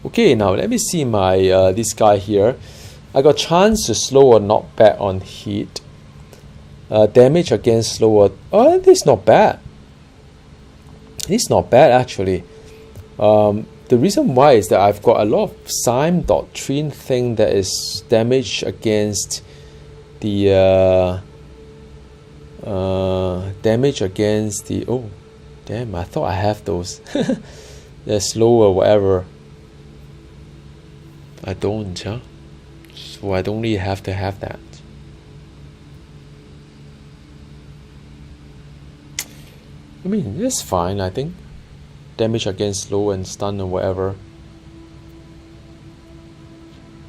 Okay, now let me see my this guy here. I got chance to slow or knock back on hit. Damage against slower. Oh, this is not bad. This is not bad actually. The reason why is that I've got a lot of Sime Doctrine thing that is damage against the oh damn, I thought I have those. They're slow or whatever. I don't, huh? So I don't really have to have that. I mean, it's fine, I think. Damage against slow and stun or whatever.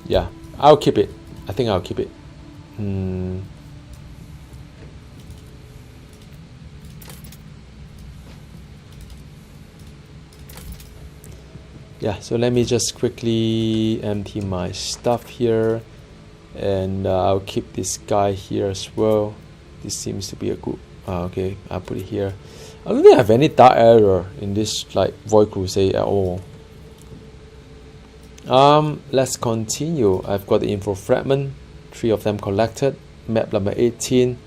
Yeah, I'll keep it. I think I'll keep it. Yeah, so let me just quickly empty my stuff here, and I'll keep this guy here as well. This seems to be a good. Okay, I'll put it here. I don't think I have any dark error in this like Void Crusade at all. Let's continue. I've got the info fragment, 3 of them collected. Map number 18.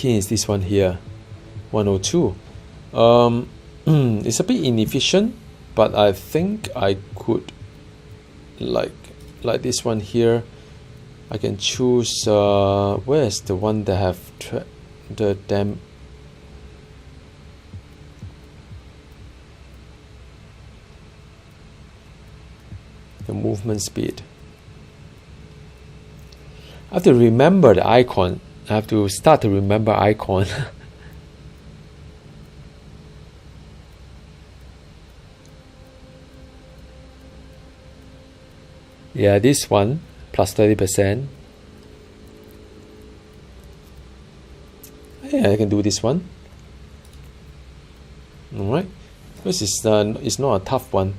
Is this one here, 102. It's a bit inefficient, but I think I could like this one here. I can choose where's the one that have the movement speed. I have to remember the icon. I have to start to remember icon. Yeah, this one plus 30%. Yeah, I can do this one. All right, because it's not a tough one.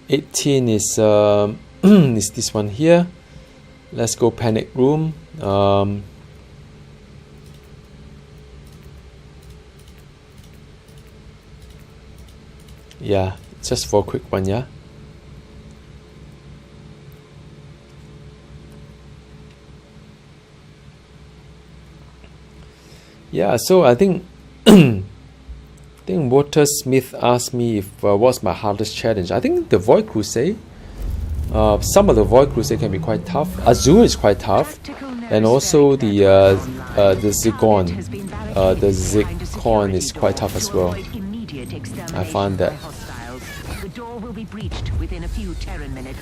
18 is is this one here. Let's go panic room. Yeah, just for a quick one, yeah. Yeah, so I think Water Smith asked me if what's my hardest challenge. I think the Void Crusade. Some of the Void Crusade can be quite tough. Azure is quite tough, and also the Zircon. The Zircon is quite tough as well. I found that. The door will be breached within a few Terran minutes.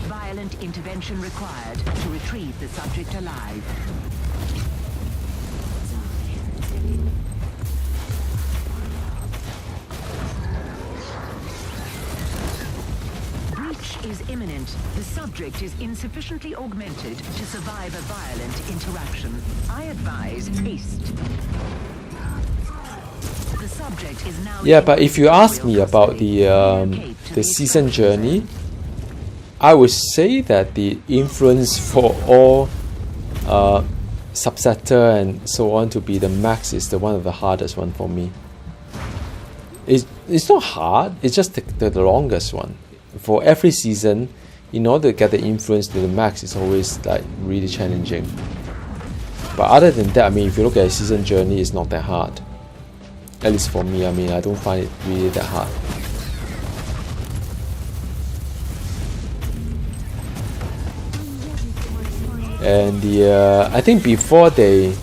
Violent intervention required to retrieve the subject alive. Breach is imminent. The subject is insufficiently augmented to survive a violent interaction. I advise haste. The subject is now. Yeah, but if you ask me about the season journey, I would say that the influence for all subsector and so on to be the max is the one of the hardest one for me. It's not hard, it's just the longest one. For every season, in order to get the influence to the max, it's always like really challenging. But other than that, I mean, if you look at a season journey, it's not that hard. At least for me, I mean, I don't find it really that hard. And I think before they,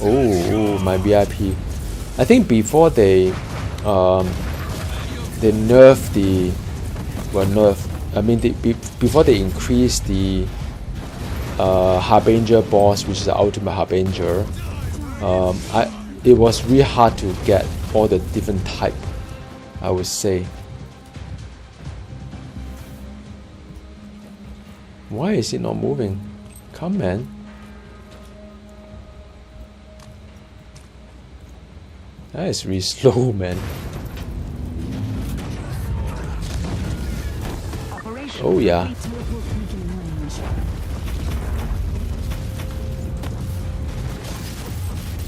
my VIP. I think before they nerf I mean, before they increased the Harbinger boss, which is the ultimate Harbinger, it was really hard to get all the different type, I would say. Why is it not moving? Come, man. That is really slow, man. Oh yeah.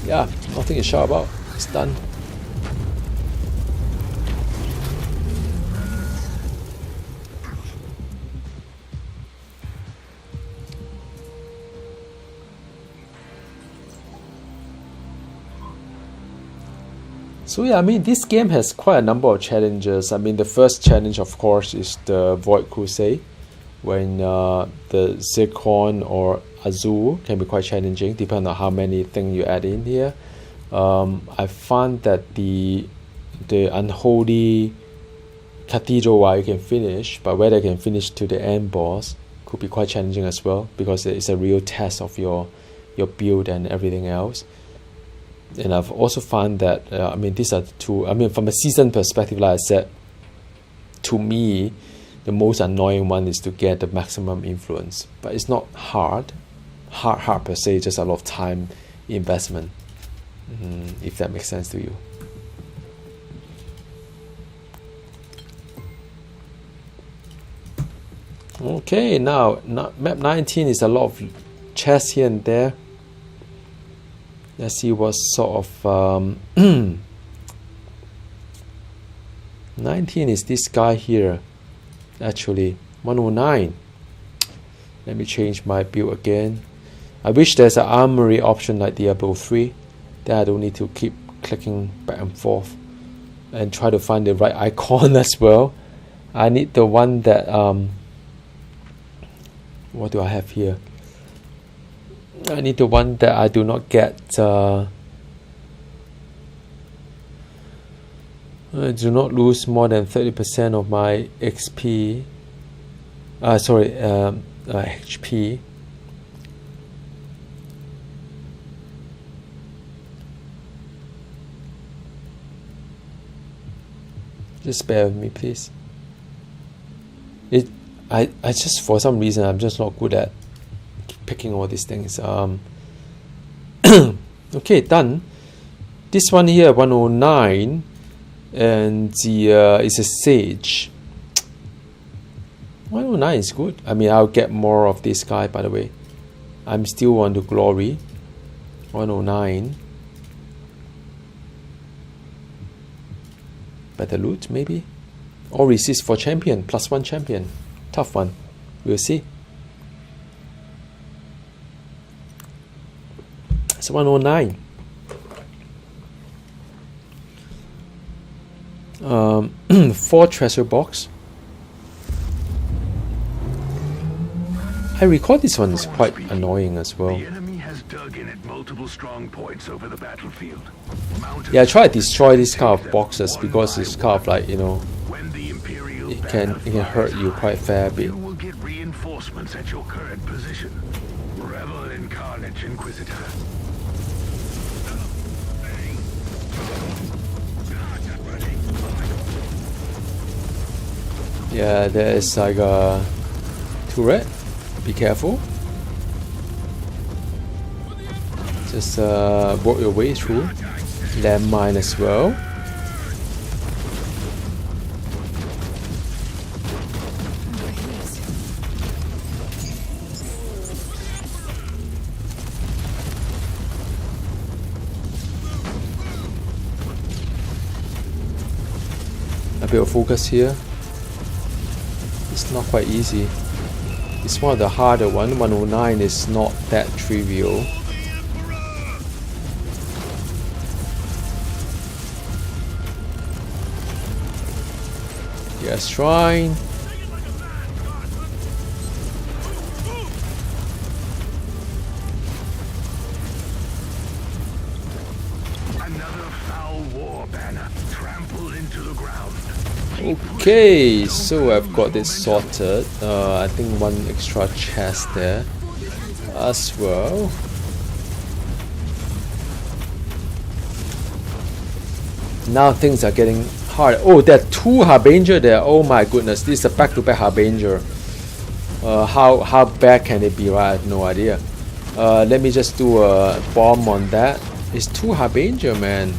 Yeah, nothing to shout about. It's done. So yeah, I mean, this game has quite a number of challenges. I mean, the first challenge, of course, is the Void Crusade, when the Zircon or Azure can be quite challenging, depending on how many things you add in here. I found that the Unholy Cathedral, while you can finish, but whether you can finish to the end boss could be quite challenging as well, because it's a real test of your build and everything else. And I've also found that, I mean, these are the two, I mean, from a season perspective, like I said, to me, the most annoying one is to get the maximum influence. But it's not hard per se, just a lot of time investment, if that makes sense to you. Okay, now map 19 is a lot of chests here and there. Let's see what sort of 19 is this guy here, actually 109. Let me change my build again. I wish there's an armory option like Diablo 3, that I don't need to keep clicking back and forth and try to find the right icon as well. I need the one that what do I have here? I need the one that I do not get I do not lose more than 30% of my XP HP. Just bear with me, please. I just, for some reason, I'm just not good at picking all these things. Okay, done. This one here, 109, and the is a Sage. 109 is good. I mean, I'll get more of this guy, by the way. I'm still on the Glory. 109. Better loot, maybe? Or resist for champion, +1 champion. Tough one. We'll see. It's 109. 4 treasure box. I recall this one is quite annoying as well. The enemy has dug in at multiple strong points over the battlefield. Yeah, I try to destroy these kind of boxes because it's kind of like, you know, When the Imperial it can hurt you quite a fair bit. You will get reinforcements at your current position. Revel in carnage, Inquisitor. Yeah, there is like a turret. Be careful. Just work your way through. Landmine as well. A bit of focus here. It's not quite easy. It's one of the harder one. 109 is not that trivial. Yes, shrine. Another foul war banner trampled into the ground. Okay, so I've got this sorted. I think one extra chest there as well. Now things are getting hard. Oh, there are 2 Harbinger there. Oh my goodness, this is a back-to-back Harbinger. How bad can it be, right? I have no idea. Let me just do a bomb on that. It's 2 Harbinger, man.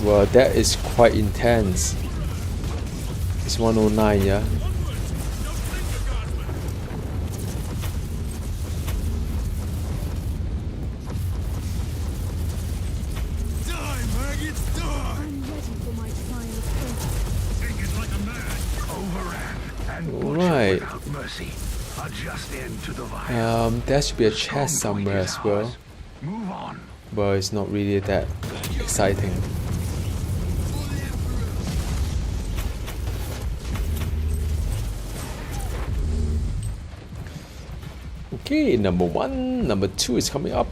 Well, that is quite intense. It's 109, yeah. Right. There should be a chest somewhere as well. Well, it's not really that exciting. Okay, number 1, number 2 is coming up.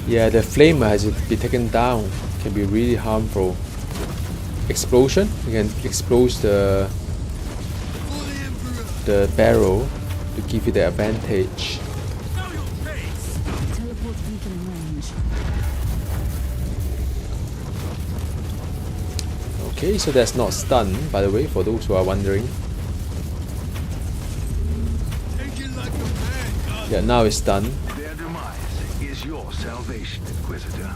Yeah, the flamer has to be taken down. Can be really harmful. Explosion, you can explode the barrel to give you the advantage. Teleport beacon in range. Okay, so that's not stun, by the way, for those who are wondering. Yeah, now it's done. Their demise is your salvation, Inquisitor.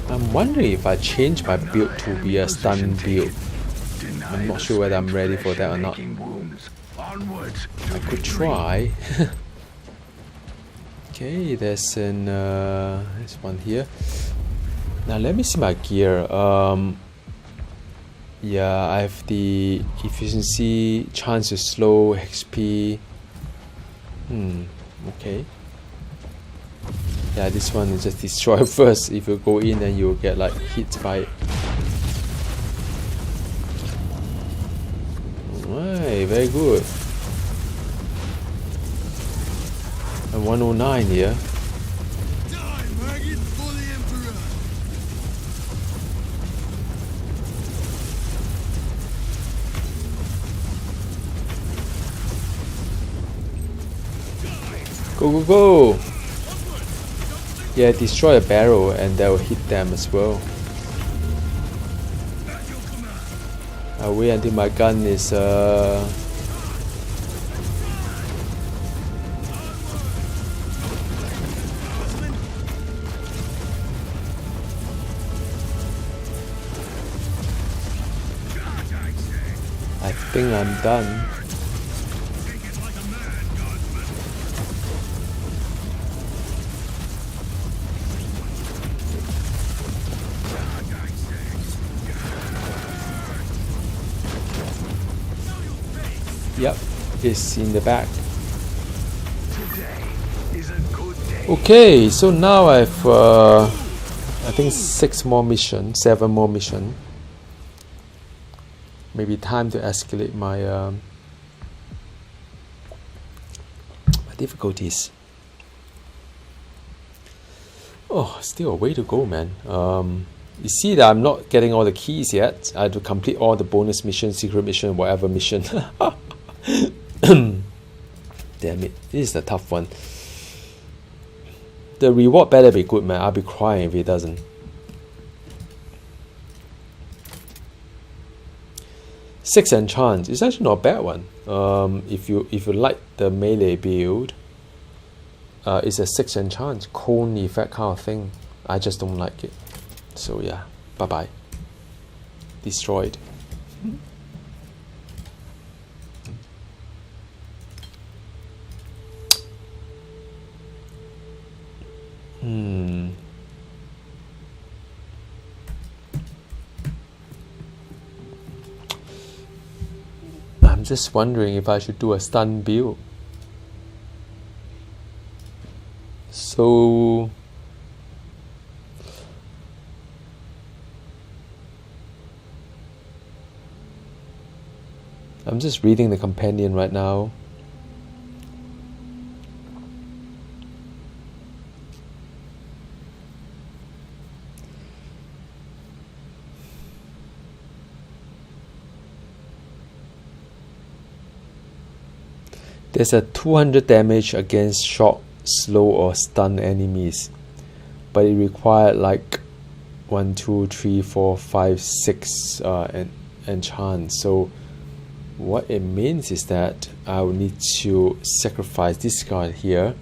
I'm wondering if I change my build to be a stun build. I'm not sure whether I'm ready for that or not. I could try. Okay, there's one here. Now let me see my gear. Yeah, I have the efficiency, chance to slow, XP. Okay. Yeah, this one is just destroy first. If you go in, then you'll get like hit by it. Alright, very good. And 109 here. Go, go, go! Yeah, destroy a barrel and that will hit them as well. I'll wait until my gun is I think I'm done. Yep, it's in the back. Okay, so now I've I think 6 more missions, 7 more missions. Maybe time to escalate my my difficulties. Oh, still a way to go, man. You see that I'm not getting all the keys yet. I have to complete all the bonus mission, secret mission, whatever mission. Damn it, this is a tough one. The reward better be good, man. I'll be crying if it doesn't. Six enchant. It's actually not a bad one. If you like the melee build, it's a 6 enchant, cone effect kind of thing. I just don't like it. So yeah, bye bye. Destroyed. just wondering if I should do a stun build. So I'm just reading the companion right now. There's a 200 damage against shock, slow or stun enemies, but it required like 1, 2, 3, 4, 5, 6 enchants. So what it means is that I will need to sacrifice this card here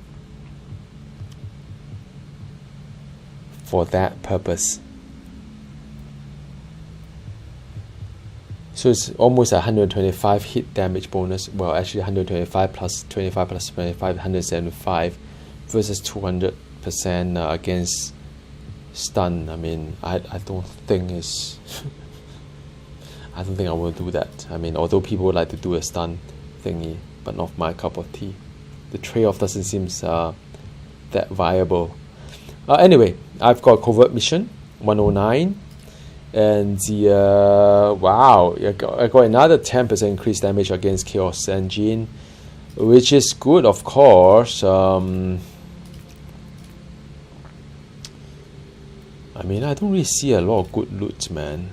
for that purpose. So it's almost 125 hit damage bonus. Well, actually 125 plus 25 plus 25, 175 versus 200% against stun. I mean, I don't think it's I don't think I will do that. I mean, although people would like to do a stun thingy, but not my cup of tea. The trade-off doesn't seem that viable. Anyway, I've got covert mission 109. And the wow, I got another 10% increased damage against Chaos Engine, which is good, of course. I mean, I don't really see a lot of good loot, man.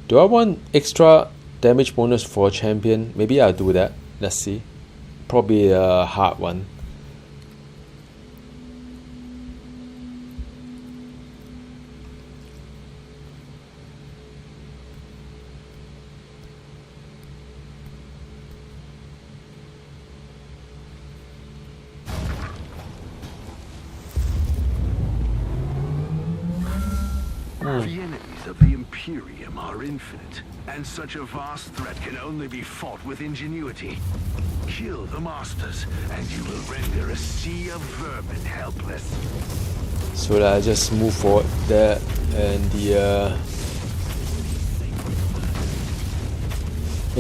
Do I want extra damage bonus for champion? Maybe I'll do that. Let's see. Probably a hard one. The enemies of the Imperium are infinite, and such a vast threat can only be fought with ingenuity. Kill the masters, and you will render a sea of vermin helpless. So I just move forward there, and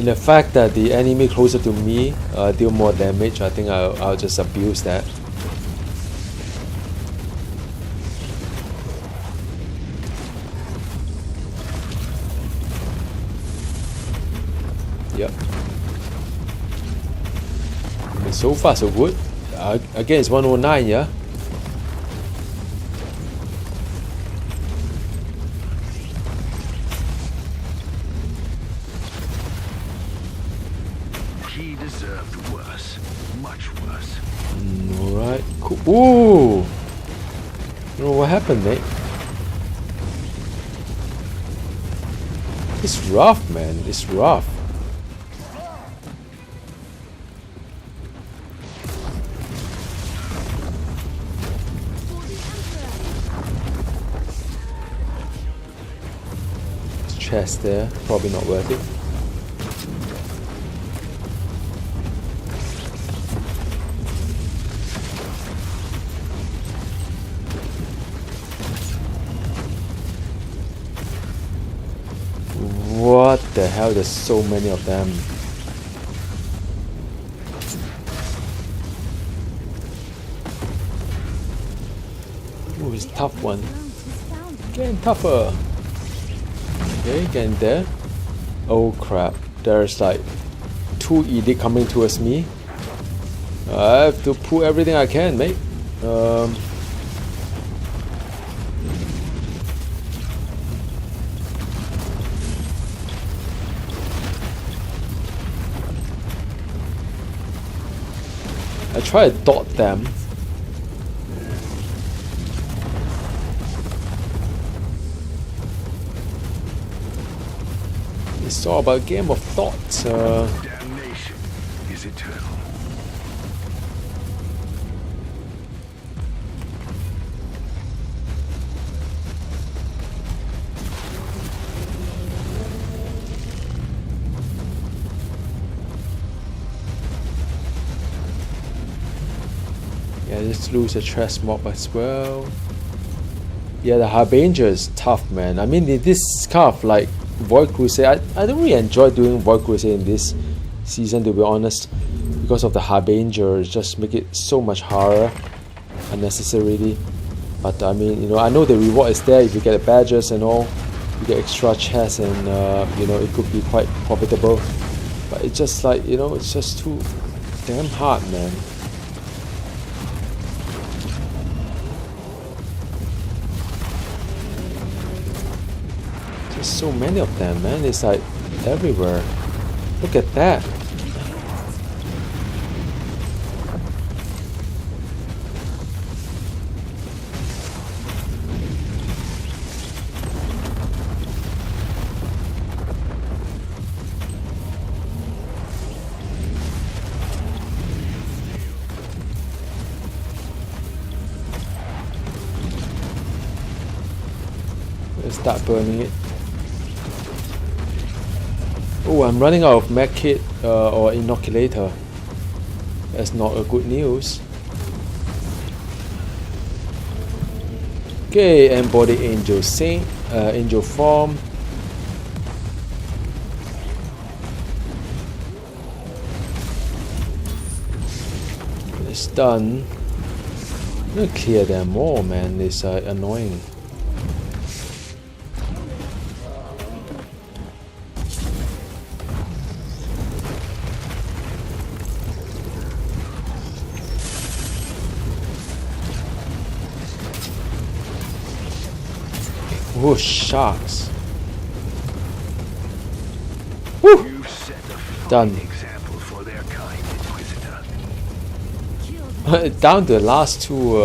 the fact that the enemy closer to me deal more damage, I think I'll just abuse that. Yep. I mean, so far so good. Again, it's 109, yeah? He deserved worse. Much worse. Alright, cool. Ooh! I don't know what happened, mate. It's rough, man. It's rough. Chest there, probably not worth it. What the hell, there's so many of them. Ooh, it's a tough one. Getting tougher. Okay, getting there. Oh crap, there's like 2 elite coming towards me. I have to pull everything I can, mate. I try to dot them. It's all about a game of thoughts. Damnation is eternal. Yeah, let's lose a trash mob as well. Yeah, the Harbinger is tough, man. I mean, this kind of like Void Crusade, I don't really enjoy doing Void Crusade in this season, to be honest, because of the Harbinger. Just make it so much harder unnecessarily. But I mean, you know, I know the reward is there if you get the badges and all, you get extra chests, and you know, it could be quite profitable. But it's just like, you know, it's just too damn hard, man. There's so many of them, man. It's like everywhere. Look at that. Let's start burning it. Oh, I'm running out of med kit or inoculator. That's not a good news. Okay, embody angel saint, angel form. It's done. I'm gonna clear them all, man. It's annoying. Oh, sharks. Woo! You set a fine Done. example for their kind, Inquisitor. Down to the last two.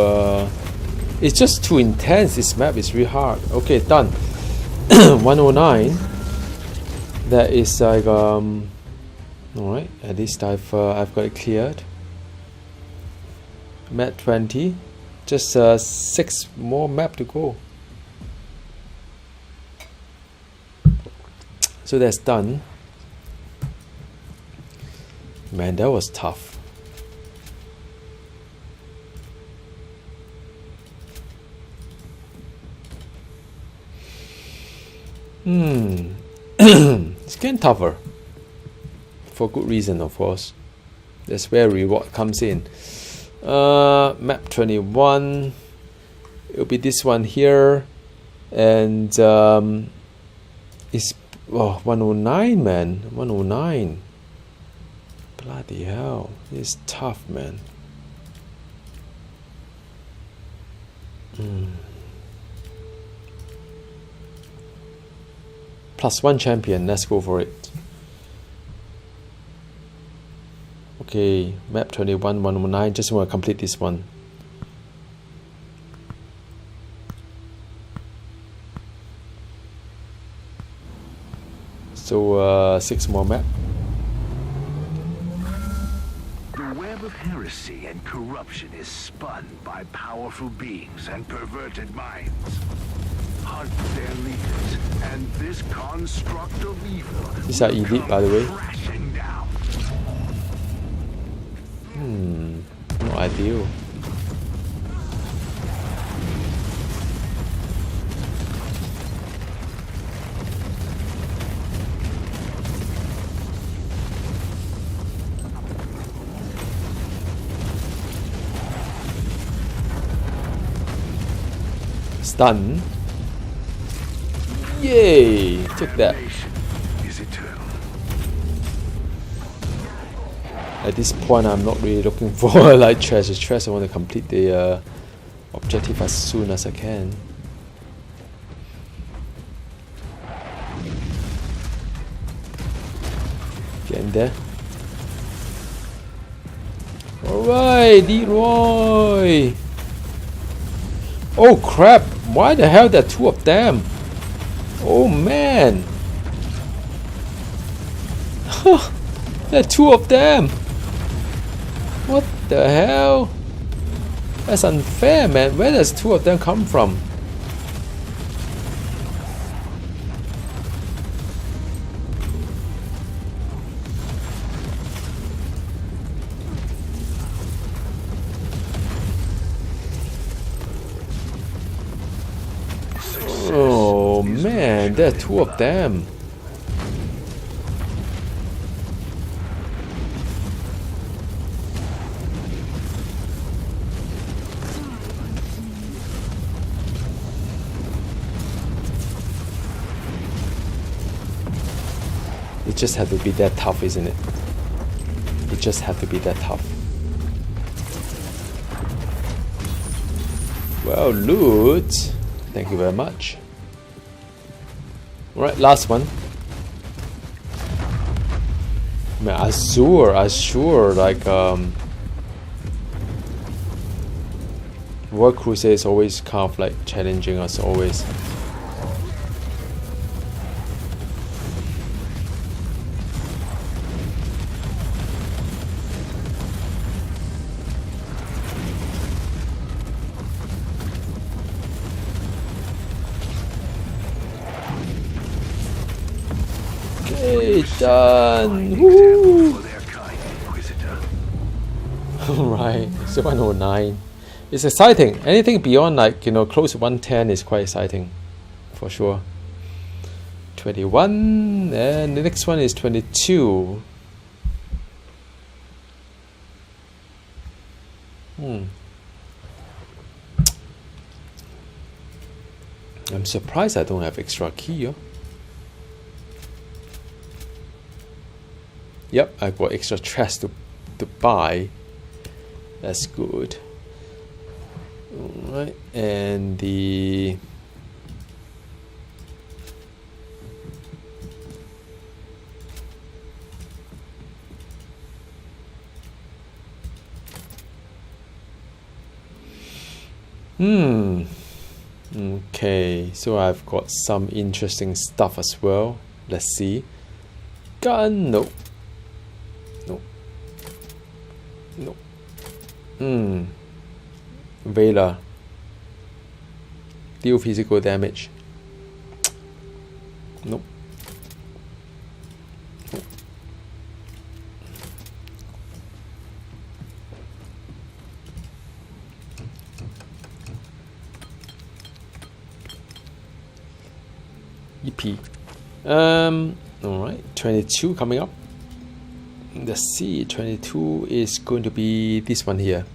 It's just too intense. This map is really hard. Okay, done. 109. That is like all right. At least I've got it cleared. Map 20. Just 6 more map to go. So that's done. Man, that was tough. It's getting tougher. For good reason, of course. That's where reward comes in. Map 21. It'll be this one here. And it's 109, man. 109. Bloody hell. It's tough, man. +1 champion. Let's go for it. Okay, map 21, 109. Just want to complete this one. So 6 more map. The web of heresy and corruption is spun by powerful beings and perverted minds. Hunt their leaders, and this construct of evil. These are elite, by the way. Crashing down. Not ideal. Stun. Yay! Took that. Damnation is eternal. At this point, I'm not really looking for like treasure. I want to complete the objective as soon as I can. Get in there. Alright, Leroy! Oh crap! Why the hell there are 2 of them? Oh man! There are 2 of them! What the hell? That's unfair, man. Where does 2 of them come from? Oh man, there are 2 of them. It just had to be that tough, isn't it? It just had to be that tough. Well, loot. Thank you very much. Alright, last one. Man, Azure, like World Crusade is always kind of like challenging us always. Okay, done. Woo! For their kind, Inquisitor. Right, so 109. It's exciting. Anything beyond like, you know, close to 110 is quite exciting, for sure. 21, and the next one is 22. I'm surprised I don't have extra key. Oh. Yep, I got extra trash to buy. That's good. Alright, and the okay, so I've got some interesting stuff as well. Let's see. Gun, no. No. Vela. Deal physical damage. Nope. EP. Alright, 22 coming up. Let's see, 22 is going to be this one here.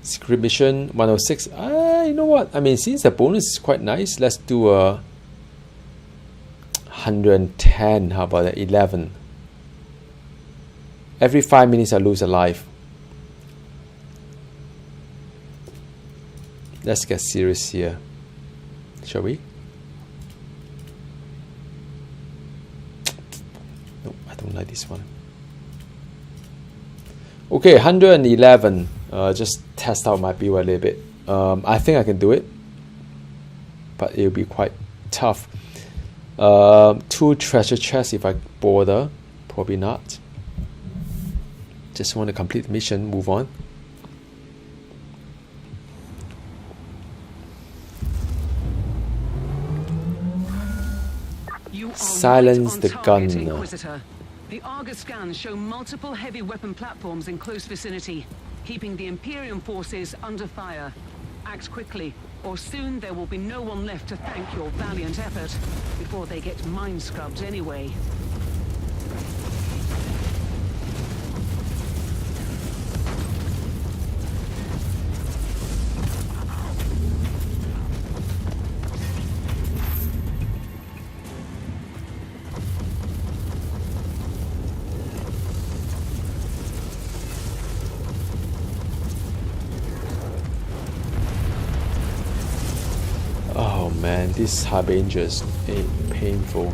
Secret mission 106. You know what? I mean, since the bonus is quite nice, let's do a 110. How about that? 11. Every 5 minutes I lose a life. Let's get serious here. Shall we? No, I don't like this one. Okay, 111. Just test out my build a little bit. I think I can do it, but it'll be quite tough. 2 treasure chests if I bother. Probably not. Just want to complete the mission, move on. Silence the gun. Inquisitor. The Argus scans show multiple heavy weapon platforms in close vicinity, keeping the Imperium forces under fire. Act quickly, or soon there will be no one left to thank your valiant effort, before they get mind-scrubbed anyway. Oh man, these harbingers ain't painful.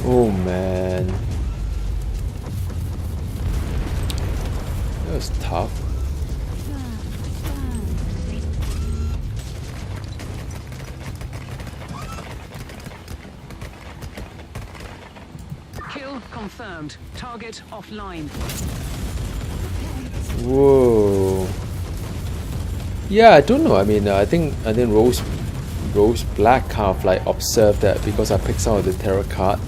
Oh man, that was tough. Kill confirmed. Target offline. Whoa. Yeah, I don't know. I mean, I think Rose Black kind of like observed that because I picked some of the tarot card,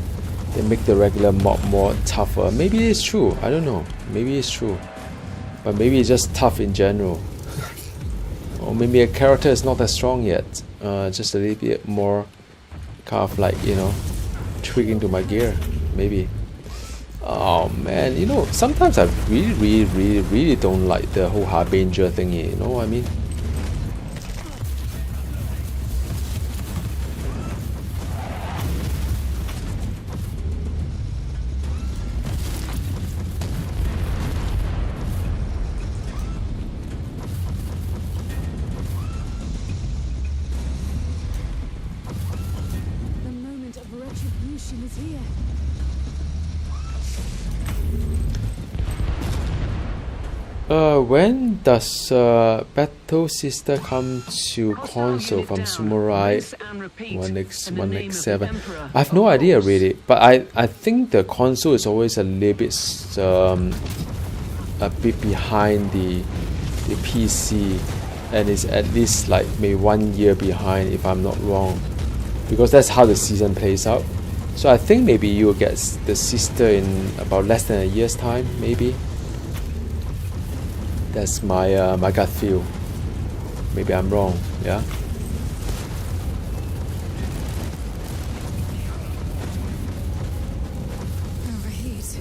they make the regular mob more tougher. Maybe it's true. I don't know. Maybe it's true. But maybe it's just tough in general. Or maybe a character is not that strong yet. Just a little bit more kind of like, you know, tweaking to my gear, maybe. Oh man, you know, sometimes I really don't like the whole Harbinger thingy, you know what I mean? The moment of retribution is here. When does Battle Sister come to console from Samurai 1X7? I have no idea really, but I think the console is always a little bit behind the PC, and it's at least like maybe 1 year behind if I'm not wrong, because that's how the season plays out. So I think maybe you'll get the sister in about less than a year's time, maybe. That's my my gut feel. Maybe I'm wrong, yeah. Overheat.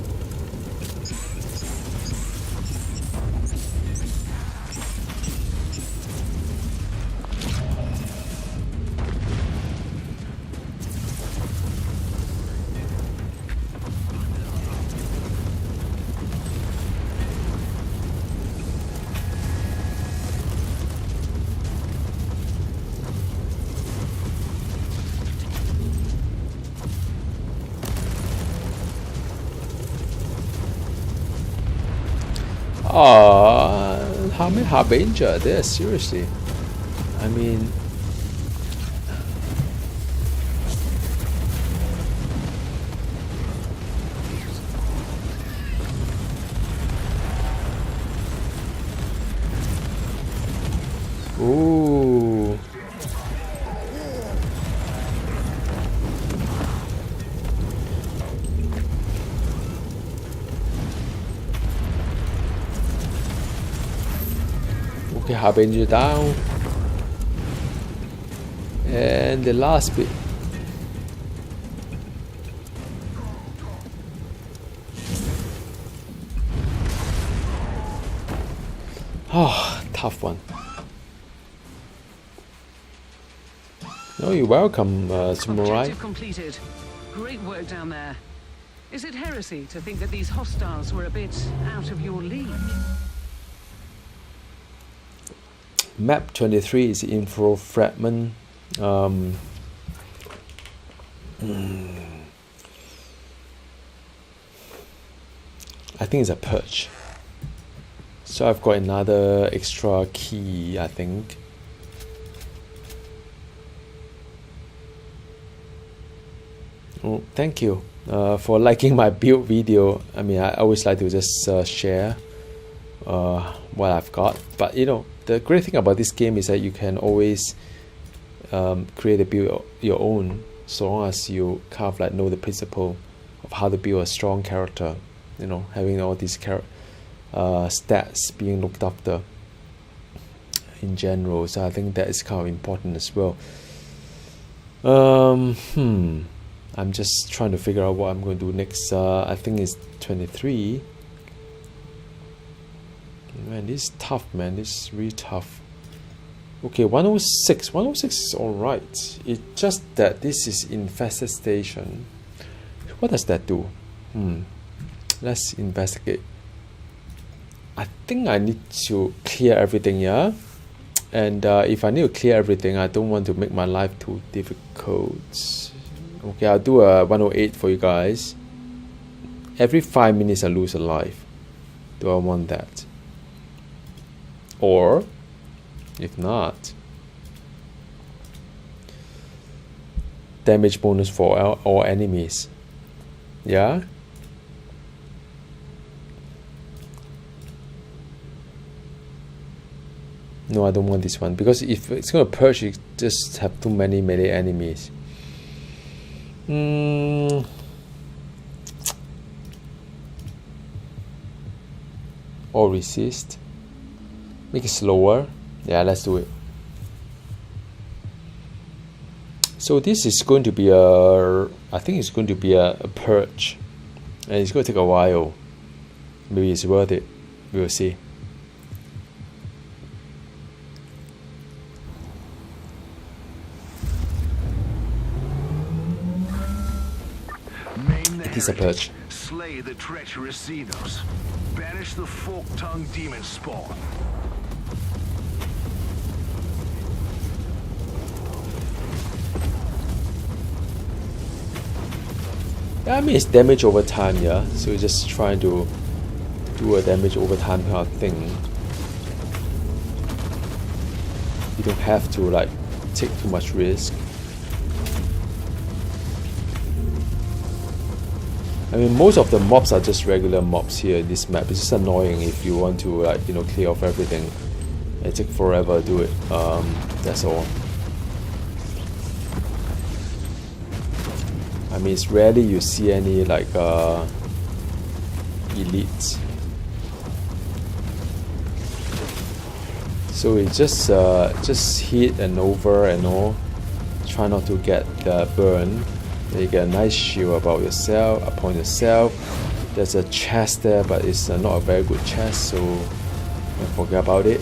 How many Harbinger are there? Seriously? I mean... Ooh. Okay, Harbinger down. And the last bit. Oh, tough one. No, you're welcome, Samurai. Objective completed. Great work down there. Is it heresy to think that these hostiles were a bit out of your league? Map 23 is info fragment. I think it's a purge. So I've got another extra key, I think. Oh, thank you for liking my build video. I mean, I always like to just share what I've got. But you know, the great thing about this game is that you can always create a build your own, so long as you kind of like know the principle of how to build a strong character. You know, having all these stats being looked after in general. So I think that is kind of important as well. I'm just trying to figure out what I'm going to do next. I think it's 23. Man, this is tough, man. This is really tough. Okay, 106. 106 is alright. It's just that this is infested station. What does that do? Let's investigate. I think I need to clear everything, yeah? And if I need to clear everything, I don't want to make my life too difficult. Okay, I'll do a 108 for you guys. Every 5 minutes I lose a life. Do I want that? Or, if not, damage bonus for all enemies. Yeah? No, I don't want this one, because if it's gonna purge, you just have too many melee enemies. Or resist. Make it slower. Yeah, let's do it. So this is going to be a, I think it's going to be a purge, and it's going to take a while. Maybe it's worth it. We will see. Maim the It's a purge. Slay the treacherous Xenos. Banish the fork-tongued demon spawn. Yeah, I mean it's damage over time, yeah. So you're just trying to do a damage over time kind of thing. You don't have to like take too much risk. I mean, most of the mobs are just regular mobs here in this map. It's just annoying if you want to, like, you know, clear off everything. It takes forever to do it. That's all. I mean, it's rarely you see any like elites. So it just hit and over and all. Try not to get burned. You get a nice shield about yourself, upon yourself. There's a chest there, but it's not a very good chest, so forget about it.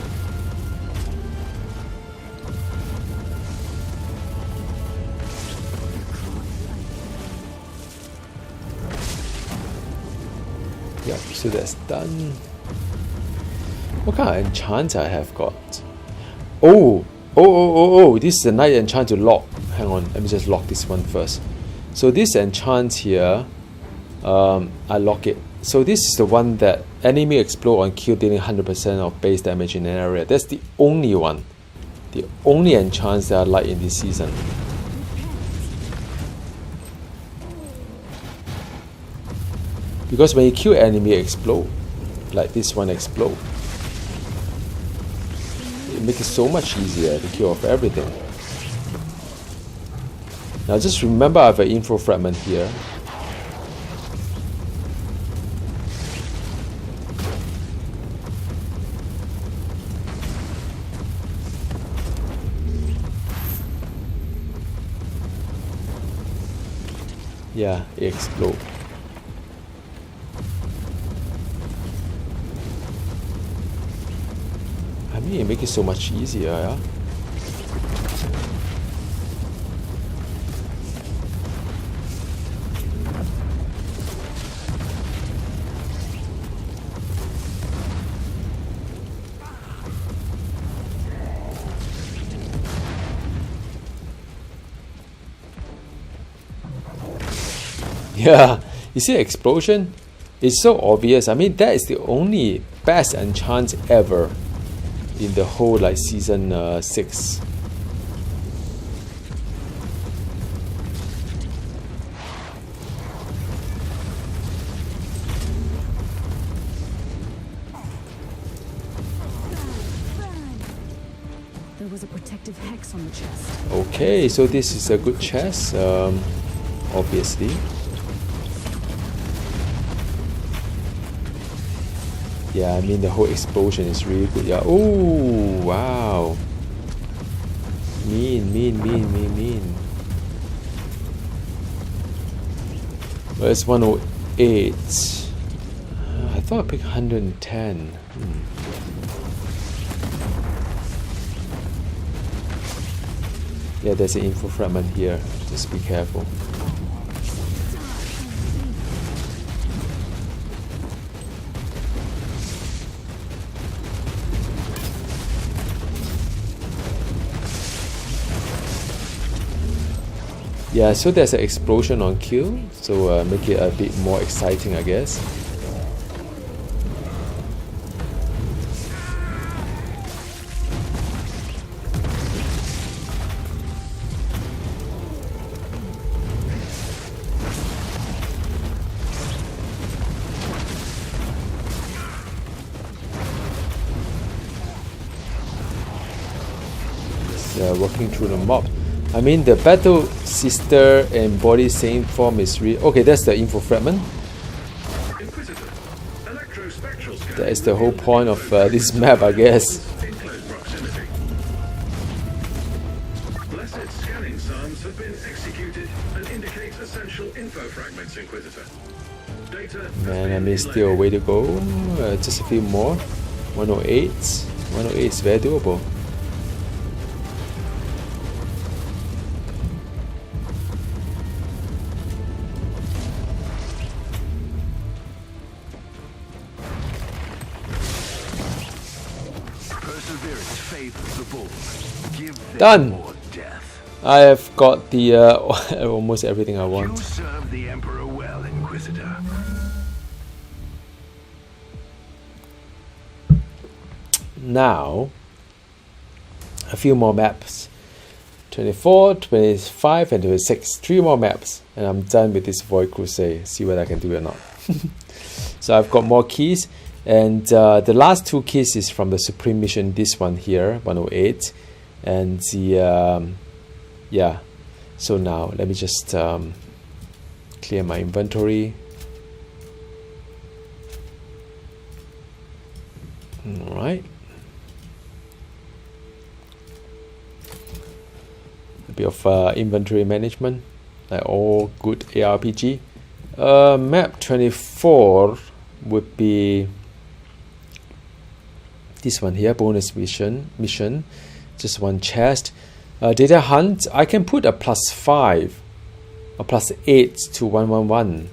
Yep, so that's done. What kind of enchant I have got? Oh, this is a night enchant to lock. Hang on, let me just lock this one first. So this enchant here, I lock it. So this is the one that enemy explode on kill, dealing 100% of base damage in an area. That's the only one. The only enchants that I like in this season. Because when you kill enemy explode, like this one explode, it makes it so much easier to kill off everything. Now just remember I have an info fragment here. Yeah, it explodes. I mean, it makes it so much easier, yeah? Yeah, you see explosion? It's so obvious. I mean, that is the only best enchant ever in the whole like season 6. There was a protective hex on the chest. Okay, so this is a good chest, obviously. Yeah, I mean the whole explosion is really good. Yeah. Oh wow. Mean. Well, it's 108. I thought I picked 110. Yeah, there's an info fragment here. Just be careful. Yeah, so there's an explosion on kill, so make it a bit more exciting, I guess. Working through the mob. I mean, the battle sister and body same form is real. Okay, that's the info fragment. Inquisitor, electrospectral scan. That is the whole point of this map, I guess. In close proximity. Scanning psalms have been executed and indicate essential info fragments, Inquisitor. Data has Man, I been mean, still a inlaid. way to go. Just a few more. 108. 108 is very doable. Perseverance favors the bold. Give them Done. more death. I have got the almost everything I You want. serve the Emperor well, Inquisitor. Now, a few more maps. 24, 25, and 26. 3 more maps, and I'm done with this Void Crusade. See what I can do or not. So I've got more keys, and the last 2 keys is from the Supreme Mission. This one here, 108, and the yeah. So now let me just clear my inventory. All right. A bit of inventory management, like all good ARPG. Map 24 would be this one here, bonus mission, just 1 chest. Data hunt, I can put a +5 or +8 to 111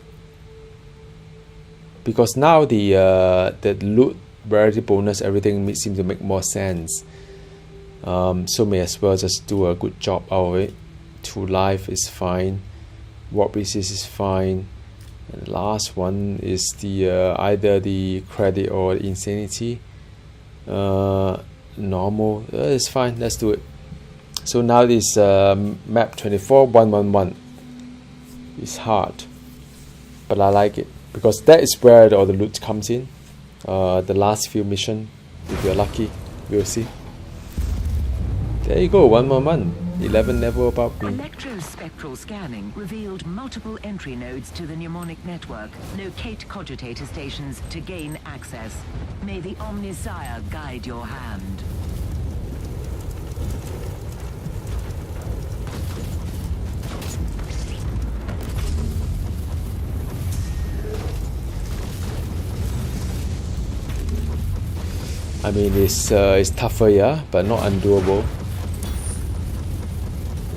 because now the loot rarity bonus, everything seems to make more sense. So may as well just do a good job out of it. 2 life is fine, warp resist is fine, and the last one is the either the credit or the insanity. Normal, it's fine, let's do it. So now this map 24 111 is hard, but I like it because that is where all the loot comes in. The last few missions, if you're lucky, we'll see. There you go, 111. 11 never above me. Electrospectral scanning revealed multiple entry nodes to the mnemonic network. Locate cogitator stations to gain access. May the Omnisire guide your hand. I mean, it's tougher, yeah, but not undoable.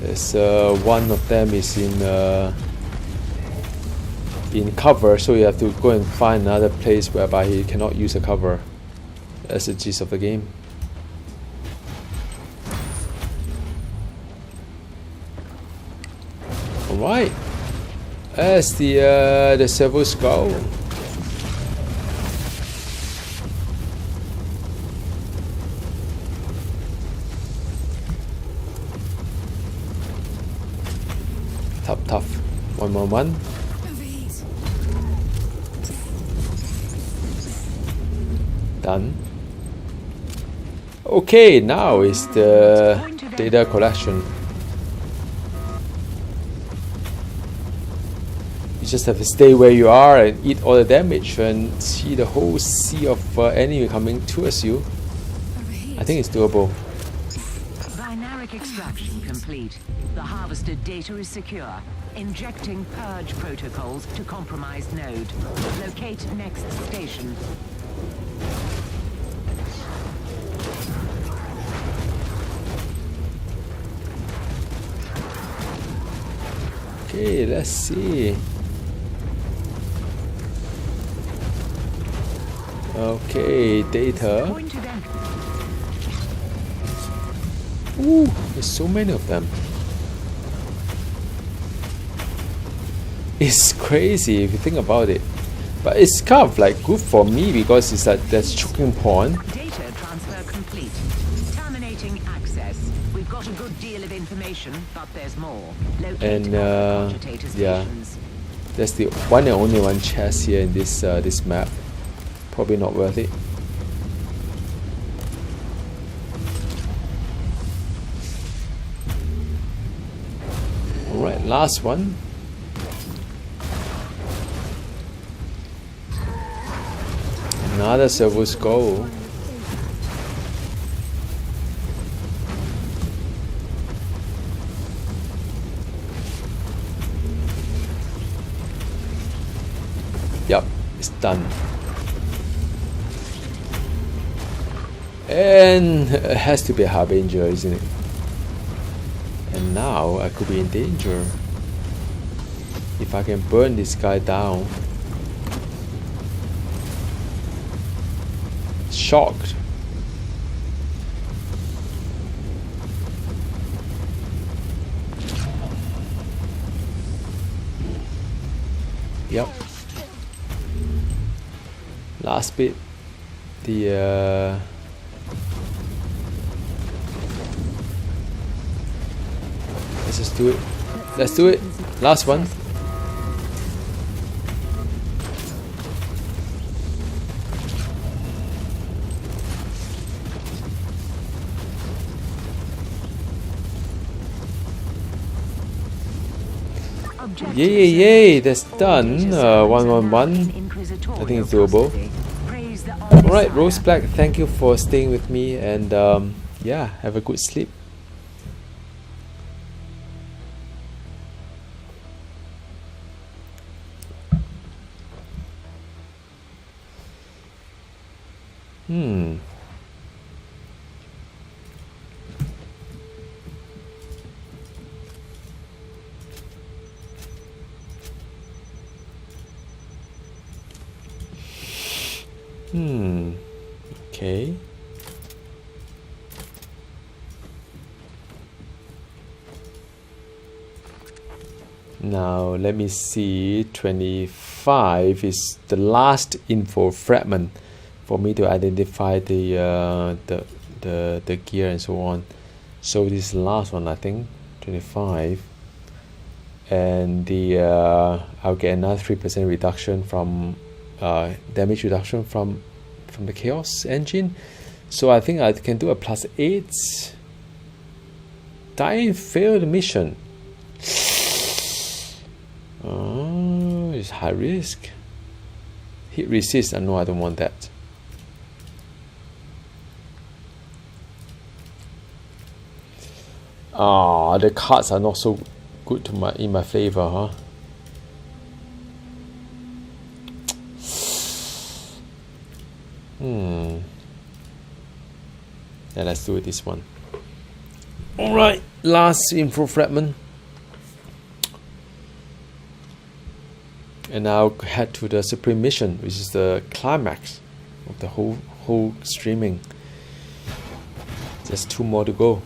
There's one of them is in cover, so you have to go and find another place whereby he cannot use a cover. That's the gist of the game. All right, that's the servo skull. Tough. 111. Done. Okay, now is the data collection. You just have to stay where you are and eat all the damage and see the whole sea of enemy coming towards you. I think it's doable. Binaric extraction complete. The harvested data is secure. Injecting purge protocols to compromised node. Locate next station. Okay, let's see. Okay, data. Pointed entry. Ooh, there's so many of them. It's crazy if you think about it, but it's kind of like good for me because it's like there's choking point. Data transfer complete. Terminating access. We've got a good deal of information, but there's more. Locate And other cogitator yeah, stations. that's the one and only one chest here in this this map. Probably not worth it. All right, last one. Another servo skull. Yep, it's done. And it has to be a harbinger, isn't it? And now I could be in danger. If I can burn this guy down. Shocked. Yep. Last bit. The let's just do it. Let's do it. Last one. Yay, yay, that's done. 111. I think it's doable. Alright, Rose Black, thank you for staying with me, and yeah, have a good sleep. Okay. Now let me see. 25 is the last info fragment for me to identify the gear and so on. So this is the last one, I think. 25, and the I'll get another 3% reduction from damage reduction from the chaos engine. So I think I can do a +8. Die failed mission. It's high risk. Hit resist. No, I don't want that. The cards are not so good to in my favor, huh? Yeah, let's do this one. Alright, last info fragment. And I'll head to the Supreme Mission, which is the climax of the whole streaming. Just 2 more to go.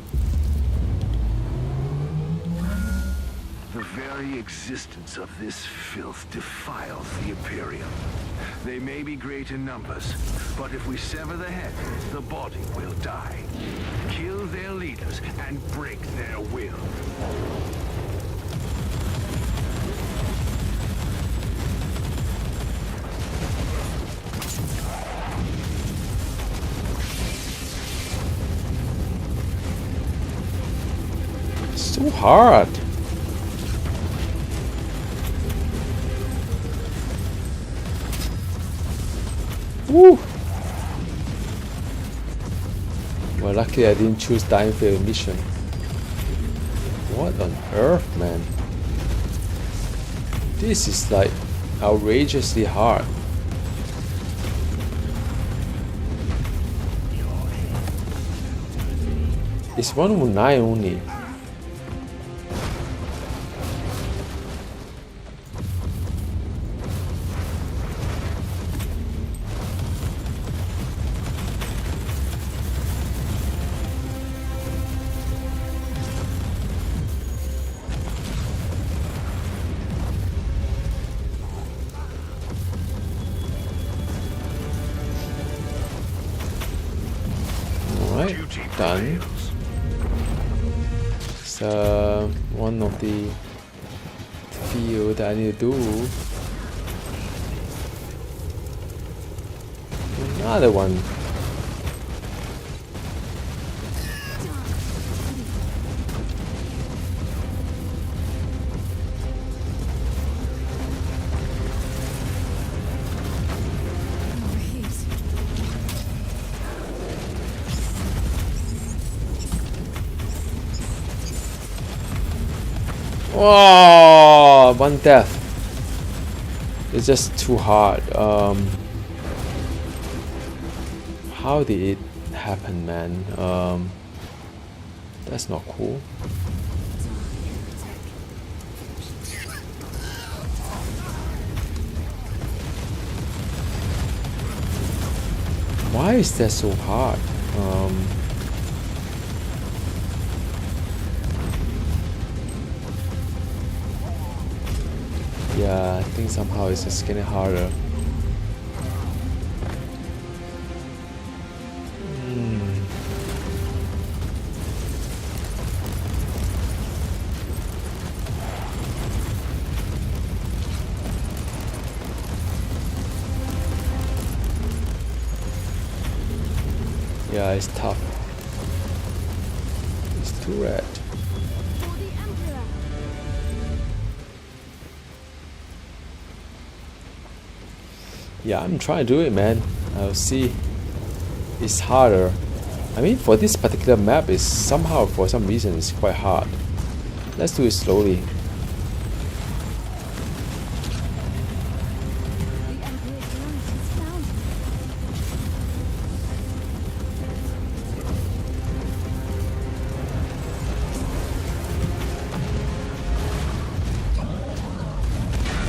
The very existence of this filth defiles the Imperium. They may be great in numbers, but if we sever the head, the body will die. Kill their leaders and break their will. So hard. Woo. Well, luckily I didn't choose Dying Failed mission. What on earth, man? This is like outrageously hard. It's 109 only. Done. It's one of the field that I need to do. Another one. Oh, one death. It's just too hard. How did it happen, man? That's not cool. Why is that so hard? Yeah, I think somehow it's just getting harder. Yeah, it's tough. It's too red. For the Emperor. Yeah, I'm trying to do it, man. I'll see. It's harder. I mean, for this particular map, it's somehow, for some reason, it's quite hard. Let's do it slowly. The Emperor's light is found.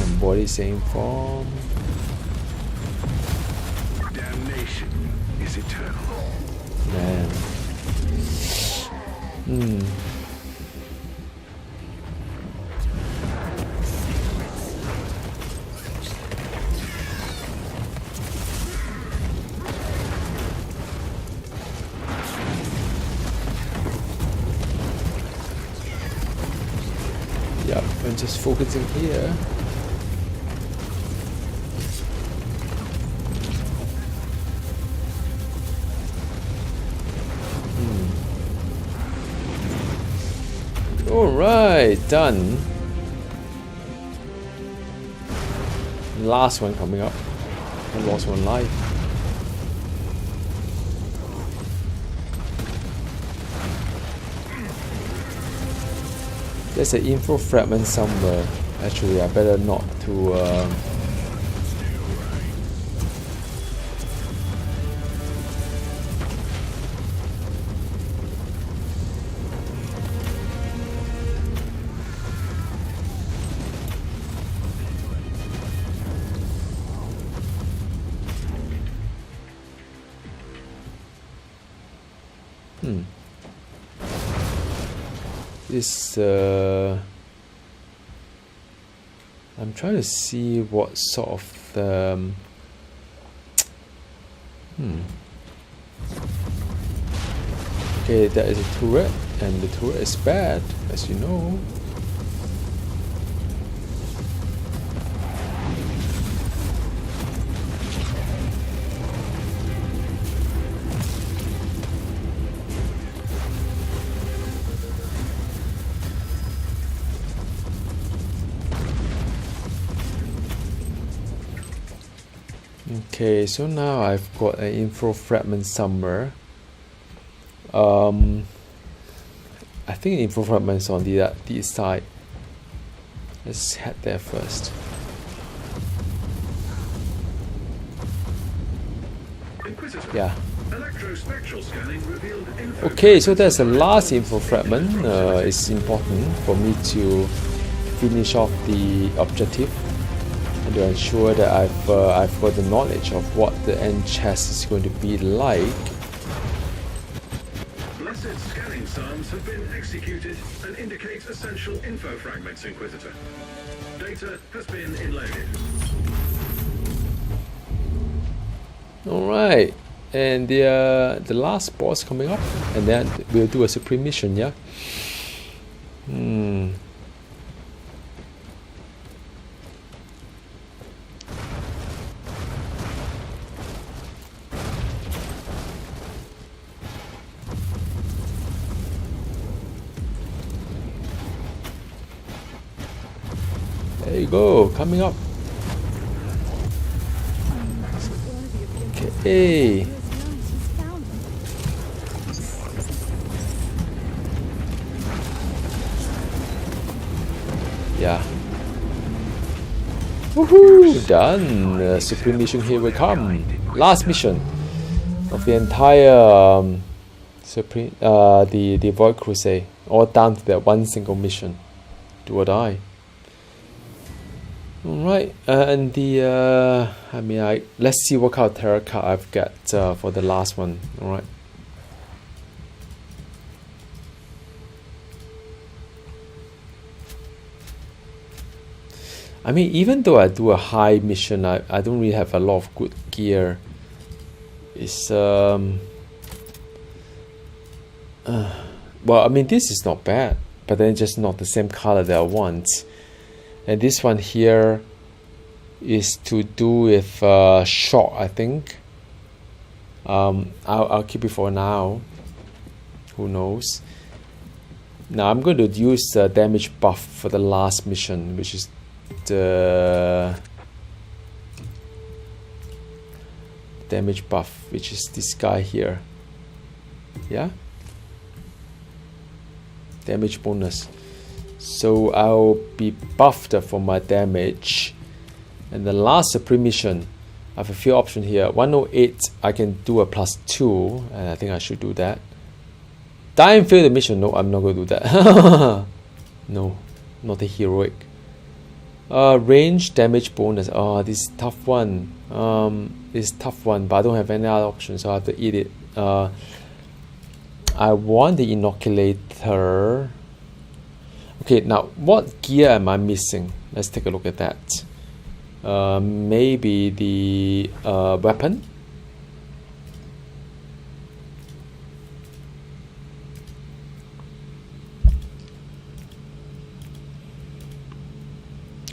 And body same form. Damnation is eternal. Man. Yep, I'm just focusing here. Alright, done. Last one coming up. I lost one life. There's an info fragment somewhere. Actually, I better not to. This I'm trying to see what sort of Okay, that is a turret, and the turret is bad, as you know. Okay, so now I've got an info fragment somewhere. I think the info fragment is on the side. Let's head there first. Inquisitor. Yeah. Electrospectral scanning revealed info. Okay, so that's the last info fragment. It's important for me to finish off the objective and to ensure that I've got the knowledge of what the end chest is going to be like. Blessed scanning psalms have been executed and indicate essential info fragments, Inquisitor. Data has been inloaded. Alright, and the last boss coming up, and then we'll do a supreme mission, yeah? There you go, coming up. Okay. Yeah. Woohoo! Done. Supreme mission, here we come. Last mission of the entire Supreme, the Void Crusade, all down to that one single mission. Do or die. Alright, and the let's see what kind of tarot card I've got for the last one. Alright. I mean, even though I do a high mission, I don't really have a lot of good gear. It's well, I mean, this is not bad, but then just not the same color that I want. And this one here is to do with shock, I think. I'll keep it for now. Who knows? Now I'm going to use the damage buff for the last mission, which is the damage buff, which is this guy here. Yeah, damage bonus. So I'll be buffed for my damage. And the last supreme mission, I have a few options here. 108, I can do a +2, and I think I should do that. Die and fail the mission. No, I'm not going to do that. No, not a heroic. Range damage bonus. Oh, this is tough one. This is tough one, but I don't have any other options, so I have to eat it. I want the inoculator. Okay, now what gear am I missing? Let's take a look at that. Maybe the weapon.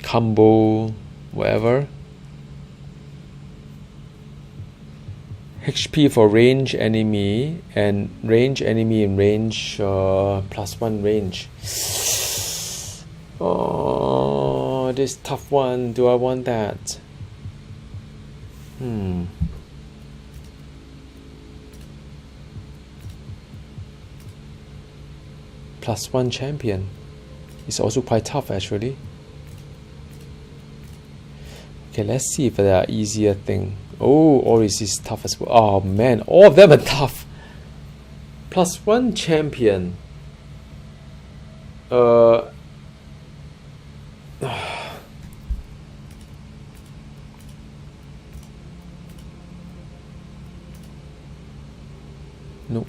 Combo, whatever. HP for range enemy and range enemy in range +1 range. Oh, this tough one. Do I want that? +1 champion. It's also quite tough actually. Okay, let's see if there are easier thing. Oh, Oris is tough as well. Oh man, all of them are tough. +1 champion. No,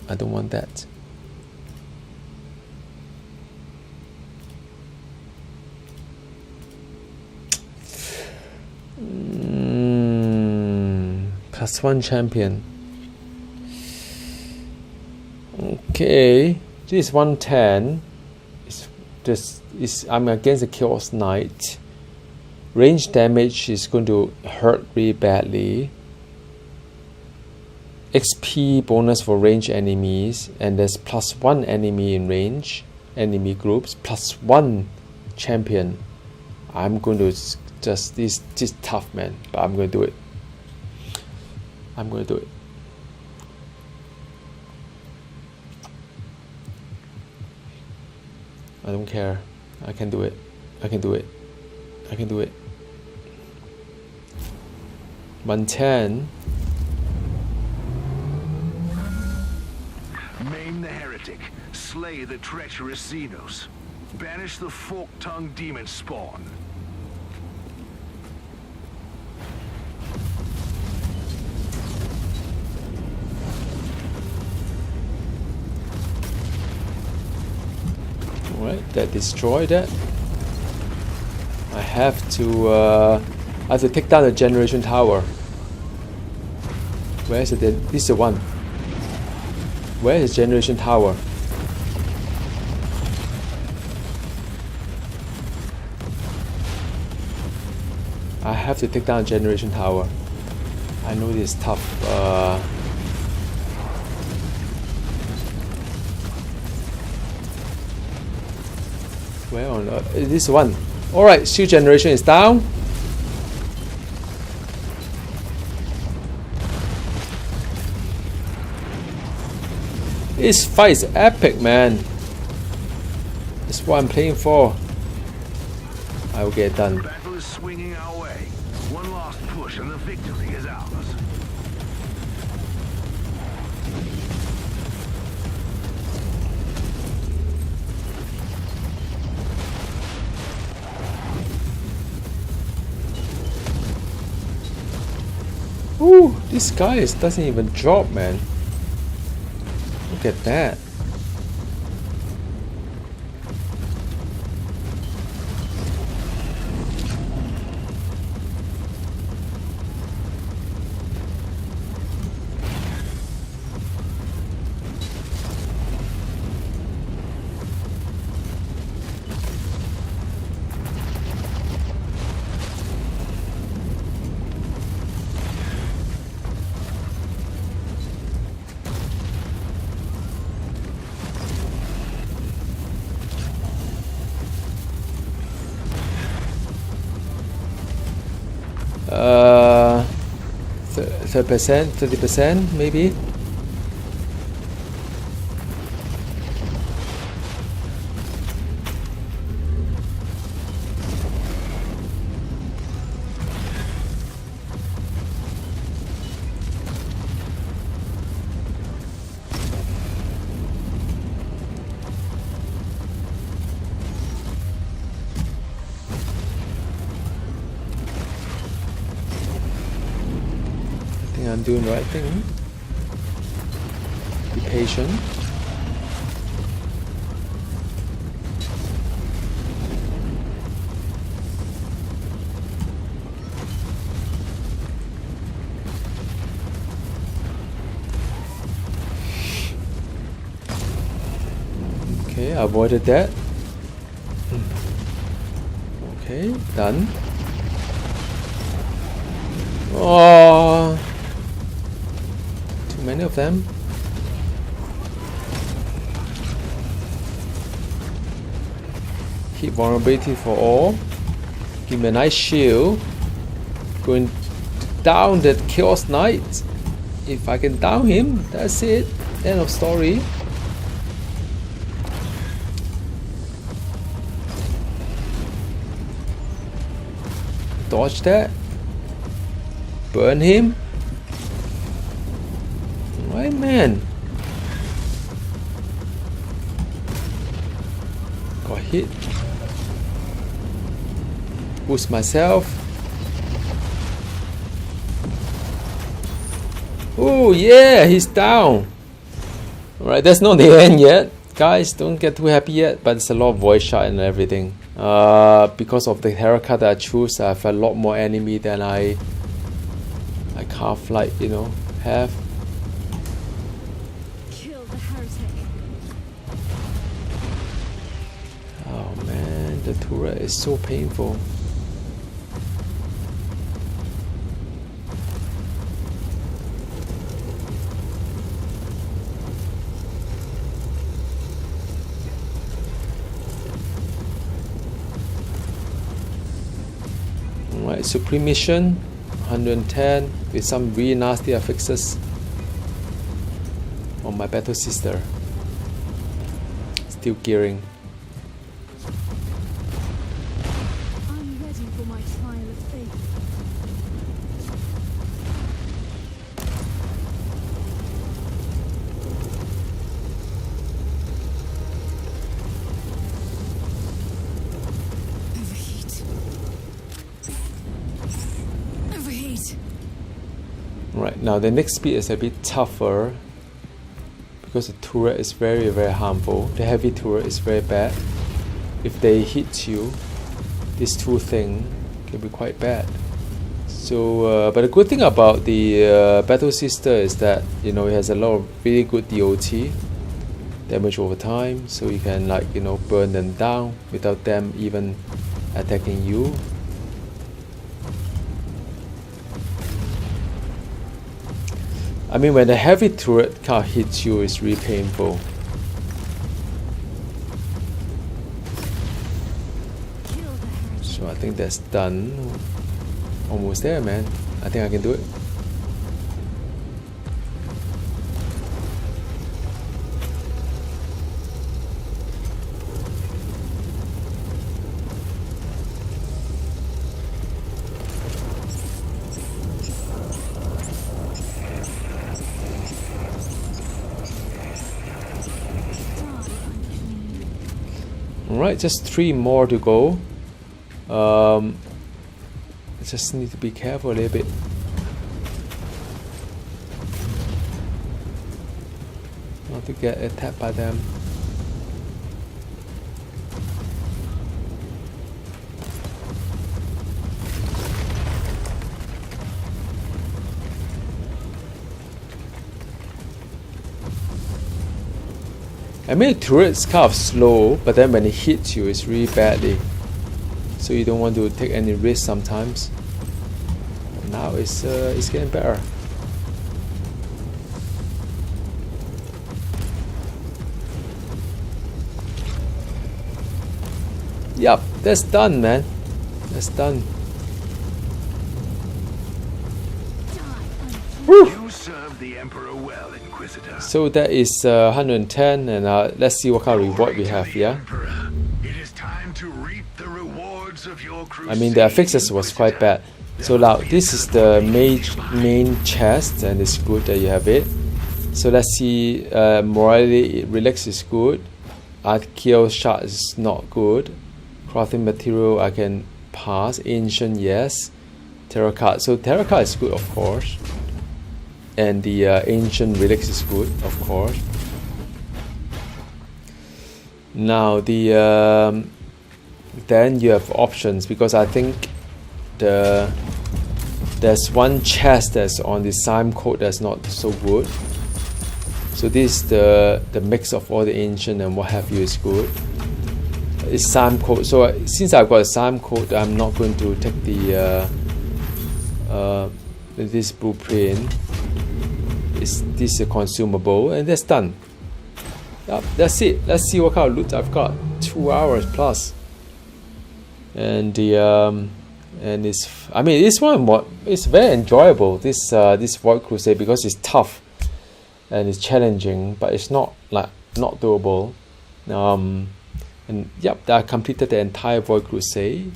I don't want that. +1 champion. Okay, this is 110. I'm against the Chaos Knight. Range damage is going to hurt really badly. XP bonus for range enemies, and there's +1 enemy in range, enemy groups, +1 champion. I'm going to just this tough, man, but I'm going to do it. I'm going to do it. I don't care. I can do it. I can do it. I can do it. 110. Maim the heretic. Slay the treacherous Xenos. Banish the fork-tongued demon spawn. Alright, that destroyed that. I have to take down the generation tower. Where is it? This is the one. Where is the generation tower? I have to take down the generation tower. I know this is tough. Where on earth? This one. Alright, shield generation is down. This fight is epic, man. That's what I'm playing for. I will get done. Battle is swinging our way. One last push and the victory is ours. Ooh, this guy doesn't even drop, man. Look at that. Uh, 30%, 30% maybe. I'm doing the right thing. Be patient. Okay, I avoided that. Okay, done. Oh, many of them. Keep vulnerability for all. Give me a nice shield. Going down that Chaos Knight. If I can down him, that's it. End of story. Dodge that. Burn him. Right, man. Got hit. Boost myself. Oh yeah, he's down. Alright, that's not the end yet. Guys, don't get too happy yet, but it's a lot of voice shot and everything. Because of the haircut that I choose, I have a lot more enemy than I can't like, you know, have. The turret is so painful. Alright, Supreme Mission 110 with some really nasty affixes on my battle sister. Still gearing. Right, now the next speed is a bit tougher because the turret is very, very harmful. The heavy turret is very bad. If they hit you, these two things can be quite bad. So, but the good thing about the Battle Sister is that, you know, it has a lot of really good DOT, damage over time, so you can, like, you know, burn them down without them even attacking you. I mean, when the heavy turret car hits you, it's really painful. So I think that's done. Almost there, man. I think I can do it. Alright, just 3 more to go. I just need to be careful a little bit. Not to get attacked by them. I mean, turret's kind of slow, but then when it hits you, it's really badly. So you don't want to take any risk sometimes. Now it's getting better. Yup, that's done, man. That's done. Woo! You served the Emperor well, Inquisitor. So that is 110, and let's see what kind of reward we have. Yeah. Emperor, it is time to reap the rewards of your crusade. I mean, the fixes was quite bad. So now this is the main chest, and it's good that you have it. So let's see. Morality relax is good. Archaeal shard is not good. Crafting material I can pass. Ancient, yes. Tarot card. So tarot card is good, of course. And the ancient relics is good, of course. Now the then you have options, because I think there's one chest that's on the Sime code that's not so good. So this is the mix of all the ancient and what have you is good. It's Sime code. So since I've got a Sime code, I'm not going to take the this blueprint. This is a consumable, and that's done. Yep, that's it. Let's see what kind of loot I've got. 2 hours plus, and the and it's, I mean, this one it's very enjoyable. This Void Crusade, because it's tough and it's challenging, but it's not like not doable. And yep, I completed the entire Void Crusade.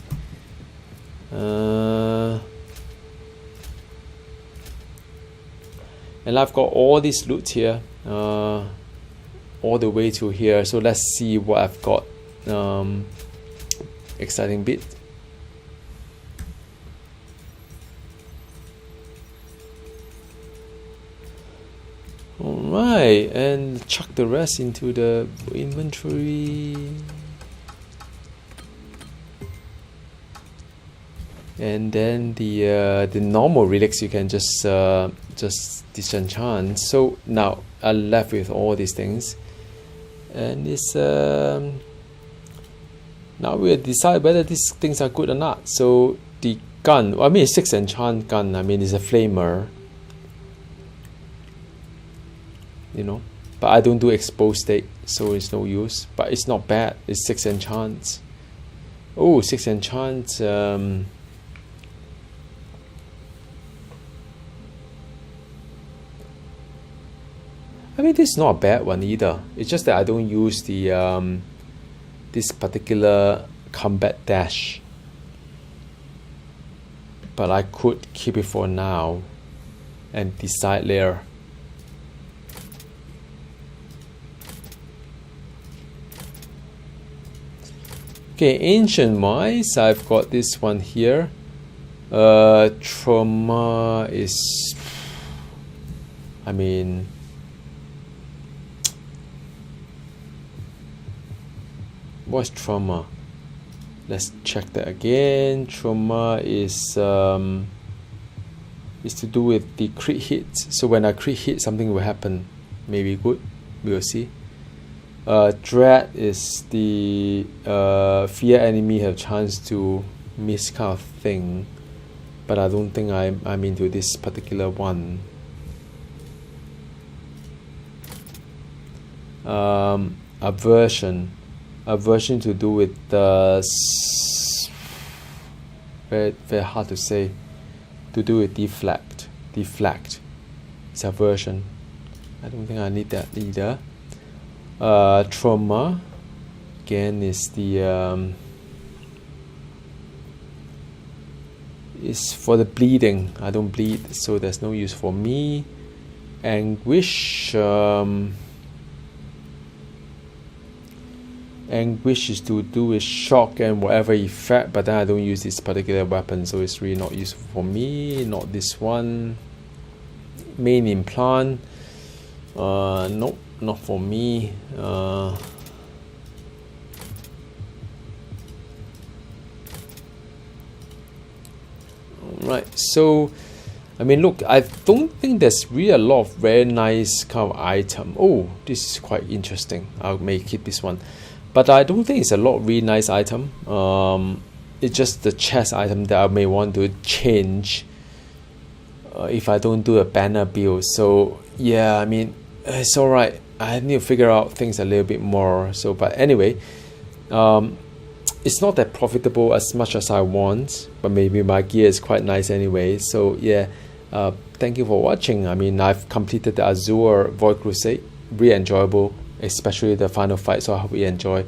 And I've got all this loot here, all the way to here. So let's see what I've got. Exciting bit. Alright, and chuck the rest into the inventory. And then the normal relics you can just disenchant. So now I'm left with all these things, and it's now we'll decide whether these things are good or not. So the gun, I mean, it's 6 enchant gun. I mean, it's a flamer, you know, but I don't do exposed state, so it's no use. But it's not bad. It's 6 enchants. Oh, 6 enchants. I mean, this is not a bad one either. It's just that I don't use the this particular combat dash, but I could keep it for now and decide later. Okay, ancient wise, I've got this one here. Trauma is, I mean, what's trauma? Let's check that again. Trauma is to do with the crit hits. So when I crit hit, something will happen. Maybe good. We will see. Dread is the fear enemy have chance to miss kind of thing, but I don't think I'm into this particular one. Aversion to do with the very hard to say. To do with deflect. It's aversion. I don't think I need that either. Trauma again is the is for the bleeding. I don't bleed, so there's no use for me. Anguish, Anguish is to do with shock and whatever effect, but then I don't use this particular weapon, so it's really not useful for me. Not this one. Main implant, nope, not for me. Right, so I mean, look, I don't think there's really a lot of very nice kind of item. Oh, this is quite interesting. I may keep this one, but I don't think it's a lot really nice item. It's just the chest item that I may want to change if I don't do a banner build. So yeah, I mean, it's alright. I need to figure out things a little bit more. So, but anyway, it's not that profitable as much as I want, but maybe my gear is quite nice anyway. So yeah, thank you for watching. I mean, I've completed the Azure Void Crusade. Really enjoyable, especially the final fight. So I hope you enjoy.